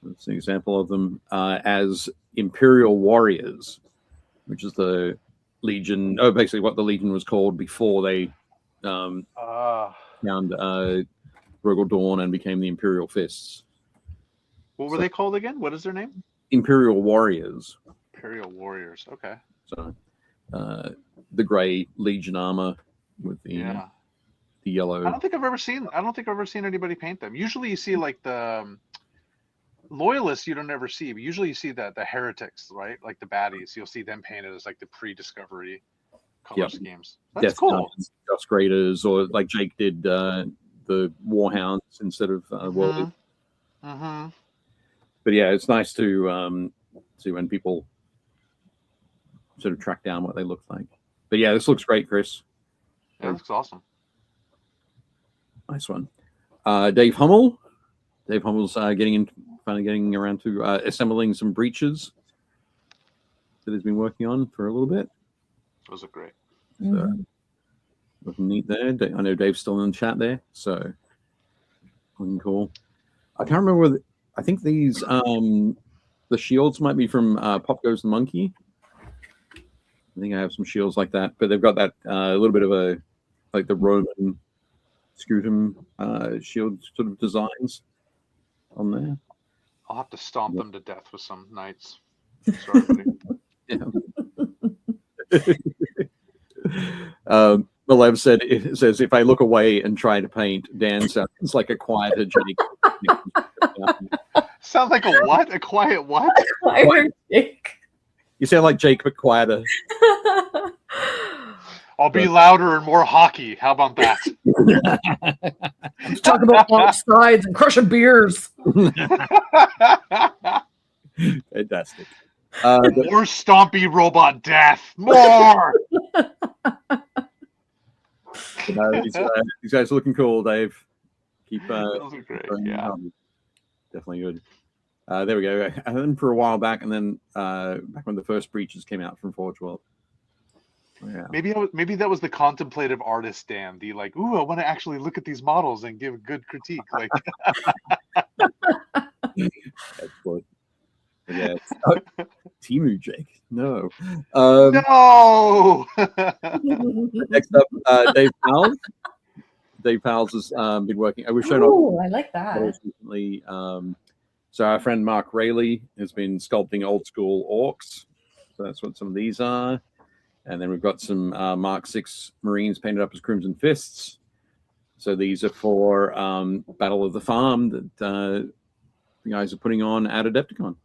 That's an example of them as Imperial Warriors, which is the Legion. Oh, basically what the Legion was called before they found Rogal Dawn and became the Imperial Fists. What were they called again? What is their name? Imperial Warriors. Imperial Warriors. Okay. So the gray Legion armor with the yellow. I don't think I've ever seen anybody paint them. Usually you see like the loyalists you don't ever see, but usually you see the heretics, right? Like the baddies. You'll see them painted as like the pre-discovery color schemes. That's cool. Dust Graders, or like Jake did the Warhounds instead of World. But yeah, it's nice to see when people sort of track down what they look like. But yeah, this looks great, Chris. Yeah, looks awesome. Nice one. Dave Hummel. Dave Hummel's finally getting around to assembling some breaches that he's been working on for a little bit. Those are great. So, looking neat there. I know Dave's still in the chat there, so looking cool. I can't remember whether I think these the shields might be from Pop Goes the Monkey. I think I have some shields like that, but they've got that a little bit of a like the Roman scutum shield sort of designs on there. I'll have to stomp them to death with some knights. Sorry, Malev said, it says, if I look away and try to paint, Dan sounds like a quieter Jake. Sounds like a what? A quiet what? Quieter Jake. You sound like Jake, but quieter. I'll be louder and more hockey. How about that? Let's talk about both sides and crushing beers. Fantastic. More stompy robot death. More. These guys are looking cool, Dave. Keep those are great. Yeah, definitely good. There we go. And then for a while back, and then back when the first breaches came out from Forge World. Yeah. Maybe that was the contemplative artist, Dan. The like, ooh, I want to actually look at these models and give a good critique. Like, excellent. Yeah. Timu Jake. No. No. Next up, Dave Powles. Dave Powles has been working. We've shown off. I like that. Recently. So our friend Mark Rayleigh has been sculpting old school orcs. So that's what some of these are. And then we've got some Mark 6 Marines painted up as Crimson Fists. So these are for Battle of the Farm that the guys are putting on at Adepticon.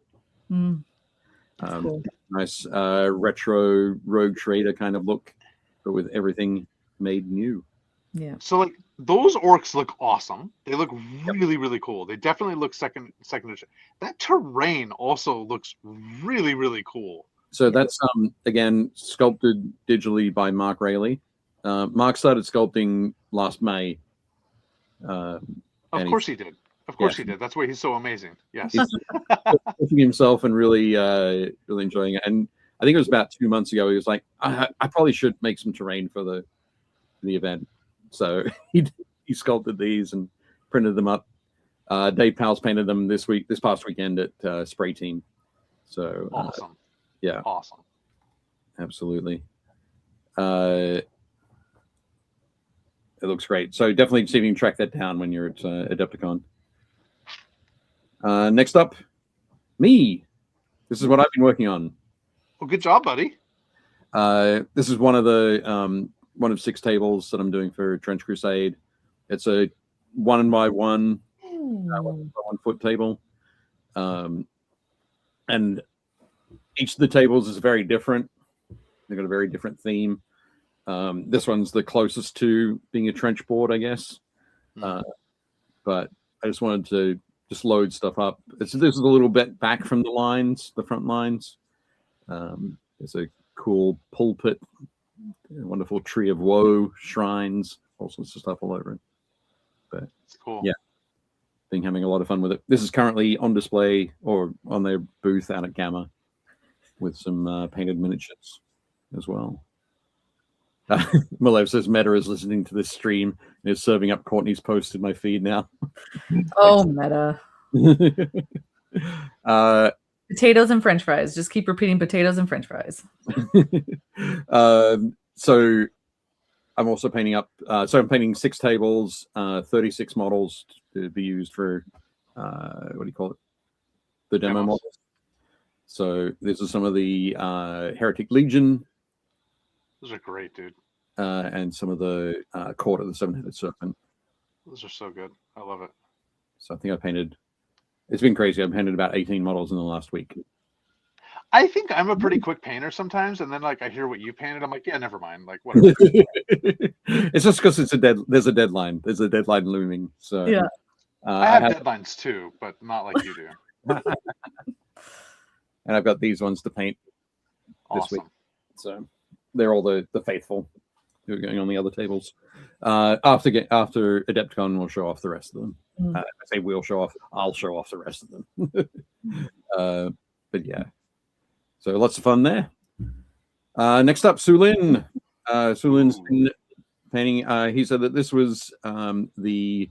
Cool. Nice retro Rogue Trader kind of look, but with everything made new. Yeah. So like those orcs look awesome. They look really, really cool. They definitely look second edition. That terrain also looks really, really cool. So that's again sculpted digitally by Mark Rayleigh. Mark started sculpting last May. Of course he did. Of course he did. That's why he's so amazing. Yes. He's pushing himself and really enjoying it. And I think it was about 2 months ago. He was like, I probably should make some terrain for the event. So he sculpted these and printed them up. Dave Powell's painted them this past weekend at Spray Team. So awesome. Yeah. Awesome. Absolutely. It looks great. So definitely see if you can track that down when you're at Adepticon. Next up, me. This is what I've been working on. Well, good job, buddy. This is one of 6 tables that I'm doing for Trench Crusade. It's a 1x1 1 foot table, and each of the tables is very different. They've got a very different theme. This one's the closest to being a trench board, I guess. But I just wanted to just load stuff up. This is a little bit back from the front lines. There's a cool pulpit, a wonderful tree of woe, shrines, all sorts of stuff all over it. But it's cool. Yeah, been having a lot of fun with it. This is currently on display or on their booth out at Gamma with some painted miniatures as well. Malev says Meta is listening to this stream and is serving up Courtney's post in my feed now. Oh, Meta. Potatoes and French fries. Just keep repeating potatoes and French fries. So I'm also painting up. So I'm painting 6 tables, 36 models to be used for what do you call it? The demo models. So these are some of the Heretic Legion. Those are great, dude. And some of the Court of the Seven-Headed Serpent. Those are so good. I love it. So I think I painted. It's been crazy. I've painted about 18 models in the last week. I think I'm a pretty quick painter sometimes, and then like I hear what you painted, I'm like, yeah, never mind. Like whatever. It's just because there's a deadline. There's a deadline looming. So yeah. I have deadlines too, but not like you do. And I've got these ones to paint this week. So they're all the faithful who are going on the other tables. After Adepticon, we'll show off the rest of them. I say we'll show off. I'll show off the rest of them. But yeah, so lots of fun there. Next up, Sulin. Sulin's been painting. He said that this was the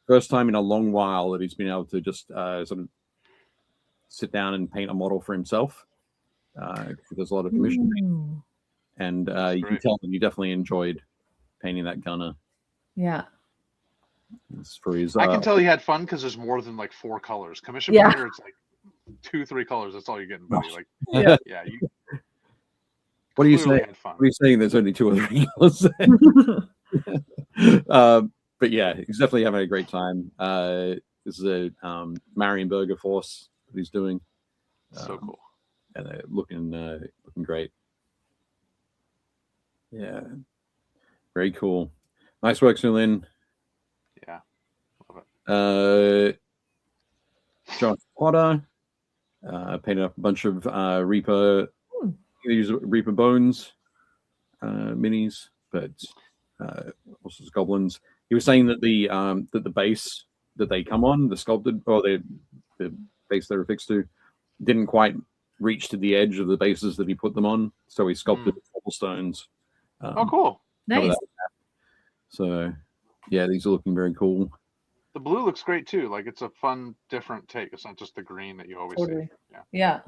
first time in a long while that he's been able to just sort of sit down and paint a model for himself. There's a lot of commissioning. And you can tell that he definitely enjoyed painting that gunner. Yeah. For his, I can tell he had fun because there's more than like 4 colors. Commission painter, it's like 2-3 colors. That's all you're getting, buddy. Like, yeah. What are you saying? What are you saying? There's only 2 or 3 colors. But yeah, he's definitely having a great time. This is a Marienberger force that he's doing. So cool. And they're looking great. Yeah, very cool. Nice work, Sulin. Yeah, love it. Josh Potter painted up a bunch of Reaper Bones minis, but also goblins. He was saying that the base that they come on, the sculpted or the base they're affixed to, didn't quite reach to the edge of the bases that he put them on, so he sculpted cobblestones. Oh, cool! Nice. So, yeah, these are looking very cool. The blue looks great too. Like it's a fun, different take. It's not just the green that you always see. Yeah.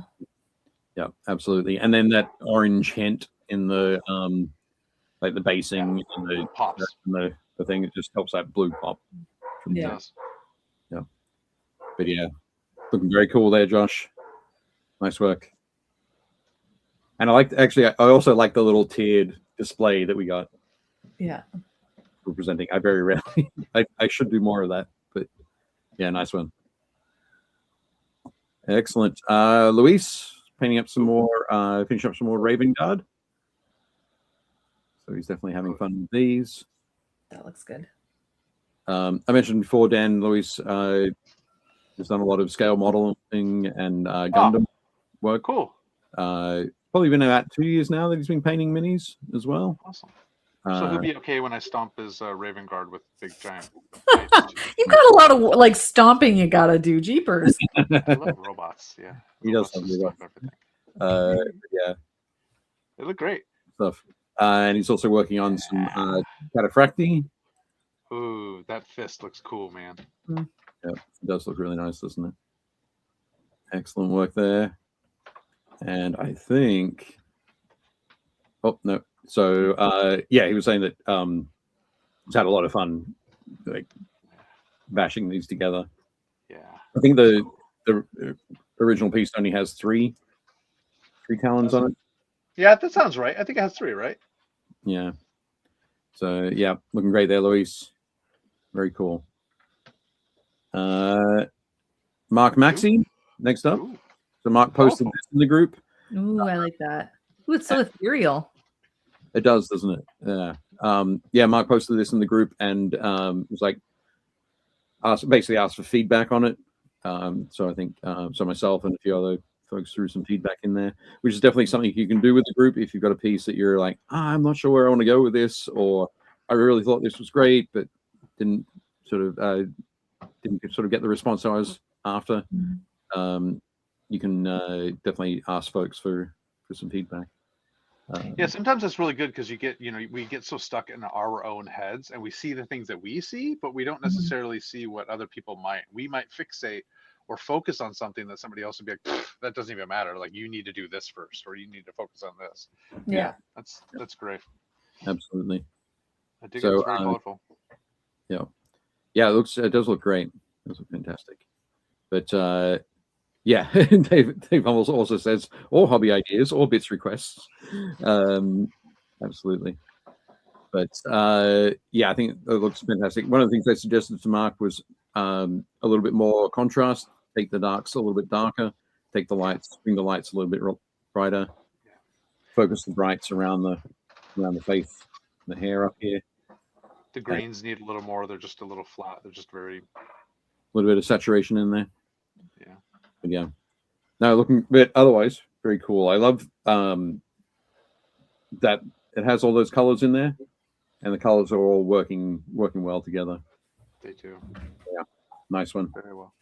Yeah, absolutely. And then that orange hint in the like the basing and the pops and the thing, it just helps that blue pop. Yeah. Yeah. But yeah, looking very cool there, Josh. Nice work. And I also like the little tiered display that we got. Yeah. Representing. I very rarely. I should do more of that, but yeah, nice one. Excellent. Luis painting up some more, finishing up some more Raven Guard. So he's definitely having fun with these. That looks good. I mentioned before, Dan, Luis has done a lot of scale modeling and Gundam work. Cool. Probably been about 2 years now that he's been painting minis as well. Awesome. So he'll be okay when I stomp his Raven Guard with big giant. You've got a lot of like stomping you gotta do, jeepers. I love robots. Yeah, He does robots love stomp everything. yeah, They look great. stuff. And he's also working on some Cataphracti. Ooh, that fist looks cool, man. Yeah, it does look really nice, doesn't it? Excellent work there. And I think, oh no, so yeah, he was saying that he's had a lot of fun, like bashing these together. Yeah, I think the original piece only has three talons on it. yeah, that sounds right. I think it has 3, right? Yeah. So yeah, looking great there, Luis. Very cool. Mark Maxey, next up. Ooh. So Mark posted this in the group. Ooh, I like that. Ooh, it's so ethereal. It does, doesn't it? Yeah. Yeah, Mark posted this in the group and was like, basically asked for feedback on it. So I think so myself and a few other folks threw some feedback in there, which is definitely something you can do with the group if you've got a piece that you're like, I'm not sure where I want to go with this, or I really thought this was great, but didn't sort of get the response I was after. You can definitely ask folks for some feedback. Yeah, sometimes that's really good because you get, we get so stuck in our own heads and we see the things that we see, but we don't necessarily see what other people might. We might fixate or focus on something that somebody else would be like, that doesn't even matter. Like, you need to do this first, or you need to focus on this. Yeah. That's great. Absolutely. I think it's very colorful. Yeah. Yeah, it does look great. It does look fantastic. But yeah, Dave also says, or hobby ideas or bits requests. Absolutely. But yeah, I think it looks fantastic. One of the things I suggested to Mark was a little bit more contrast. Take the darks a little bit darker. Take the lights, bring the lights a little bit brighter. Focus the brights around the face, the hair up here. The greens need a little more. They're just a little flat. They're just very. A little bit of saturation in there. Yeah. But yeah. No, but otherwise very cool. I love that it has all those colors in there, and the colors are all working well together. They do. Yeah, nice one. Very well.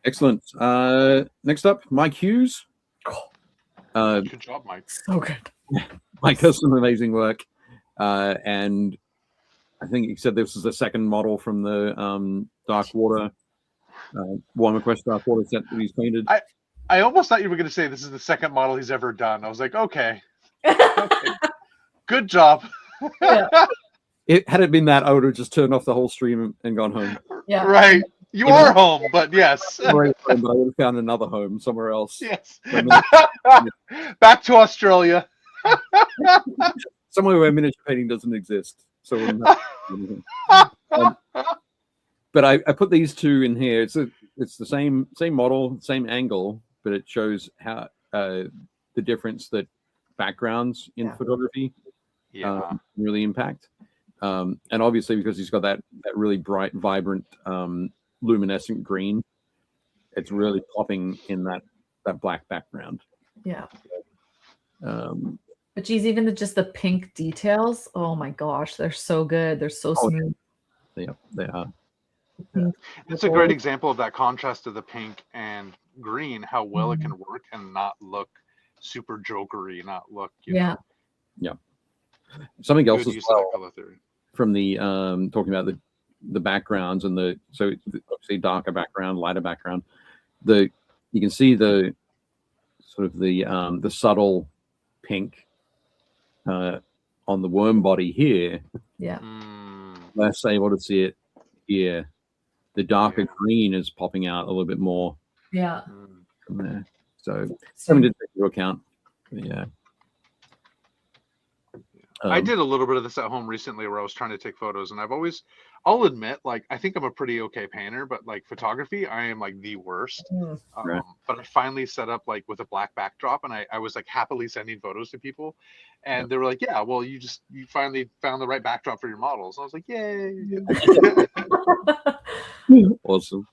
Excellent. Next up, Mike Hughes. Good job, Mike. So good. Mike does some amazing work, and I think he said this was the second model from the Dark Water, Warhammer Quest Dark Water set that he's painted. I almost thought you were going to say this is the second model he's ever done. I was like, okay. Good job. Yeah. Had it been that, I would have just turned off the whole stream and gone home. Yeah. Right. You are home, but yes. But I would have found another home somewhere else. Yes. Back to Australia. Somewhere where miniature painting doesn't exist. So, but I put these two in here. It's the same model, same angle, but it shows how the difference that backgrounds in photography really impact. And obviously, because he's got that really bright, vibrant, luminescent green, it's really popping in that black background. Yeah. But geez, even just the pink details, oh my gosh, they're so good. They're so smooth. They are. It's a great example of that contrast of the pink and green, how well it can work and not look super jokery, not look, you know. Yeah. Something else as well, color theory. From the talking about the backgrounds and so obviously darker background, lighter background. You can see the sort of the subtle pink on the worm body here. Yeah. Less able to see it here. The darker green is popping out a little bit more. Yeah. From there. So something to take into account. Yeah. I did a little bit of this at home recently where I was trying to take photos, and I'll admit, like, I think I'm a pretty okay painter, but like photography, I am like the worst. Right. But I finally set up like with a black backdrop, and I was like happily sending photos to people, and they were like, yeah, well, you finally found the right backdrop for your models. And I was like, yay. Awesome.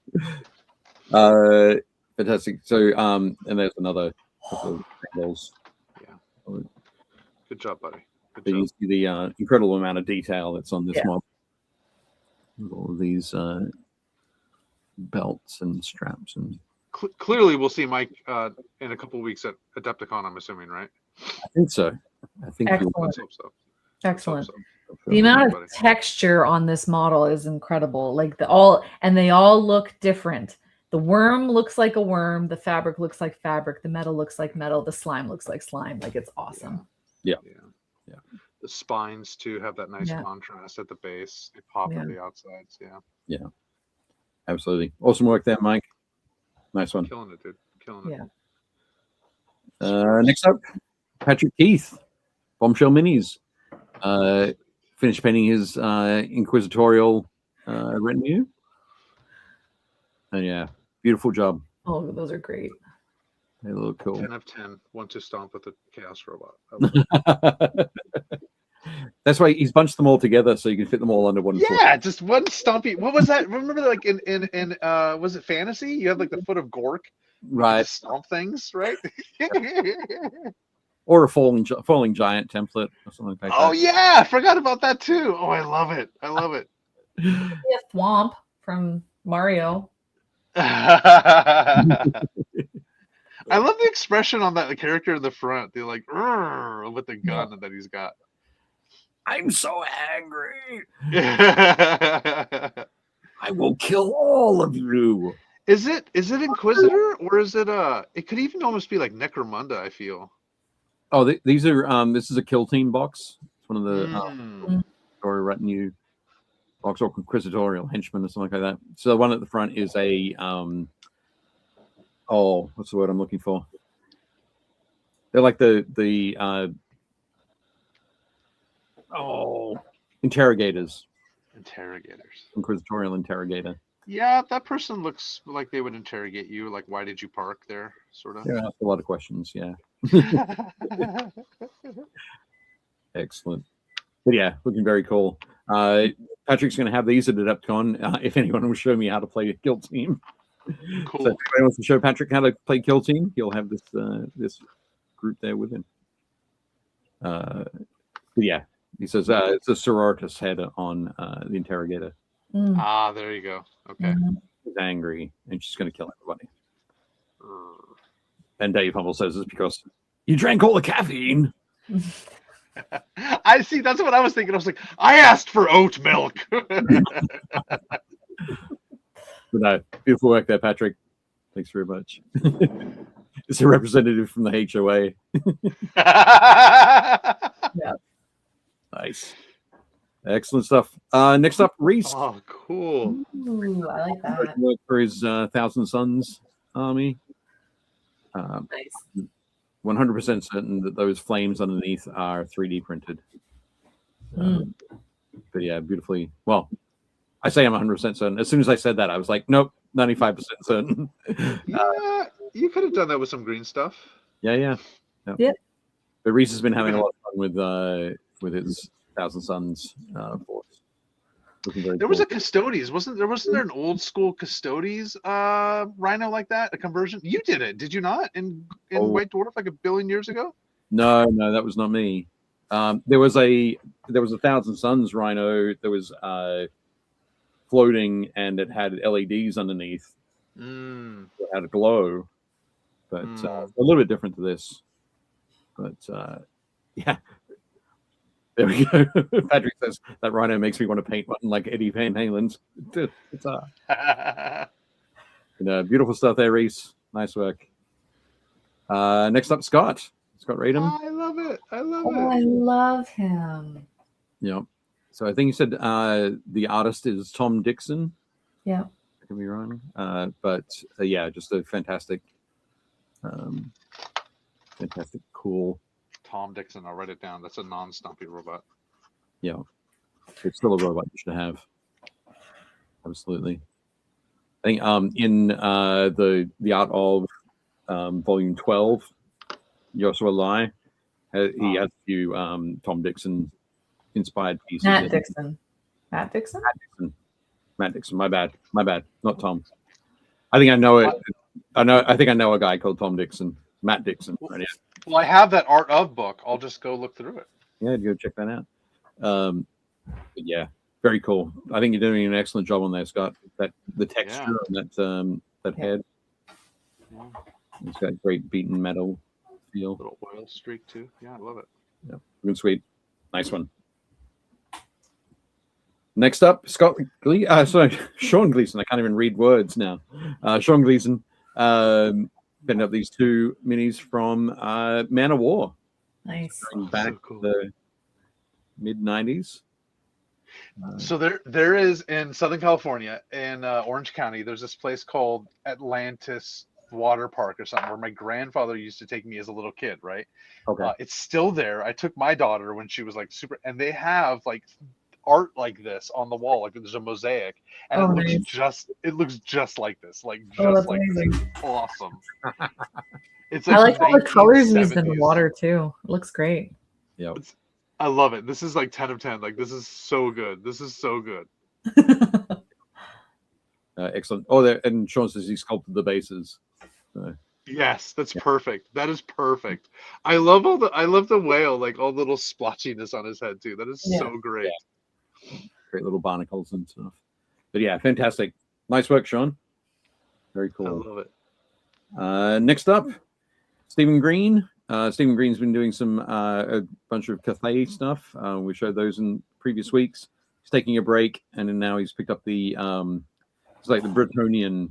Fantastic. So and there's another couple of angles. Yeah. Good job, buddy. But you see the incredible amount of detail that's on this model. All of these belts and straps and. Clearly, we'll see Mike in a couple of weeks at Adepticon. I'm assuming, right? I think so. I think. Excellent. Let's hope so. Excellent. Let's hope so. The amount of texture on this model is incredible. Like they all look different. The worm looks like a worm. The fabric looks like fabric. The metal looks like metal. The slime looks like slime. Like it's awesome. Yeah. The spines too have that nice contrast at the base. They pop at the outsides. Yeah. Absolutely. Awesome work there, Mike. Nice one. Killing it, dude. Killing it. Yeah. Next up, Patrick Keith, Bombshell Minis. Finished painting his inquisitorial retinue. And beautiful job. Oh, those are great. They look cool. 10 of 10. Want to stomp with the Chaos Robot. That's why he's bunched them all together so you can fit them all under one foot. Yeah, just one stompy. What was that? Remember, like in was it Fantasy? You have like the foot of Gork, right? Stomp things, right? Or a falling giant template or something like that. Oh yeah, I forgot about that too. Oh, I love it. I love it. Yeah, Thwomp from Mario. I love the expression on that character in the front. They're like, with the gun that he's got. I'm so angry. I will kill all of you. Is it Inquisitor or is it it could even almost be like Necromunda, I feel. Oh, these are this is a kill team box. It's one of the story retinue box or inquisitorial henchman or something like that. So the one at the front is a what's the word I'm looking for? They're like the interrogators. Inquisitorial interrogator. Yeah, that person looks like they would interrogate you. Like, why did you park there? Sort of. Yeah, ask a lot of questions. Yeah. Excellent. But yeah, looking very cool. Patrick's going to have these at Adepticon. If anyone will show me how to play a kill team. Cool. So if anyone wants to show Patrick how to play kill team, he'll have this this group there with him. But yeah, he says it's a Sororitas head on the interrogator. Ah, there you go. Okay. She's angry and she's going to kill everybody. And Dave Humble says it's because you drank all the caffeine. I see. That's what I was thinking. I was like, I asked for oat milk. But no, beautiful work there, Patrick. Thanks very much. It's a representative from the HOA. Yeah. Nice. Excellent stuff. Next up, Reese. Oh, cool. Ooh, I like that. Work for his Thousand Suns army. Nice. 100% certain that those flames underneath are 3D printed. But yeah, beautifully. Well, I say I'm 100% certain. As soon as I said that, I was like, nope, 95% certain. Yeah, you could have done that with some green stuff. Yeah. Yep. But Reese has been having a lot of fun with his Thousand Suns force. There was a Custodes, wasn't there an old school Custodes rhino like that, a conversion? You did it, did you not? In White Dwarf like a billion years ago? No, that was not me. There was a Thousand Suns rhino that was floating and it had LEDs underneath. It had a glow, but a little bit different to this. But yeah. There we go. Patrick says that rhino makes me want to paint one like Eddie Van Halen's guitar. Beautiful stuff there, Reese. Nice work. Next up, Scott Radham. I love it. I love him. Yeah. So I think you said the artist is Tom Dixon. Yeah. I could be wrong. But yeah, just a fantastic, cool. Tom Dixon, I'll write it down. That's a non-stumpy robot. Yeah. It's still a robot you should have. Absolutely. I think in the art of volume 12, Joshua Lai, he has a few Tom Dixon inspired pieces. Matt Dixon. My bad. Not Tom. I think I know it. I think I know a guy called Tom Dixon. Matt Dixon. Well, I have that art of book. I'll just go look through it. I think I know a guy called Tom Dixon. Matt Dixon. My bad. Not Tom. I think I know a guy called Tom Dixon. Matt Dixon. Right, yeah. Well, I have that art of book. I'll just go look through it. Yeah, go check that out. But yeah, very cool. I think you're doing an excellent job on there, Scott. The texture on that head. Yeah. It's got great beaten metal feel. Little oil streak too. Yeah, I love it. Yeah, good, sweet, nice one. Next up, Sean Gleason. I can't even read words now. Sean Gleason pinned up these two minis from Man of War. Nice. Back so cool. the mid-90s. So there is in Southern California, in Orange County, there's this place called Atlantis Water Park or something, where my grandfather used to take me as a little kid, right? Okay. It's still there. I took my daughter when she was like super, and they have like art like this on the wall, like there's a mosaic, and it looks just like this, like just like amazing. this. It's awesome. It's like I like all the colors used in the 1970s. water too. It looks great. Yeah, I love it. This is like 10 of 10. Like, this is so good. This is so good. Excellent. Oh, there, and Sean says he sculpted the bases. Yes, that's perfect. That is perfect. I love the whale, like all the little splotchiness on his head too. That is so great. Yeah. Great little barnacles and stuff. But yeah, fantastic. Nice work, Sean. Very cool. I love it. Next up, Stephen Green. Stephen Green's been doing some a bunch of Cathay stuff. We showed those in previous weeks. He's taking a break, and then now he's picked up the it's like the Bretonian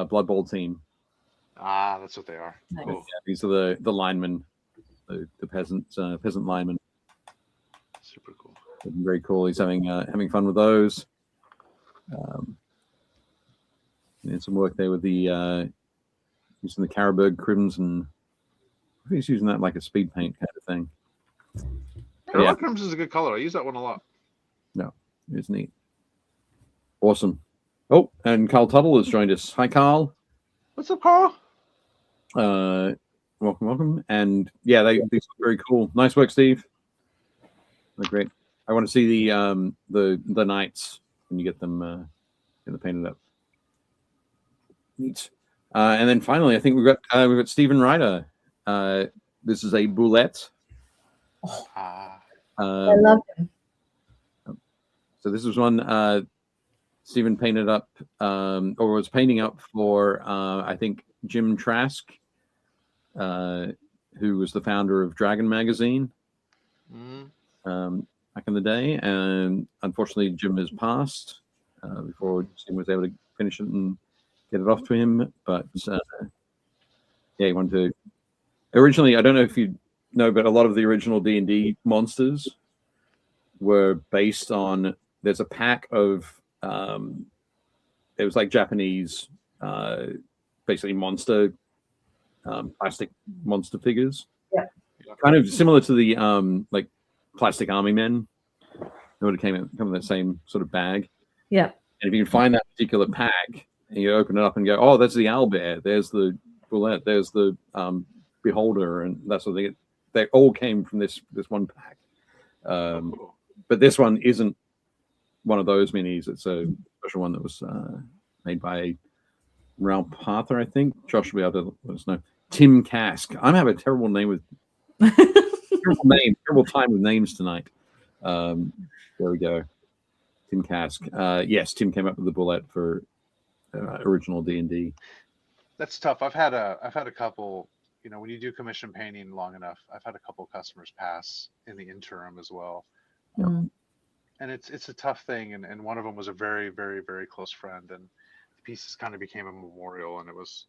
Blood Bowl team. Ah, that's what they are. Nice. Cool. Yeah, these are the linemen, the peasant linemen. Super cool. Very cool. He's having fun with those. And some work there with the using the Carroburg Crimson. I think he's using that like a speed paint kind of thing. Carroburg Crimson is a good color. I use that one a lot. No, it's neat. Awesome. Oh, and Carl Tuttle has joined us. Hi, Carl. What's up, Carl? Welcome. And yeah, these look very cool. Nice work, Steve. They're great. I want to see the knights when you get them painted up. Neat. And then finally, I think we've got Stephen Ryder. This is a boulette. I love him. So this was one Stephen painted up, or was painting up for, I think, Jim Trask, who was the founder of Dragon Magazine back in the day. And unfortunately, Jim has passed before Stephen was able to finish it and get it off to him. But yeah, he wanted to. Originally, I don't know if you know, but a lot of the original D&D monsters were based on. There's a pack of. It was like Japanese, basically monster, plastic monster figures. Yeah. Kind of similar to the like plastic army men. It would have come in that same sort of bag. Yeah. And if you can find that particular pack, and you open it up and go, oh, that's the owlbear. There's the bullet. There's the beholder, and that's what they all came from this one pack. But this one isn't one of those minis. It's a special one that was made by Ralph Arthur, I think. Josh will be able to let us know. Tim Kask. I'm having a terrible name with terrible time with names tonight. There we go. Tim Kask. Yes, Tim came up with the bullet for original D&D. That's tough. I've had a couple. You know, when you do commission painting long enough, I've had a couple customers pass in the interim as well. Mm. And it's a tough thing. And one of them was a very, very, very close friend. And the pieces kind of became a memorial. And it was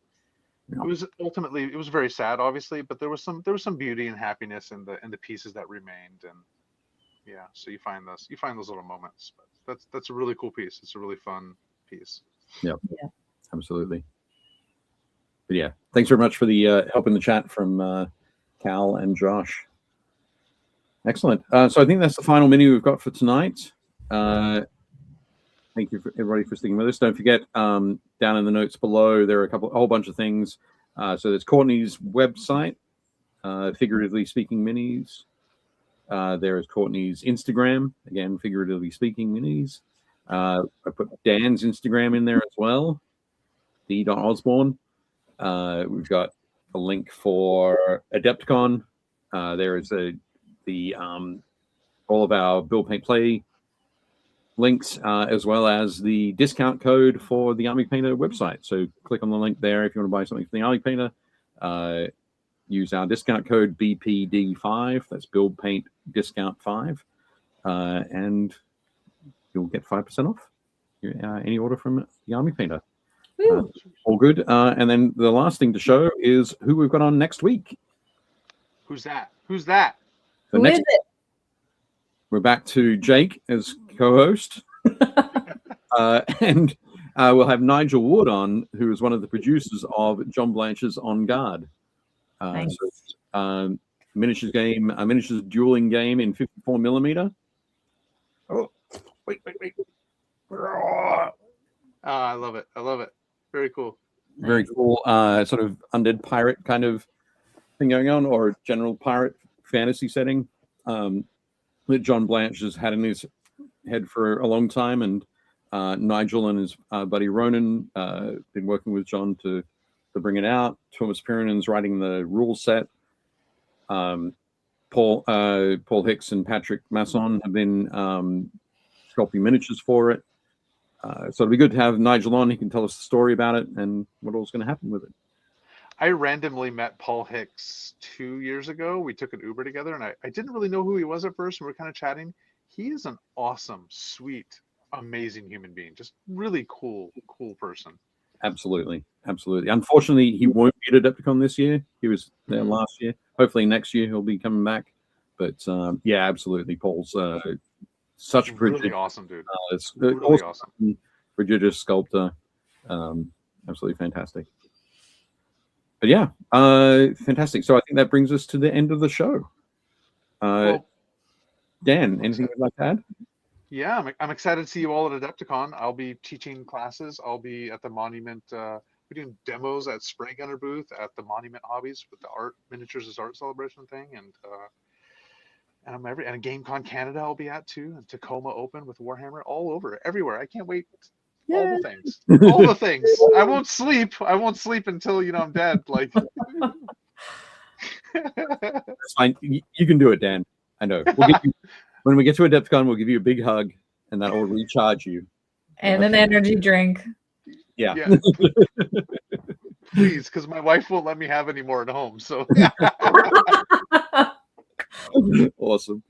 ultimately, it was very sad, obviously, but there was some beauty and happiness in the pieces that remained. And yeah, so you find those little moments. But that's a really cool piece. It's a really fun piece. Yep. Yeah, absolutely. But yeah, thanks very much for the help in the chat from Cal and Josh. Excellent. So I think that's the final menu we've got for tonight. Thank you everybody for sticking with us. Don't forget, down in the notes below, there are a whole bunch of things. So there's Courtney's website, Figuratively Speaking Minis. There is Courtney's Instagram, again, Figuratively Speaking Minis. I put Dan's Instagram in there as well, D.Ozborne. We've got a link for Adepticon. There is the all of our Build Paint Play links, as well as the discount code for the Army Painter website. So click on the link there if you want to buy something for the Army Painter. Use our discount code BPD5. That's Build Paint Discount 5, and you'll get 5% off any order from the Army Painter. All good. And then the last thing to show is who we've got on next week. Who's that? Who's that? So Who is it? We're back to Jake as co-host. And we'll have Nigel Wood on, who is one of the producers of John Blanche's On Guard. Nice. So, miniatures dueling game in 54mm. Oh, wait. I love it. I love it. Very cool. Very cool. Sort of undead pirate kind of thing going on, or general pirate fantasy setting that John Blanche has had in his head for a long time. And Nigel and his buddy Ronan been working with John to bring it out. Thomas Pirinen's writing the rule set. Paul Hicks and Patrick Masson have been sculpting miniatures for it. So it'll be good to have Nigel on. He can tell us the story about it and what all's going to happen with it. I randomly met Paul Hicks 2 years ago. We took an Uber together, and I didn't really know who he was at first, and we were kind of chatting. He is an awesome, sweet, amazing human being. Just really cool person. Absolutely. Unfortunately, he won't be at Adepticon this year. He was there last year. Hopefully next year he'll be coming back. But yeah, absolutely. Paul's such a really awesome dude. It's really awesome. Prodigious sculptor. Absolutely fantastic. But yeah, fantastic. So I think that brings us to the end of the show. Well, Dan, anything you'd like to add? Yeah, I'm excited to see you all at Adepticon. I'll be teaching classes. I'll be at the Monument. We're doing demos at Spray Gunner booth at the Monument Hobbies with the art miniatures as art celebration thing, and I'm and a GameCon Canada I'll be at too, and Tacoma Open with Warhammer, all over, everywhere. I can't wait. All the things, all the things. I won't sleep. I won't sleep until I'm dead. Like, that's fine. You can do it, Dan. I know. When we get to Adepticon, we'll give you a big hug, and that will recharge you. And an energy drink. Yeah. Please, because my wife won't let me have any more at home. So. Awesome.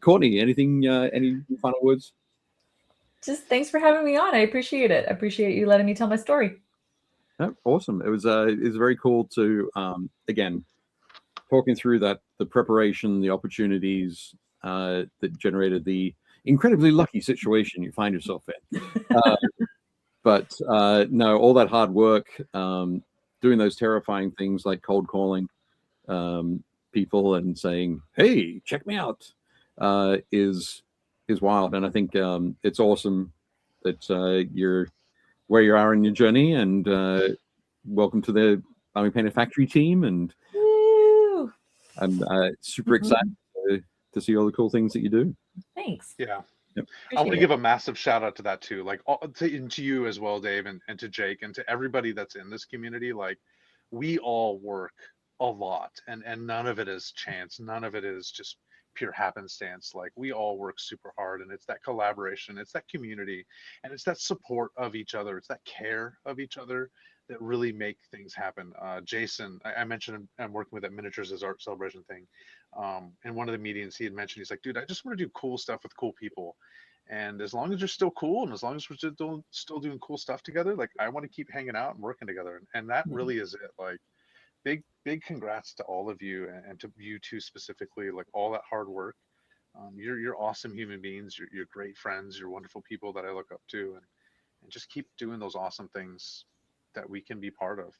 Courtney, anything? Any final words? Just thanks for having me on. I appreciate it. I appreciate you letting me tell my story. Oh, awesome. It was very cool to again talking through the preparation, the opportunities that generated the incredibly lucky situation you find yourself in. But no, all that hard work, doing those terrifying things like cold calling people and saying, "Hey, check me out," is wild. And I think it's awesome that you're where you are in your journey, and welcome to the Army Painter Factory team. And Woo! I'm super excited to see all the cool things that you do. Thanks. Yeah. Yep. I want to give a massive shout out to that too, like to you as well, Dave, and to Jake, and to everybody that's in this community. Like, we all work a lot, and none of it is chance. None of it is just pure happenstance. Like, we all work super hard, and it's that collaboration, it's that community, and it's that support of each other, it's that care of each other that really make things happen. Jason, I mentioned I'm working with that miniatures as art celebration thing. In one of the meetings, he had mentioned, he's like, dude, I just want to do cool stuff with cool people. And as long as you're still cool, and as long as we're still doing cool stuff together, like, I want to keep hanging out and working together. And that really is it. Like, big congrats to all of you, and to you two specifically, like, all that hard work. You're awesome human beings. You're great friends. You're wonderful people that I look up to, and just keep doing those awesome things that we can be part of,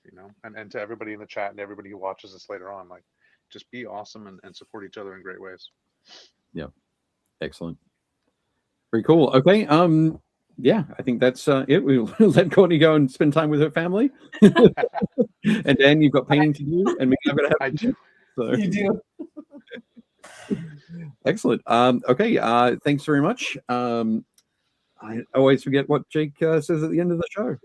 and to everybody in the chat and everybody who watches this later on, like, just be awesome and support each other in great ways. Yeah. Excellent. Very cool. Okay. Yeah, I think that's it. We'll let Courtney go and spend time with her family. And Dan, you've got painting to do, and me, I've got to have. I do. So. You do. Excellent. Okay. Thanks very much. I always forget what Jake says at the end of the show.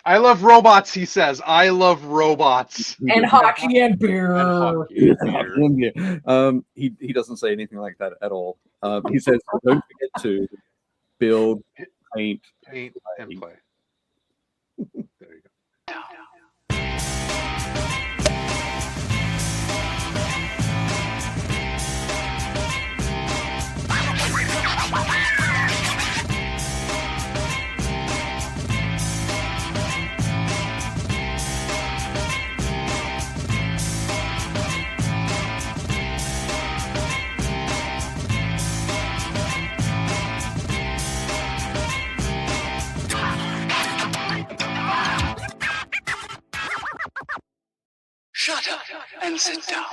I love robots, he says. I love robots. And hockey and beer. And hockey and beer. He doesn't say anything like that at all. He says, don't forget to build, paint, Paint and play. There you go. Shut up and sit down.